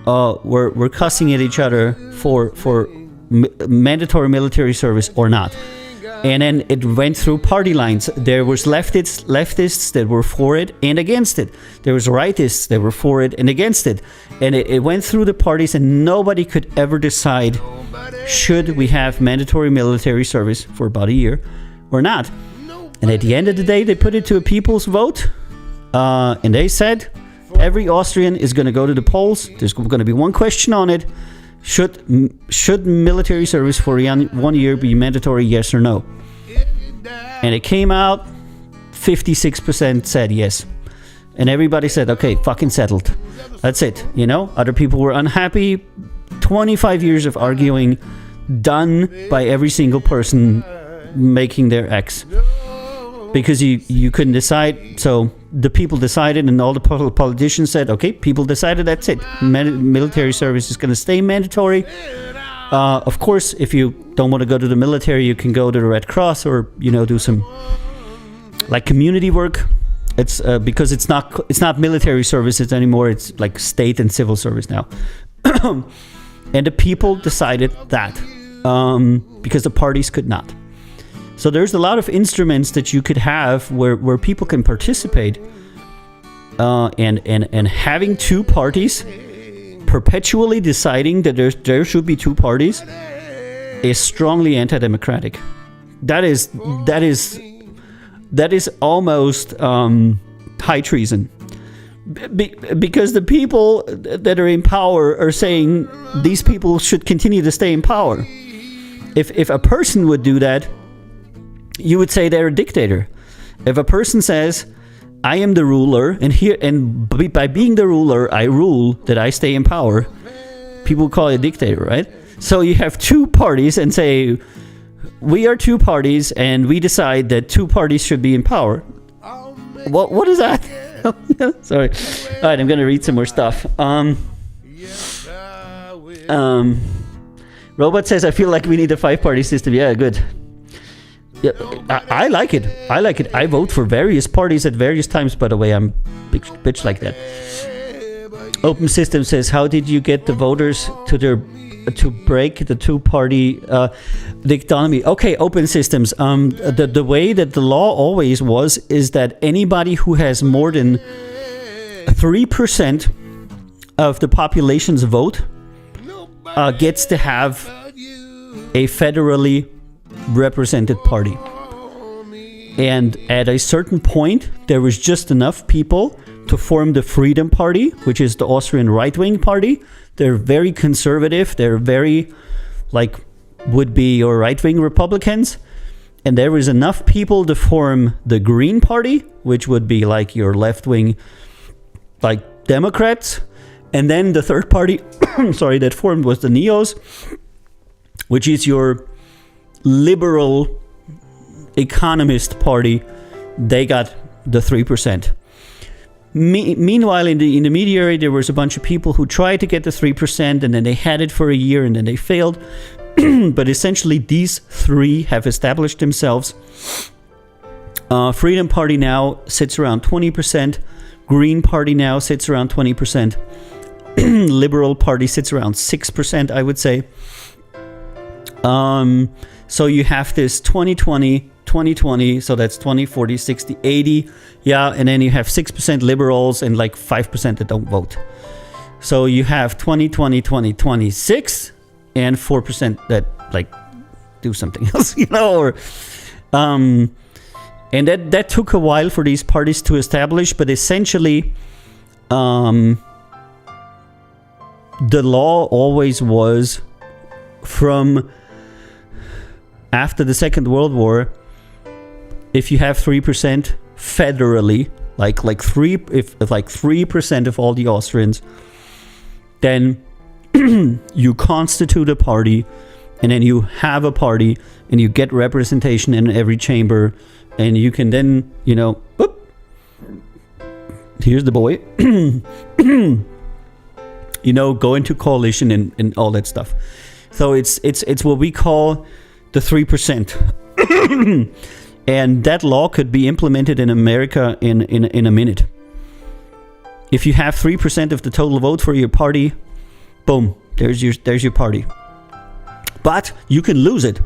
were cussing at each other for mandatory military service or not. And then it went through party lines. There was leftists that were for it and against it. There was rightists that were for it and against it. And it went through the parties, and nobody could ever decide should we have mandatory military service for about a year or not. And at the end of the day, they put it to a people's vote. And they said every Austrian is going to go to the polls. There's going to be one question on it. Should military service for 1 year be mandatory, yes or no? And it came out, 56% said yes. And everybody said, okay, fucking settled. That's it, Other people were unhappy. 25 years of arguing, done by every single person making their X. Because you couldn't decide, so the people decided, and all the politicians said, okay, people decided, that's it. Military service is going to stay mandatory. Of course, if you don't want to go to the military, you can go to the Red Cross or, do some like community work. It's because it's not military services anymore. It's like state and civil service now. And the people decided that because the parties could not. So there's a lot of instruments that you could have where people can participate, and having two parties, perpetually deciding that there should be two parties, is strongly anti-democratic. That is almost high treason. Because the people that are in power are saying these people should continue to stay in power. If a person would do that, you would say they're a dictator. If a person says, I am the ruler, and by being the ruler, I rule that I stay in power, people call it a dictator, right? So you have two parties and say, we are two parties, and we decide that two parties should be in power. What is that? Sorry. All right, I'm going to read some more stuff. Robot says, I feel like we need a 5-party system. Yeah, good. Yeah, I like it. I vote for various parties at various times, by the way. I'm big bitch like that. Open System says, how did you get the voters to break the two-party dichotomy? Okay, Open Systems. The way that the law always was is that anybody who has more than 3% of the population's vote gets to have a federally represented party. And at a certain point, there was just enough people to form the Freedom Party, which is the Austrian right-wing party. They're very conservative. They're very, would be your right-wing Republicans. And there was enough people to form the Green Party, which would be like your left-wing, Democrats. And then the third party, that formed was the Neos, which is your liberal economist party. They got the 3%. Meanwhile, in the intermediary, there was a bunch of people who tried to get the 3%, and then they had it for a year, and then they failed. But essentially, these three have established themselves. Freedom Party now sits around 20%. Green Party now sits around 20%. Liberal Party sits around 6%, I would say. So you have this 2020, so that's 20, 40, 60, 80. Yeah, and then you have 6% liberals and 5% that don't vote. So you have 20, 26, and 4% that do something else, or and that took a while for these parties to establish, but essentially the law always was from after the Second World War, if you have 3% federally, if 3% of all the Austrians, then you constitute a party, and then you have a party, and you get representation in every chamber, and you can then, whoop, here's the boy, go into coalition and all that stuff. So it's what we call the 3%. And that law could be implemented in America in a minute. If you have 3% of the total vote for your party, boom, there's your party. But you can lose it.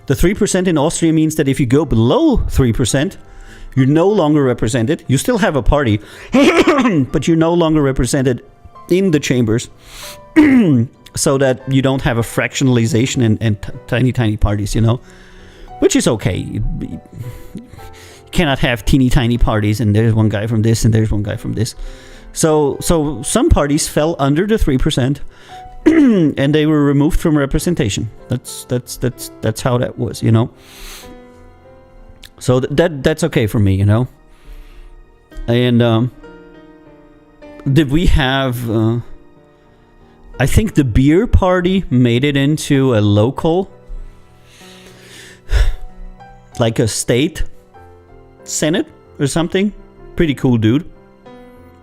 The 3% in Austria means that if you go below 3%, you're no longer represented. You still have a party, but you're no longer represented in the chambers. So that you don't have a fractionalization and tiny parties, which is okay. You cannot have teeny tiny parties and there's one guy from this and there's one guy from this. So some parties fell under the 3% and they were removed from representation. That's how that was, So that's okay for me, And did we have? I think the beer party made it into a local, a state senate or something. Pretty cool dude.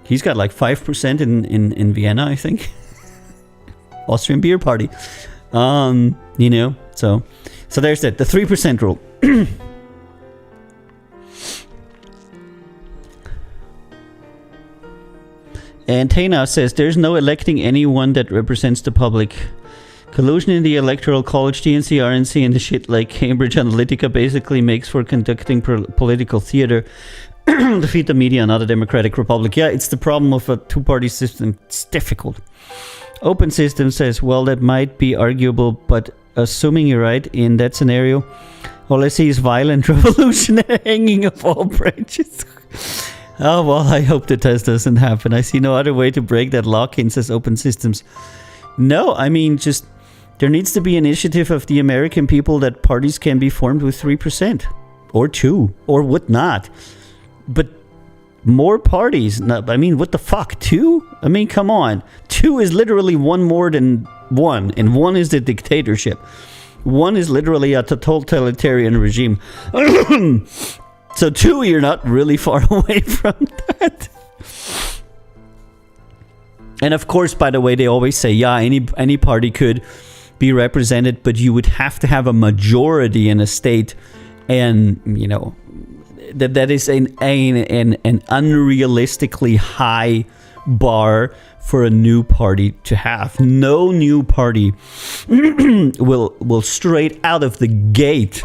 He's got 5% in Vienna, I think. Austrian beer party. You know, so there's that. The 3% rule. And Tana says there's no electing anyone that represents the public. Collusion in the Electoral College, DNC, RNC, and the shit like Cambridge Analytica basically makes for conducting political theater. Defeat the media, not a democratic republic. Yeah, it's the problem of a two-party system. It's difficult. Open System says, well, that might be arguable, but assuming you're right in that scenario, all I see is violent revolution and hanging of all branches. Oh, well, I hope that doesn't happen. I see no other way to break that lock-in, says Open Systems. No, I mean, just there needs to be an initiative of the American people that parties can be formed with 3% or 2 or whatnot. But more parties, I mean, what the fuck, 2? I mean, come on. 2 is literally one more than 1, and 1 is the dictatorship. 1 is literally a totalitarian regime. So 2, you're not really far away from that. And of course, by the way, they always say, yeah, any party could be represented, but you would have to have a majority in a state, and you know that is an unrealistically high bar for a new party to have. No new party will straight out of the gate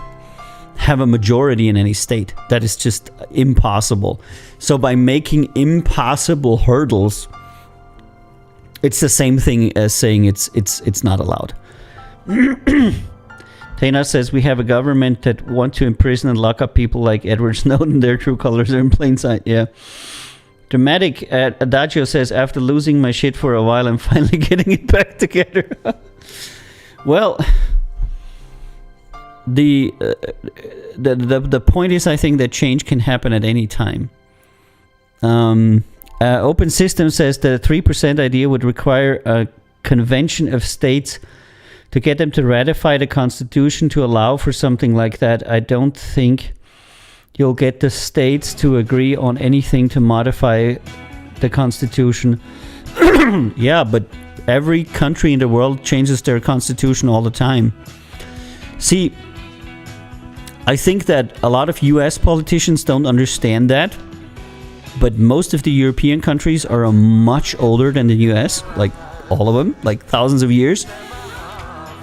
have a majority in any state. That is just impossible. So by making impossible hurdles, it's the same thing as saying it's not allowed. Tana says we have a government that want to imprison and lock up people like Edward Snowden. Their true colors are in plain sight. Yeah. Dramatic Adagio says, after losing my shit for a while, I'm finally getting it back together. Well, the point is, I think that change can happen at any time. Open System says the 3% idea would require a convention of states to get them to ratify the Constitution to allow for something like that. I don't think you'll get the states to agree on anything to modify the Constitution. Yeah, but every country in the world changes their Constitution all the time. See, I think that a lot of US politicians don't understand that, but most of the European countries are much older than the US, like all of them, like thousands of years.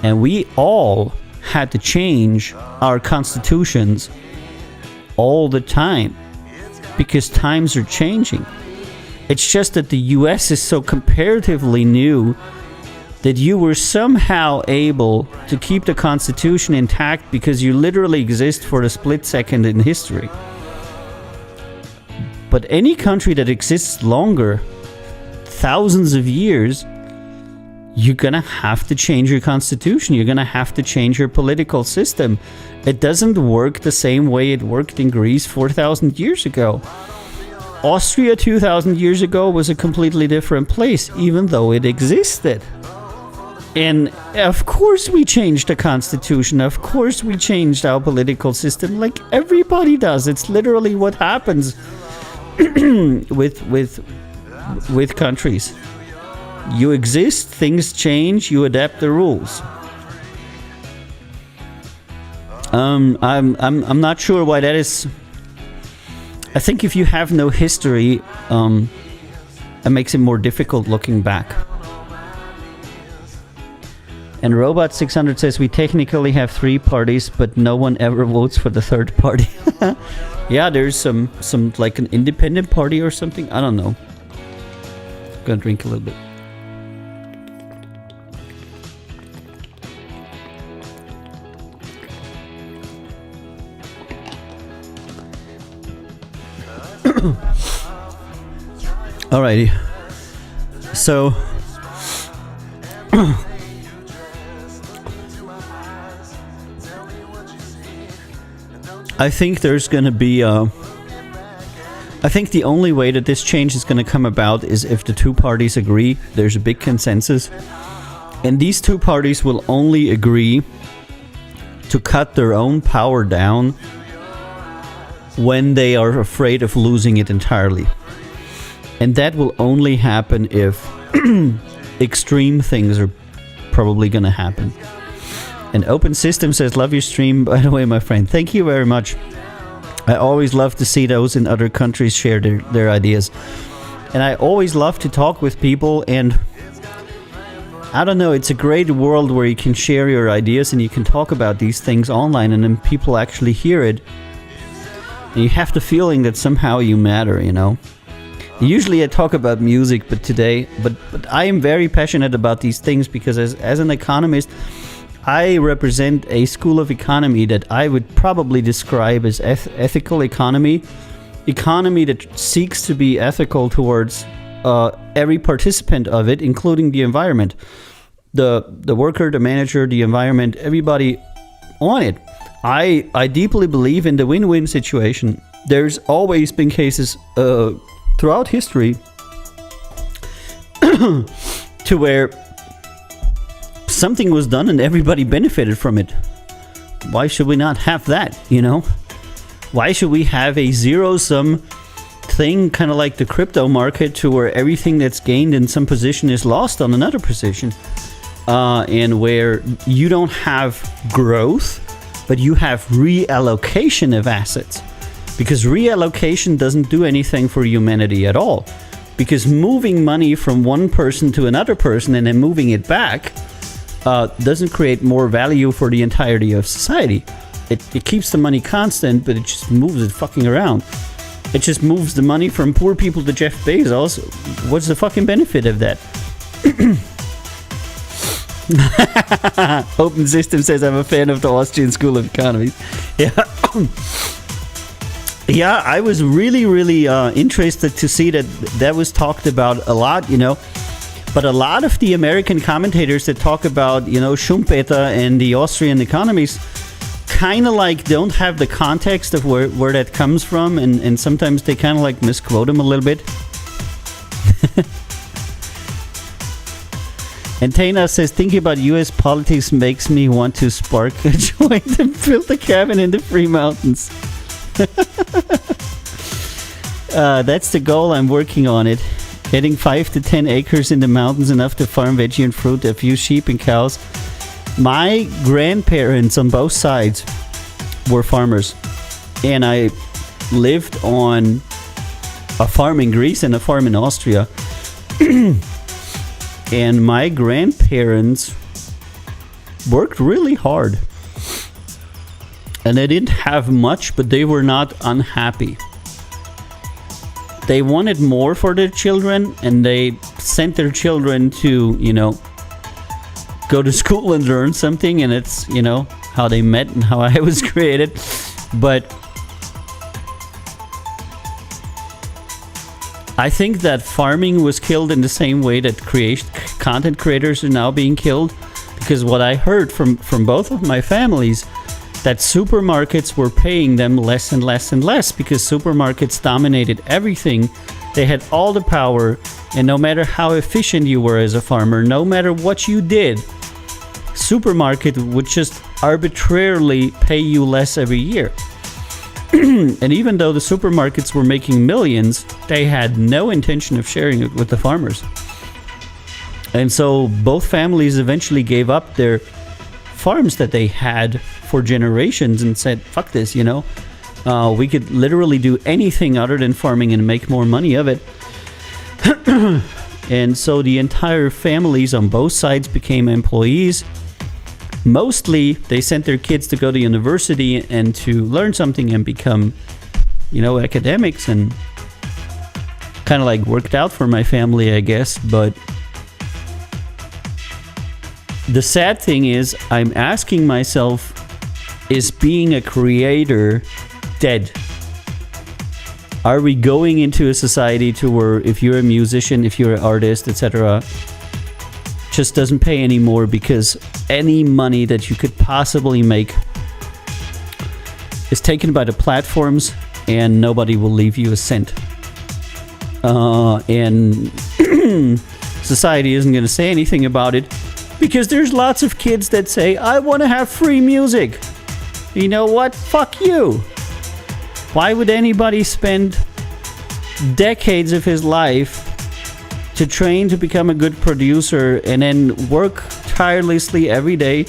And we all had to change our constitutions all the time because times are changing. It's just that the US is so comparatively new that you were somehow able to keep the Constitution intact because you literally exist for a split second in history. But any country that exists longer, thousands of years, you're gonna have to change your constitution. You're gonna have to change your political system. It doesn't work the same way it worked in Greece 4,000 years ago. Austria 2,000 years ago was a completely different place, even though it existed. And of course we changed the constitution. Of course we changed our political system, like everybody does. It's literally what happens with countries. You exist, things change, you adapt the rules. I'm not sure why that is. I think if you have no history, it makes it more difficult looking back. And Robot 600 says we technically have 3 parties, but no one ever votes for the third party. Yeah, there's some like an independent party or something. I don't know. I'm gonna drink a little bit. Alrighty. So I think there's going to be I think the only way that this change is going to come about is if the 2 parties agree. There's a big consensus. And these 2 parties will only agree to cut their own power down when they are afraid of losing it entirely. And that will only happen if extreme things are probably going to happen. And Open System says, love your stream, by the way, my friend. Thank you very much. I always love to see those in other countries share their ideas. And I always love to talk with people, and I don't know, it's a great world where you can share your ideas and you can talk about these things online, and then people actually hear it. And you have the feeling that somehow you matter, you know. Usually I talk about music, but I am very passionate about these things because as an economist, I represent a school of economy that I would probably describe as ethical economy that seeks to be ethical towards every participant of it, including the environment, the worker, the manager, the environment, everybody on it. I deeply believe in the win-win situation. There's always been cases throughout history to where something was done and everybody benefited from it. Why should we not have that, you know? Why should we have a zero-sum thing, kind of like the crypto market, to where everything that's gained in some position is lost on another position, and where you don't have growth, but you have reallocation of assets? Because reallocation doesn't do anything for humanity at all. Because moving money from one person to another person and then moving it back doesn't create more value for the entirety of society. It keeps the money constant, but it just moves it fucking around. It just moves the money from poor people to Jeff Bezos. What's the fucking benefit of that? Open System says, I'm a fan of the Austrian School of Economics. Yeah. Yeah, I was really interested to see that was talked about a lot, you know. But a lot of the American commentators that talk about, you know, Schumpeter and the Austrian economies kind of like don't have the context of where that comes from, and sometimes they kind of like misquote him a little bit. And Tana says, thinking about US politics makes me want to spark a joint and build a cabin in the Free Mountains. That's the goal. I'm working on it. Getting 5 to 10 acres in the mountains, enough to farm veggie and fruit, a few sheep and cows. My grandparents on both sides were farmers, and I lived on a farm in Greece and a farm in Austria. And my grandparents worked really hard, and they didn't have much, but they were not unhappy. They wanted more for their children, and they sent their children to, you know, go to school and learn something, and it's, you know, how they met and how I was created. But I think that farming was killed in the same way that content creators are now being killed, because what I heard from both of my families, that supermarkets were paying them less and less and less because supermarkets dominated everything. They had all the power, and no matter how efficient you were as a farmer, no matter what you did, supermarket would just arbitrarily pay you less every year. And even though the supermarkets were making millions, they had no intention of sharing it with the farmers. And so both families eventually gave up their farms that they had for generations and said, fuck this, you know. We could literally do anything other than farming and make more money of it. And so the entire families on both sides became employees. Mostly they sent their kids to go to university and to learn something and become, you know, academics, and kind of like worked out for my family, I guess. But the sad thing is, I'm asking myself, is being a creator dead? Are we going into a society to where if you're a musician, if you're an artist, etc., just doesn't pay anymore because any money that you could possibly make is taken by the platforms and nobody will leave you a cent? And society isn't going to say anything about it because there's lots of kids that say, I want to have free music. You know what? Fuck you. Why would anybody spend decades of his life to train to become a good producer and then work tirelessly every day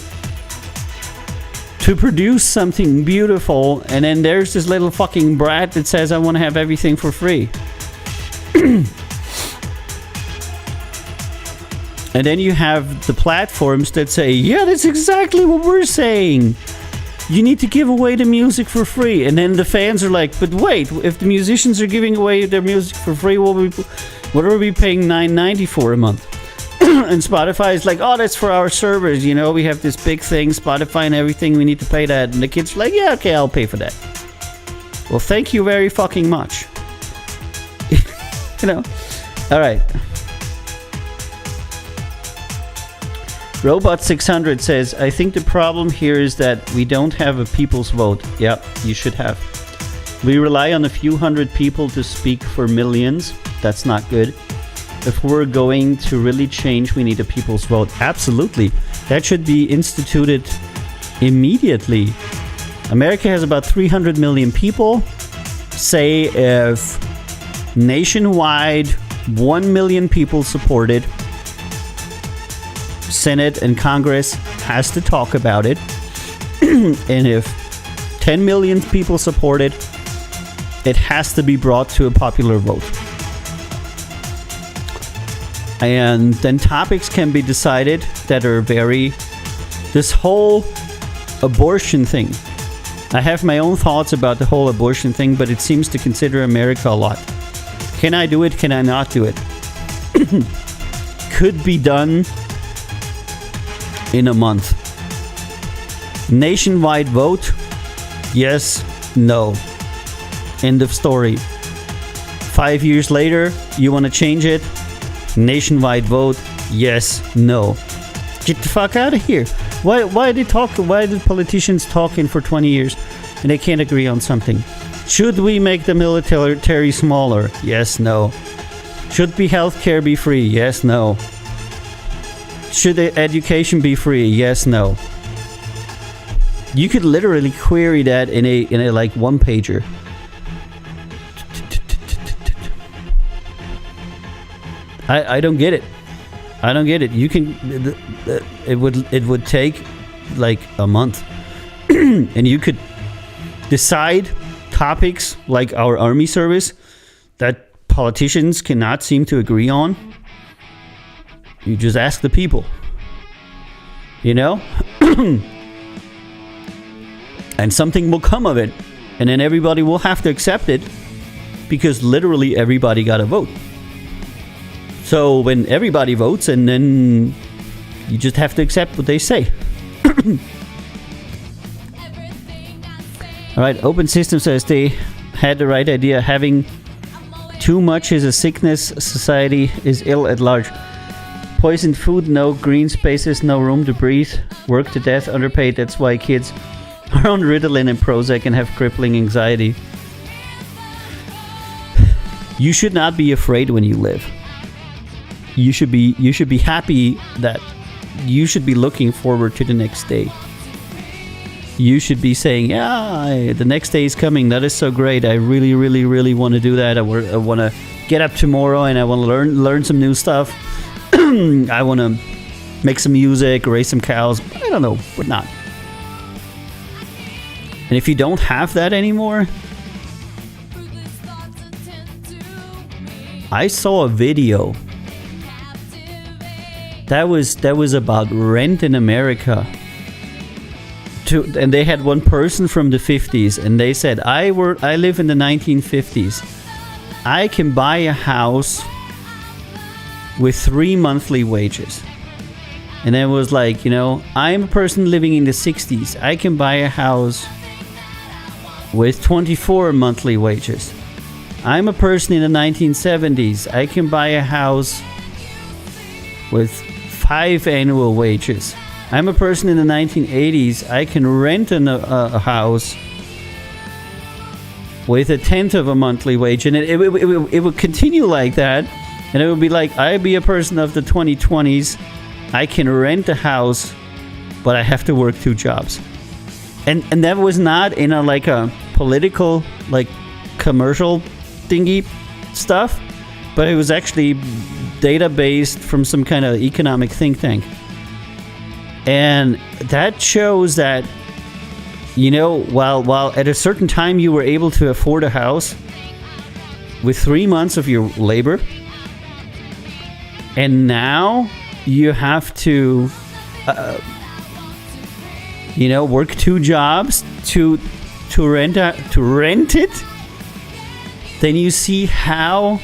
to produce something beautiful, and then there's this little fucking brat that says I want to have everything for free. And then you have the platforms that say, yeah, that's exactly what we're saying. You need to give away the music for free. And then the fans are like, but wait, if the musicians are giving away their music for free, what are we paying $9.90 for a month? And Spotify is like, oh, that's for our servers. You know, we have this big thing, Spotify and everything. We need to pay that. And the kids are like, yeah, okay, I'll pay for that. Well, thank you very fucking much. You know? All right. Robot600 says, I think the problem here is that we don't have a people's vote. Yep, you should have. We rely on a few hundred people to speak for millions. That's not good. If we're going to really change, we need a people's vote. Absolutely. That should be instituted immediately. America has about 300 million people. Say if nationwide 1 million people support it, Senate and Congress has to talk about it. And if 10 million people support it, it has to be brought to a popular vote. And then topics can be decided that are this whole abortion thing. I have my own thoughts about the whole abortion thing, but it seems to consider America a lot. Can I do it? Can I not do it? Could be done in a month. Nationwide vote? Yes, no. End of story. 5 years later, you want to change it? Nationwide vote? Yes, no. Get the fuck out of here. Why did politicians talking for 20 years and they can't agree on something? Should we make the military smaller? Yes, no. Should healthcare be free? Yes, no. Should education be free? Yes, no. You could literally query that in a like one pager. I don't get it. I don't get it. You can. It would take like a month, and you could decide topics like our army service that politicians cannot seem to agree on. You just ask the people, you know? And something will come of it. And then everybody will have to accept it because literally everybody got a vote. So when everybody votes, and then you just have to accept what they say. All right, Open System says they had the right idea. Having too much is a sickness. Society is ill at large. Poisoned food, no green spaces, no room to breathe, work to death, underpaid. That's why kids are on Ritalin and Prozac and have crippling anxiety. You should not be afraid when you live. You should be happy that you should be looking forward to the next day. You should be saying, yeah, the next day is coming. That is so great. I really, really, really want to do that. I want to get up tomorrow and I want to learn some new stuff. I want to make some music, raise some cows. I don't know, but not. And if you don't have that anymore, I saw a video that was about rent in America. And they had one person from the 50s, and they said, I live in the 1950s. I can buy a house with 3 monthly wages. And then it was like, you know, I'm a person living in the 60s. I can buy a house with 24 monthly wages. I'm a person in the 1970s. I can buy a house with 5 annual wages. I'm a person in the 1980s. I can rent a house with 1/10 of a monthly wage. And it would continue like that. And it would be like, I'd be a person of the 2020s. I can rent a house, but I have to work 2 jobs. And that was not in a political, like, commercial thingy stuff, but it was actually data-based from some kind of economic think tank. And that shows that while at a certain time you were able to afford a house with 3 months of your labor, and now you have to work 2 jobs to rent it, then you see how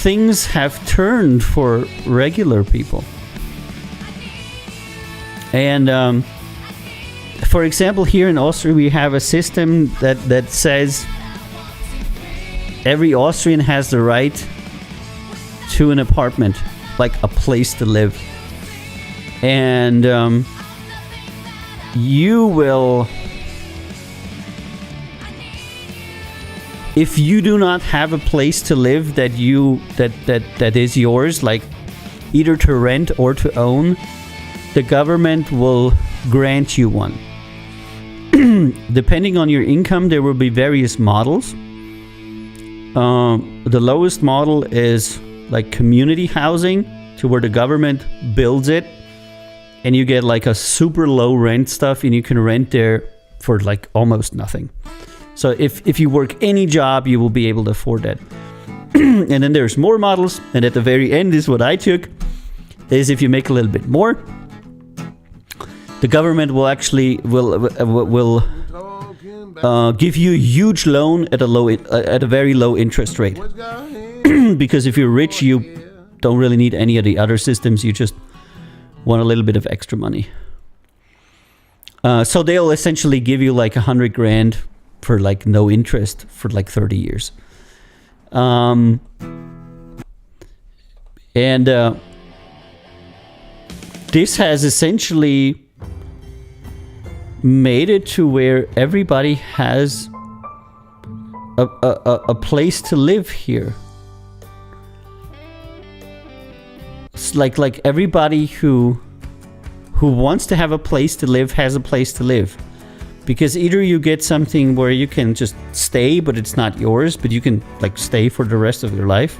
things have turned for regular people. And for example, here in Austria we have a system that says every Austrian has the right to an apartment, like a place to live. And you will, if you do not have a place to live that is yours, like either to rent or to own, the government will grant you one. Depending on your income, there will be various models. The lowest model is like community housing, to where the government builds it, and you get like a super low rent stuff, and you can rent there for like almost nothing. So if you work any job, you will be able to afford that. And then there's more models, and at the very end is what I took, is if you make a little bit more, the government will actually give you a huge loan at a very low interest rate. Because if you're rich, you don't really need any of the other systems. You just want a little bit of extra money. So they'll essentially give you like 100 grand for like no interest for like 30 years. And this has essentially made it to where everybody has a place to live here. It's like everybody who wants to have a place to live has a place to live. Because either you get something where you can just stay, but it's not yours, but you can like stay for the rest of your life.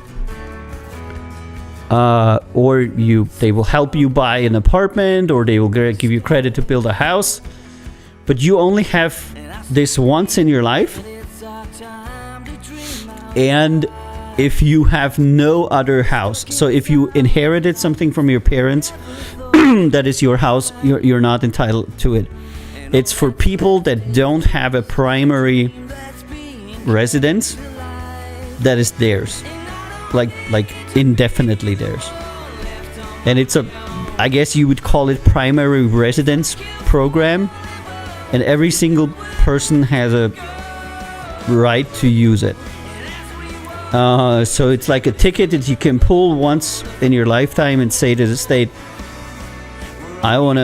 Or they will help you buy an apartment, or they will give you credit to build a house. But you only have this once in your life. And if you have no other house, so if you inherited something from your parents, that is your house, you're not entitled to it. It's for people that don't have a primary residence that is theirs, like indefinitely theirs. And it's I guess you would call it primary residence program, and every single person has a right to use it. So it's like a ticket that you can pull once in your lifetime and say to the state, I want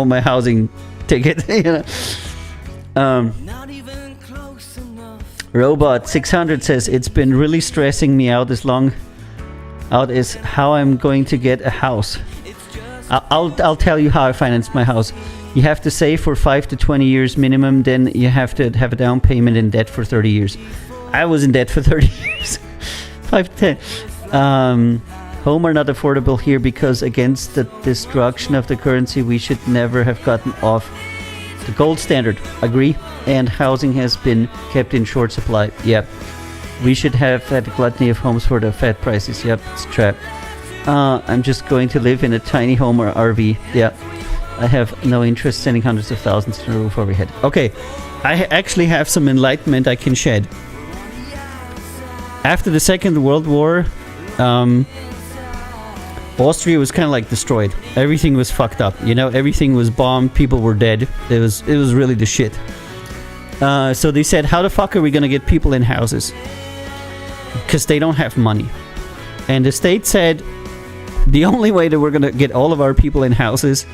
my housing ticket. Robot 600 says, it's been really stressing me out is how I'm going to get a house. I'll tell you how I financed my house. You have to save for 5 to 20 years minimum, then you have to have a down payment in debt for 30 years. I was in debt for 30 years. 5 to 10. Home are not affordable here because against the destruction of the currency, we should never have gotten off the gold standard. Agree? And housing has been kept in short supply. Yep. We should have had a gluttony of homes for the fat prices. Yep, it's trap. I'm just going to live in a tiny home or RV. Yeah. I have no interest sending hundreds of thousands to the roof over head. Okay. I actually have some enlightenment I can shed. After the Second World War, Austria was kind of like destroyed. Everything was fucked up. Everything was bombed. People were dead. It was really the shit. So they said, how the fuck are we going to get people in houses? Because they don't have money. And the state said, the only way that we're going to get all of our people in houses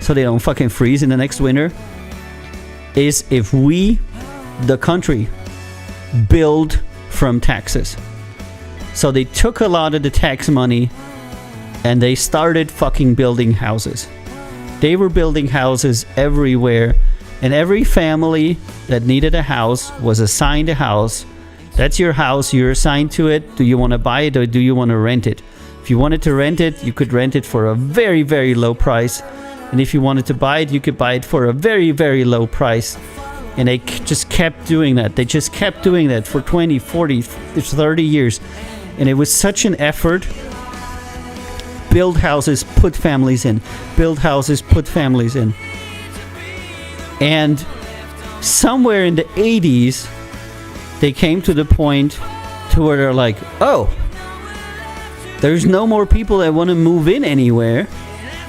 so they don't fucking freeze in the next winter is if we, the country, build from taxes. So they took a lot of the tax money and they started fucking building houses. They were building houses everywhere, and every family that needed a house was assigned a house. That's your house, you're assigned to it. Do you want to buy it or do you want to rent it? If you wanted to rent it, you could rent it for a very, very low price. And if you wanted to buy it, you could buy it for a very, very low price. And they just kept doing that. They just kept doing that for 20, 40, 30 years. And it was such an effort. Build houses, put families in. Build houses, put families in. And somewhere in the 80s, they came to the point to where they're like, oh, there's no more people that want to move in anywhere.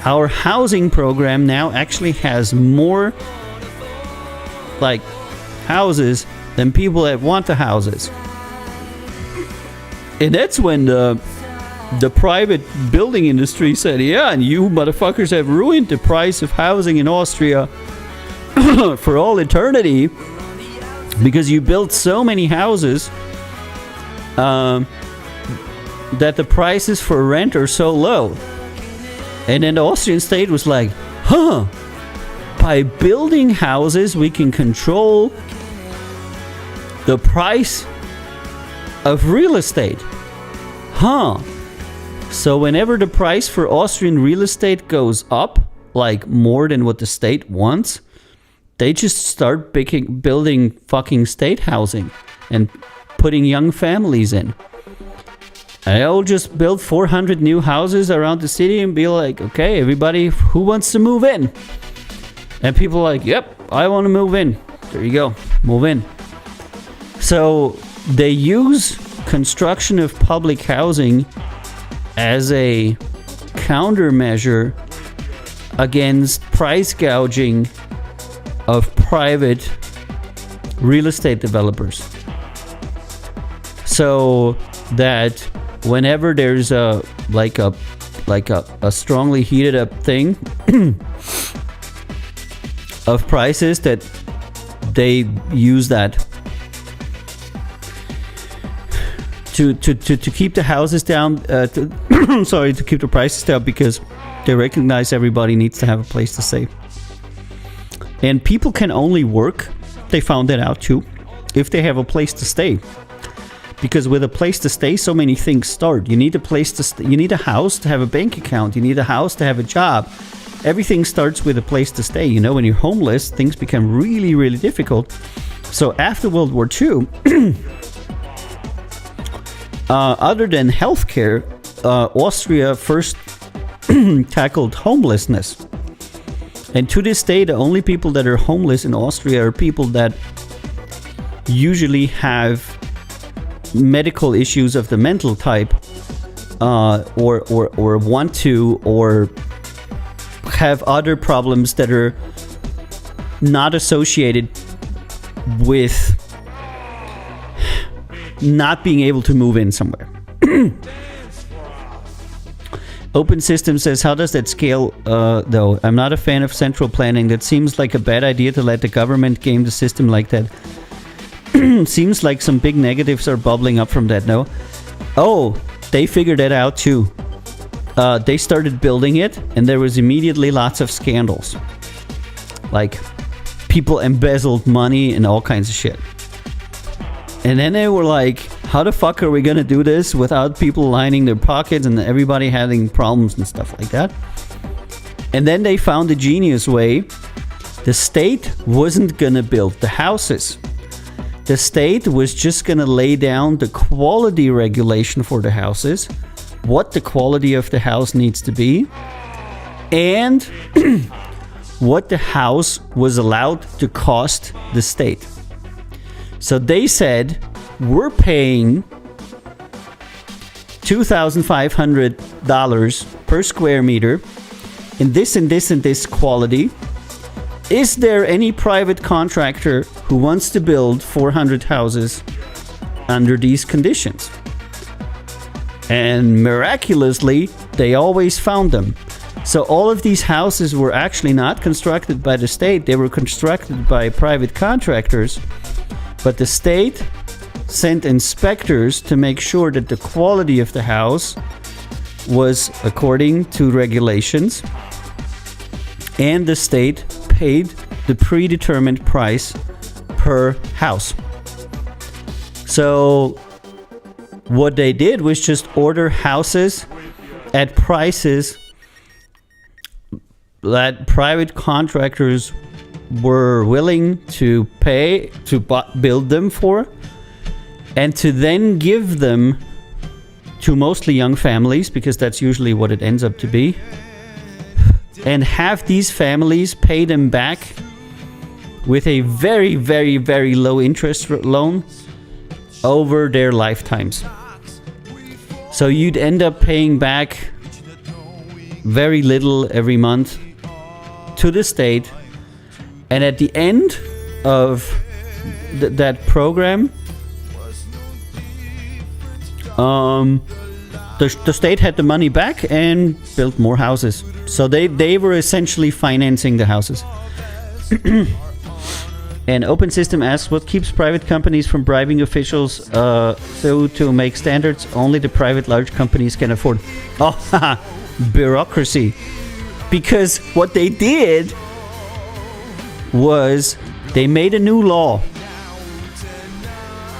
Our housing program now actually has more like houses than people that want the houses. And that's when the private building industry said, yeah, and you motherfuckers have ruined the price of housing in Austria for all eternity because you built so many houses that the prices for rent are so low. And then the Austrian state was like, by building houses, we can control the price of real estate. So whenever the price for Austrian real estate goes up, like more than what the state wants, they just start building fucking state housing and putting young families in. I'll just build 400 new houses around the city and be like, okay, everybody who wants to move in? And people are like, yep, I want to move in. There you go, move in. So they use construction of public housing as a countermeasure against price gouging of private real estate developers. So that whenever there's a strongly heated up thing of prices, that they use that to keep the houses down, to keep the prices down, because they recognize everybody needs to have a place to stay. And people can only work, they found that out too, if they have a place to stay. Because with a place to stay, so many things start. You need a place to you need a house to have a bank account. You need a house to have a job. Everything starts with a place to stay. You know, when you're homeless, things become really, really difficult. So after World War II, other than healthcare, Austria first tackled homelessness. And to this day, the only people that are homeless in Austria are people that usually have medical issues of the mental type, or want to, or have other problems that are not associated with not being able to move in somewhere. Open System says, how does that scale, though? I'm not a fan of central planning. That seems like a bad idea to let the government game the system like that. Seems like some big negatives are bubbling up from that, no? Oh, they figured that out too. They started building it, and there was immediately lots of scandals. Like, people embezzled money and all kinds of shit. And then they were like, how the fuck are we gonna do this without people lining their pockets and everybody having problems and stuff like that? And then they found a genius way. The state wasn't gonna build the houses. The state was just gonna lay down the quality regulation for the houses, what the quality of the house needs to be, and what the house was allowed to cost the state. So they said, we're paying $2,500 per square meter in this and this and this quality. Is there any private contractor who wants to build 400 houses under these conditions? And miraculously, they always found them. So all of these houses were actually not constructed by the state. They were constructed by private contractors. But the state sent inspectors to make sure that the quality of the house was according to regulations. And the state paid the predetermined price per house. So what they did was just order houses at prices that private contractors were willing to pay to build them for, and to then give them to mostly young families, because that's usually what it ends up to be, and have these families pay them back with a very, very, very low interest loan over their lifetimes. So you'd end up paying back very little every month to the state, and at the end of that program, the state had the money back and built more houses. So they were essentially financing the houses. And Open System asks, what keeps private companies from bribing officials so to make standards only the private large companies can afford? Oh, bureaucracy. Because what they did was they made a new law.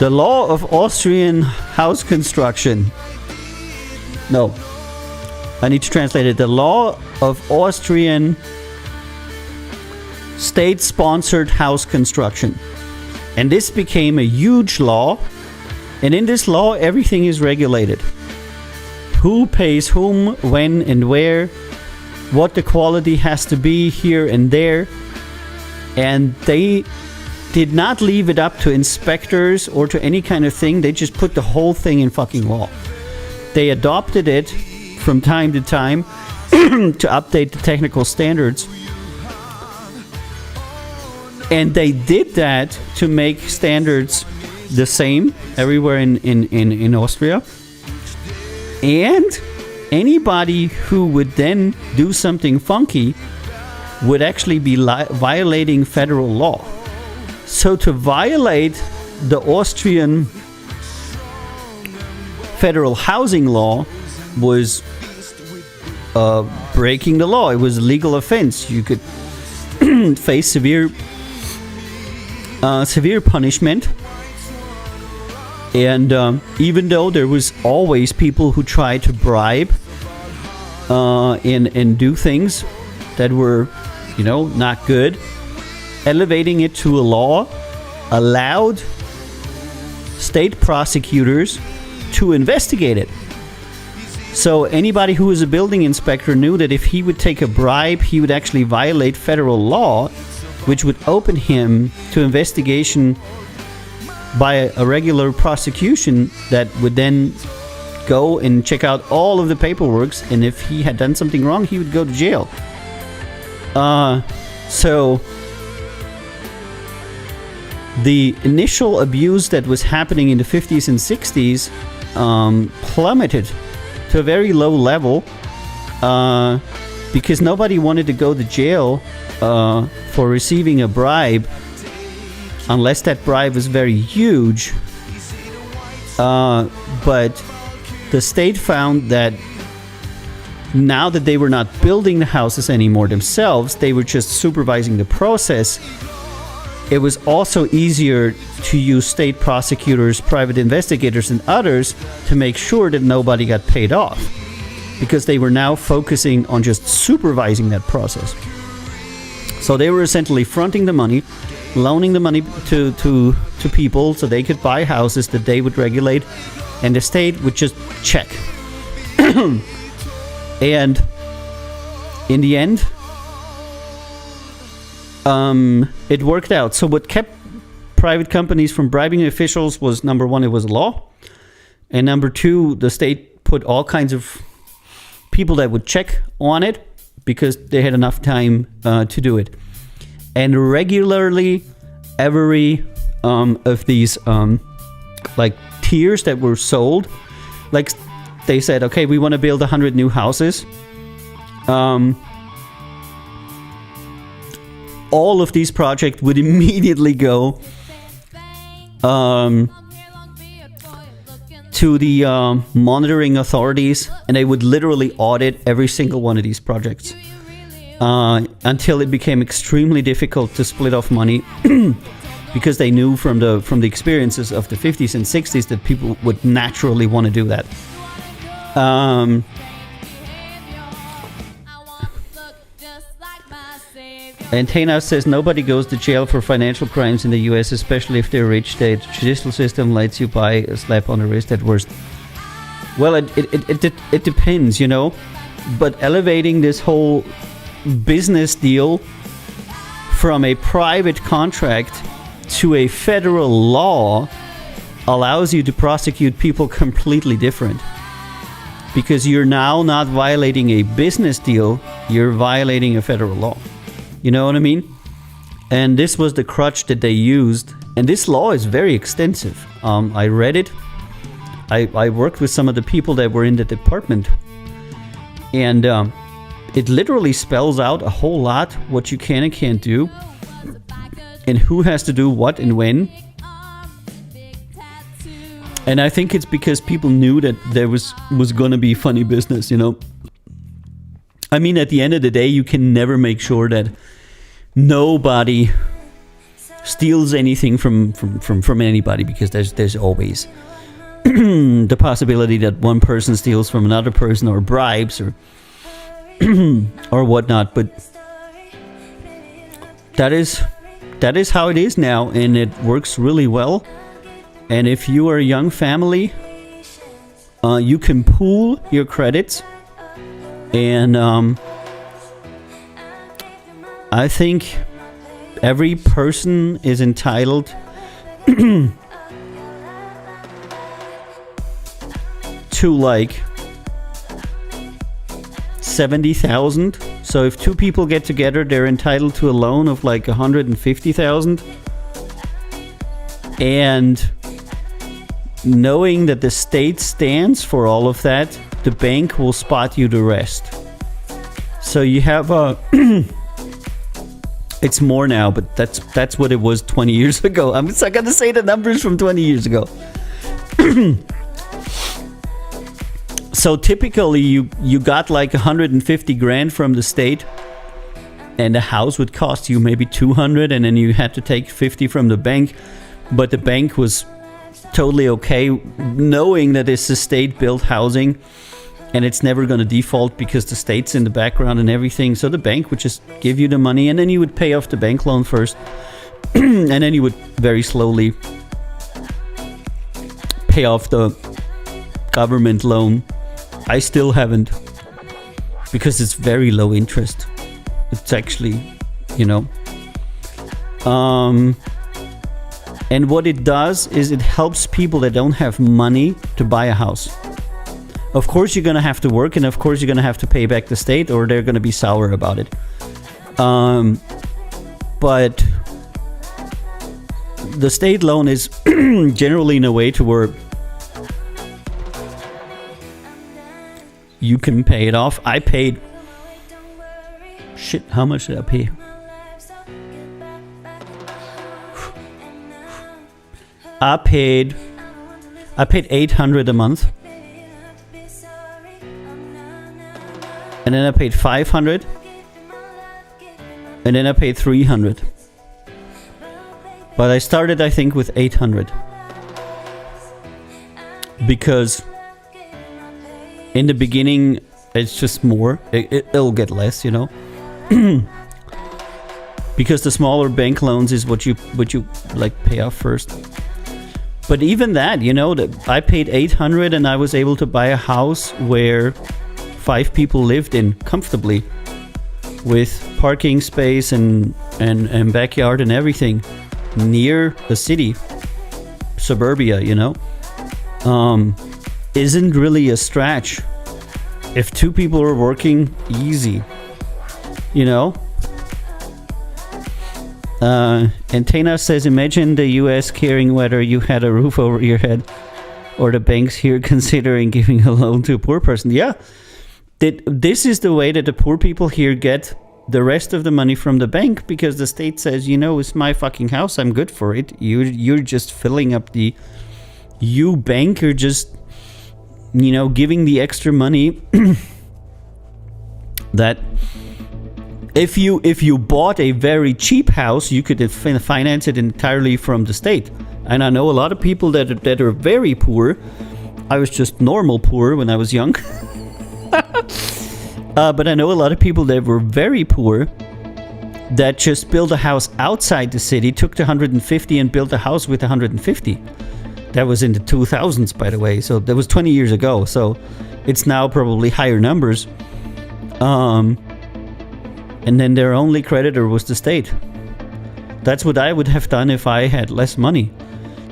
The law of Austrian house construction. No, I need to translate it. The law of Austrian state-sponsored house construction. And this became a huge law. And in this law, everything is regulated. Who pays whom, when and where, what the quality has to be here and there. And they did not leave it up to inspectors or to any kind of thing. They just put the whole thing in fucking law. They adopted it from time to time to update the technical standards. And they did that to make standards the same everywhere in Austria. And anybody who would then do something funky would actually be violating federal law. So to violate the Austrian federal housing law was breaking the law. It was a legal offense. You could face severe punishment. And even though there was always people who tried to bribe and do things that were, not good, elevating it to a law allowed state prosecutors to investigate it. So anybody who was a building inspector knew that if he would take a bribe, he would actually violate federal law, which would open him to investigation by a regular prosecution that would then go and check out all of the paperwork, and if he had done something wrong, he would go to jail. So the initial abuse that was happening in the 50s and 60s plummeted to a very low level because nobody wanted to go to jail for receiving a bribe unless that bribe was very huge. But the state found that now that they were not building the houses anymore themselves, they were just supervising the process. It was also easier to use state prosecutors, private investigators, and others to make sure that nobody got paid off, because they were now focusing on just supervising that process. So they were essentially fronting the money, loaning the money to people so they could buy houses that they would regulate, and the state would just check. And in the end, it worked out. So what kept private companies from bribing officials was, number one, it was a law. And number two, the state put all kinds of people that would check on it because they had enough time to do it. And regularly, every of these tiers that were sold, like they said, okay, we want to build 100 new houses. All of these projects would immediately go to the monitoring authorities, and they would literally audit every single one of these projects until it became extremely difficult to split off money because they knew from the experiences of the 50s and 60s that people would naturally want to do that. And Tana says nobody goes to jail for financial crimes in the U.S., especially if they're rich. The judicial system lets you buy a slap on the wrist at worst. Well, it depends, you know. But elevating this whole business deal from a private contract to a federal law allows you to prosecute people completely different. Because you're now not violating a business deal, you're violating a federal law. You know what I mean? And this was the crutch that they used. And this law is very extensive. I read it. I worked with some of the people that were in the department. And it literally spells out a whole lot what you can and can't do. And who has to do what and when. And I think it's because people knew that there was going to be funny business, you know. I mean, at the end of the day, you can never make sure that nobody steals anything from anybody, because there's always the possibility that one person steals from another person, or bribes, or or whatnot. But that is how it is now, and it works really well. And if you are a young family, you can pool your credits. And I think every person is entitled to like 70,000. So if two people get together, they're entitled to a loan of like 150,000. And knowing that the state stands for all of that, the bank will spot you the rest. So you have a it's more now, but that's what it was 20 years ago. I'm not gonna say the numbers from 20 years ago. So typically you got like 150 grand from the state, and the house would cost you maybe 200, and then you had to take 50 from the bank. But the bank was totally okay, knowing that it's a state-built housing and it's never going to default because the state's in the background and everything. So the bank would just give you the money, and then you would pay off the bank loan first, and then you would very slowly pay off the government loan. I still haven't, because it's very low interest. It's actually, you know, and what it does is it helps people that don't have money to buy a house. Of course, you're going to have to work, and of course, you're going to have to pay back the state, or they're going to be sour about it. But the state loan is generally in a way to where you can pay it off. I paid... Shit, how much did I pay? I paid $800 a month, and then I paid $500, and then I paid $300. But I started, I think, with $800, because in the beginning it's just more. It'll get less, you know, because the smaller bank loans is what you like pay off first. But even that, you know, that I paid $800 and I was able to buy a house where 5 people lived in comfortably, with parking space and backyard and everything, near the city, suburbia, you know, isn't really a stretch. If 2 people are working, easy, you know. And Tana says, imagine the US caring whether you had a roof over your head, or the banks here considering giving a loan to a poor person. Yeah, this is the way that the poor people here get the rest of the money from the bank, because the state says, you know, it's my fucking house, I'm good for it. You're just filling up the... You bank are just, you know, giving the extra money that... If you bought a very cheap house, you could finance it entirely from the state. And I know a lot of people that are very poor. I was just normal poor when I was young. But I know a lot of people that were very poor that just built a house outside the city, took the 150 and built a house with 150. That was in the 2000s, by the way. So that was 20 years ago. So it's now probably higher numbers. And then their only creditor was the state. That's what I would have done if I had less money.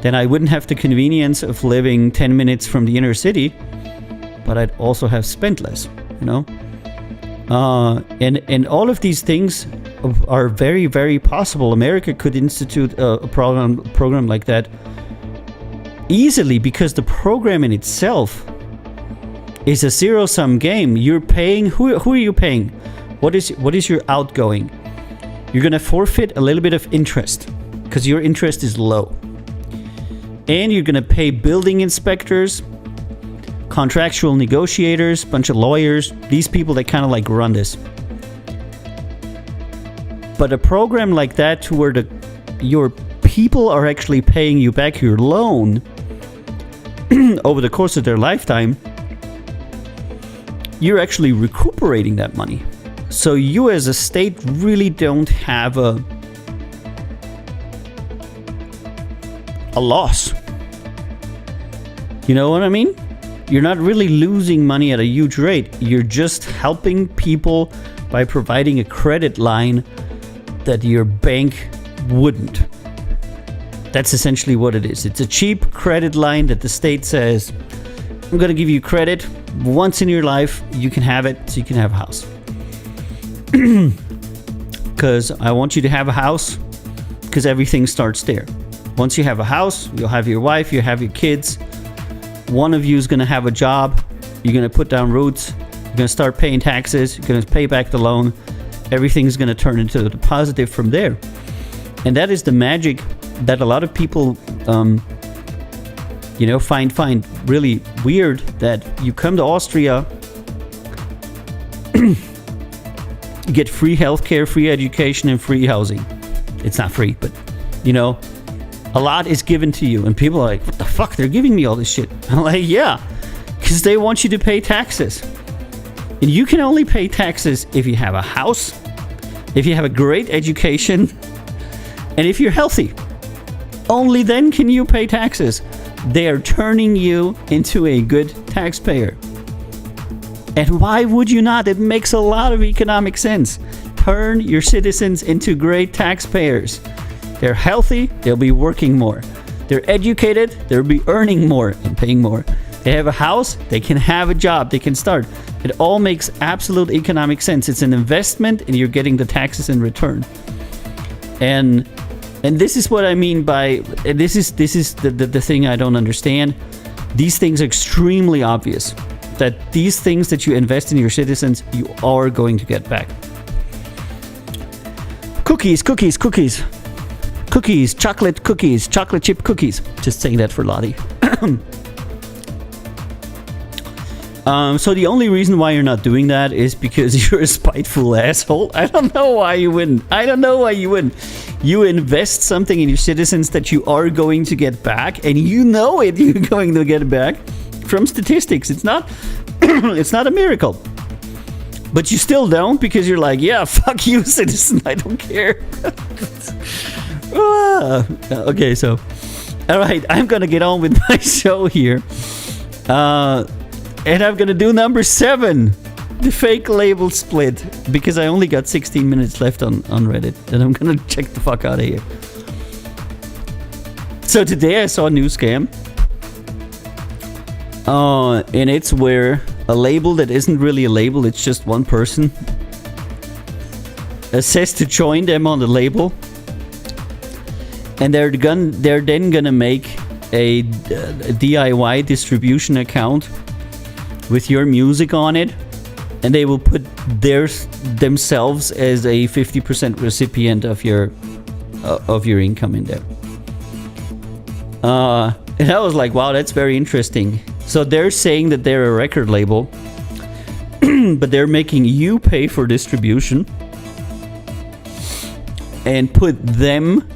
Then I wouldn't have the convenience of living 10 minutes from the inner city, but I'd also have spent less, you know? And all of these things are very, very possible. America could institute a program like that easily, because the program in itself is a zero-sum game. You're paying. Who are you paying? What is your outgoing? You're gonna forfeit a little bit of interest because your interest is low, and you're gonna pay building inspectors, contractual negotiators, bunch of lawyers, these people that kind of like run this. But a program like that, to where your people are actually paying you back your loan over the course of their lifetime, you're actually recuperating that money. So you as a state really don't have a loss. You know what I mean? You're not really losing money at a huge rate. You're just helping people by providing a credit line that your bank wouldn't. That's essentially what it is. It's a cheap credit line that the state says, I'm going to give you credit once in your life. You can have it, so you can have a house. Because I want you to have a house, because everything starts there. Once you have a house, you'll have your wife, you have your kids. One of you is going to have a job. You're going to put down roots. You're going to start paying taxes. You're going to pay back the loan. Everything's going to turn into the positive from there. And that is the magic that a lot of people, find really weird, that you come to Austria, you get free healthcare, free education, and free housing. It's not free, but, a lot is given to you. And people are like, what the fuck? They're giving me all this shit. I'm like, yeah, because they want you to pay taxes. And you can only pay taxes if you have a house, if you have a great education, and if you're healthy. Only then can you pay taxes. They are turning you into a good taxpayer. And why would you not? It makes a lot of economic sense. Turn your citizens into great taxpayers. They're healthy, they'll be working more. They're educated, they'll be earning more and paying more. They have a house, they can have a job, they can start. It all makes absolute economic sense. It's an investment, and you're getting the taxes in return. And this is what I mean by, this is the thing I don't understand. These things are extremely obvious. That these things that you invest in your citizens, you are going to get back. Cookies, chocolate chip cookies. Just saying that for Lottie. So the only reason why you're not doing that is because you're a spiteful asshole. I don't know why you wouldn't. You invest something in your citizens that you are going to get back, and you know it. You're going to get it back from statistics. It's not a miracle. But you still don't, because you're like, yeah, fuck you, citizen. I don't care. Okay, so, all right, I'm gonna get on with my show here. And I'm gonna do number 7, the fake label split, because I only got 16 minutes left on Reddit, and I'm gonna check the fuck out of here. So today I saw a new scam, and it's where a label that isn't really a label, it's just one person, says to join them on the label, and they're then gonna make a DIY distribution account with your music on it, and they will put themselves as a 50% recipient of your income in there. And I was like, wow, that's very interesting. So they're saying that they're a record label, but they're making you pay for distribution and put them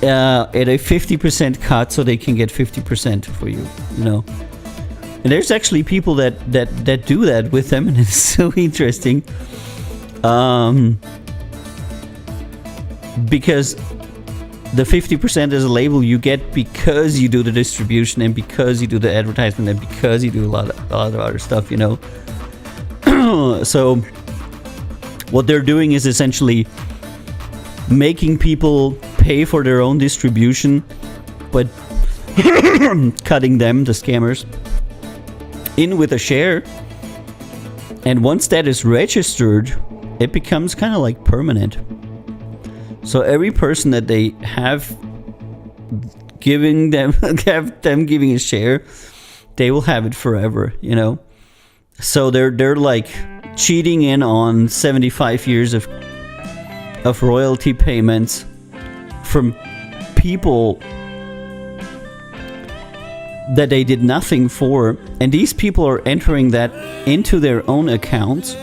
at a 50% cut, so they can get 50% for you, And there's actually people that do that with them, and it's so interesting. because the 50% is a label you get because you do the distribution and because you do the advertisement and because you do a lot of other stuff, you know. So what they're doing is essentially making people pay for their own distribution, but cutting them, the scammers, in with a share. And once that is registered, it becomes kind of like permanent. So every person that they have giving them giving a share, they will have it forever, you know. So they're like cheating in on 75 years of royalty payments from people that they did nothing for, and these people are entering that into their own accounts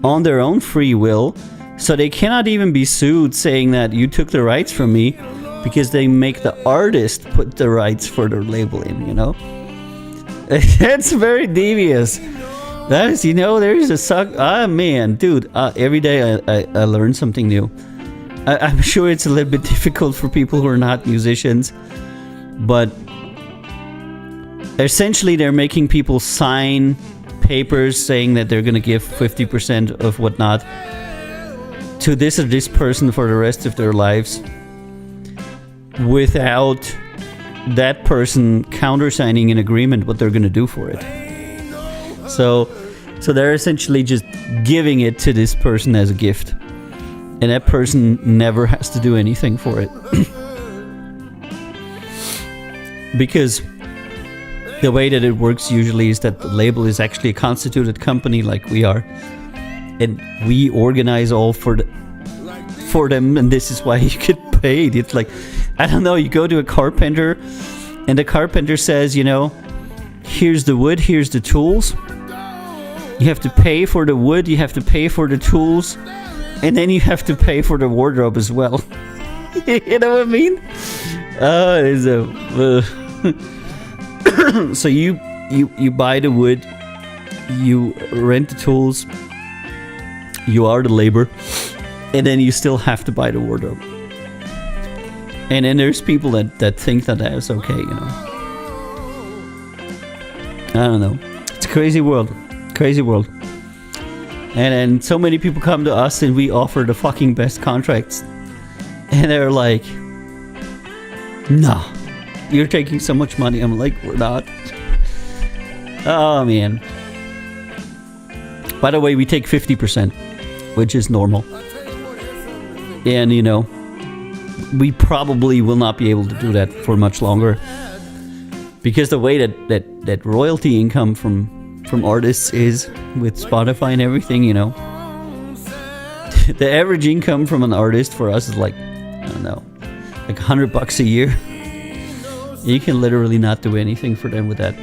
on their own free will, so they cannot even be sued saying that you took the rights from me, because they make the artist put the rights for their label in, you know. It's very devious. That is, you know, there's a suck. Ah, man, dude, every day I learn something new. I'm sure it's a little bit difficult for people who are not musicians, but essentially they're making people sign papers saying that they're going to give 50% of whatnot to this or this person for the rest of their lives, without that person countersigning an agreement what they're going to do for it. So they're essentially just giving it to this person as a gift, and that person never has to do anything for it. Because the way that it works usually is that the label is actually a constituted company like we are, and we organize all for them, and this is why you get paid. It's like, I don't know, you go to a carpenter and the carpenter says, you know, here's the wood, here's the tools. You have to pay for the wood, you have to pay for the tools, and then you have to pay for the wardrobe as well. You know what I mean? So you buy the wood, you rent the tools, you are the labor, and then you still have to buy the wardrobe. And then there's people that think that is okay, you know. I don't know. It's a crazy world. Crazy world. And then so many people come to us and we offer the fucking best contracts. And they're like, no, you're taking so much money. I'm like, we're not. Oh, man. By the way, we take 50%, which is normal. And, you know, we probably will not be able to do that for much longer. Because the way that royalty income from artists is with Spotify and everything, you know. The average income from an artist for us is like, I don't know, like $100 a year. You can literally not do anything for them with that.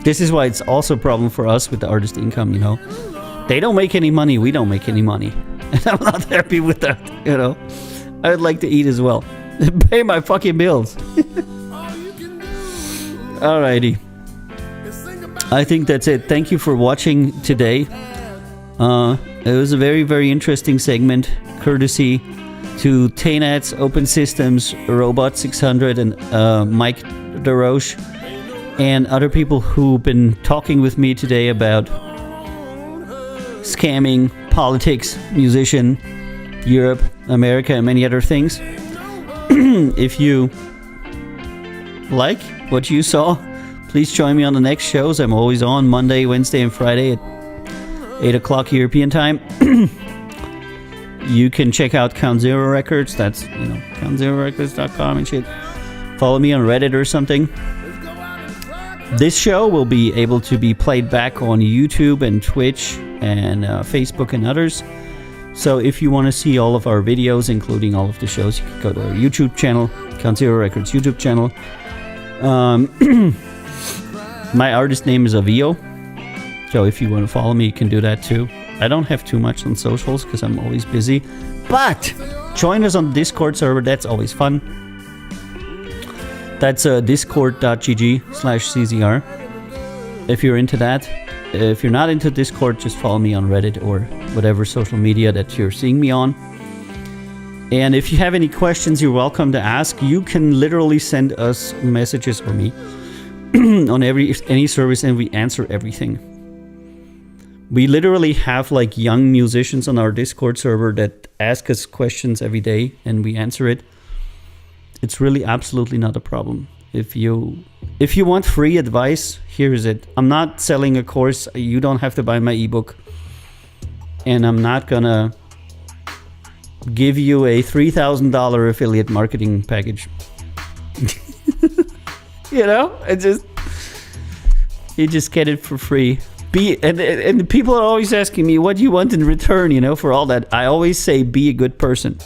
This is why it's also a problem for us with the artist income, you know. They don't make any money, we don't make any money. And I'm not happy with that, you know. I would like to eat as well. Pay my fucking bills. Alrighty. I think that's it. Thank you for watching today. It was a very, very interesting segment, courtesy to Taynats, Open Systems, Robot 600, and Mike DeRoche, and other people who've been talking with me today about scamming, politics, musician, Europe, America, and many other things. If you like what you saw, please join me on the next shows. I'm always on Monday, Wednesday, and Friday at 8 o'clock European time. You can check out Count Zero Records. That's, you know, countzerorecords.com and shit. Follow me on Reddit or something. This show will be able to be played back on YouTube and Twitch and Facebook and others. So if you want to see all of our videos, including all of the shows, you can go to our YouTube channel, Count Zero Records YouTube channel. My artist name is Avio, so if you want to follow me, you can do that too. I don't have too much on socials because I'm always busy, but join us on the Discord server. That's always fun. That's discord.gg/czr if you're into that. If you're not into Discord, just follow me on Reddit or whatever social media that you're seeing me on. And if you have any questions, you're welcome to ask. You can literally send us messages, or me, on any service, and we answer everything. We literally have like young musicians on our Discord server that ask us questions every day, and we answer it. It's really absolutely not a problem. If you want free advice, here is it. I'm not selling a course. You don't have to buy my ebook. And I'm not gonna give you a $3,000 affiliate marketing package. You know, you just get it for free. And people are always asking me, what do you want in return, you know, for all that? I always say, be a good person.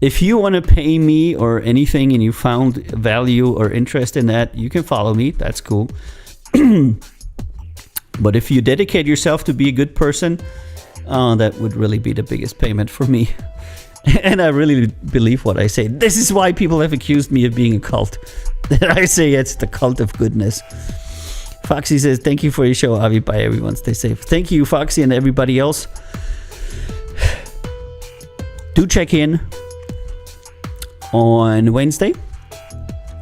If you want to pay me or anything and you found value or interest in that, you can follow me. That's cool. But if you dedicate yourself to be a good person, that would really be the biggest payment for me. And I really believe what I say. This is why people have accused me of being a cult. That I say it's the cult of goodness. Foxy says, thank you for your show, Avi. Bye, everyone. Stay safe. Thank you, Foxy, and everybody else. Do check in on Wednesday,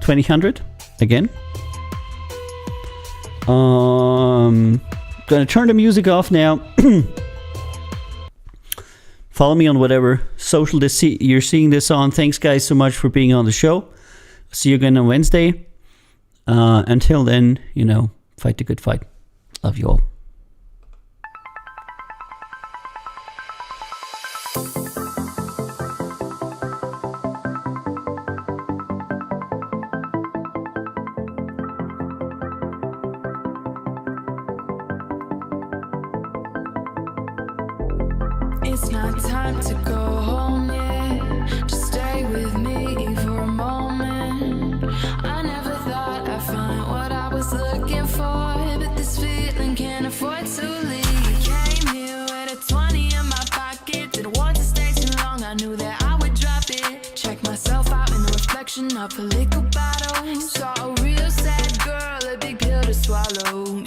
2000, again. Gonna turn the music off now. Follow me on whatever social you're seeing this on. Thanks, guys, so much for being on the show. See you again on Wednesday. Until then, you know, fight the good fight. Love you all. It's not time to go home yet. Just stay with me for a moment. I never thought I'd find what I was looking for, but this feeling can't afford to leave. Came here with a 20 in my pocket. Didn't want to stay too long. I knew that I would drop it. Check myself out in the reflection of a liquor bottle. Saw a real sad girl, a big pill to swallow.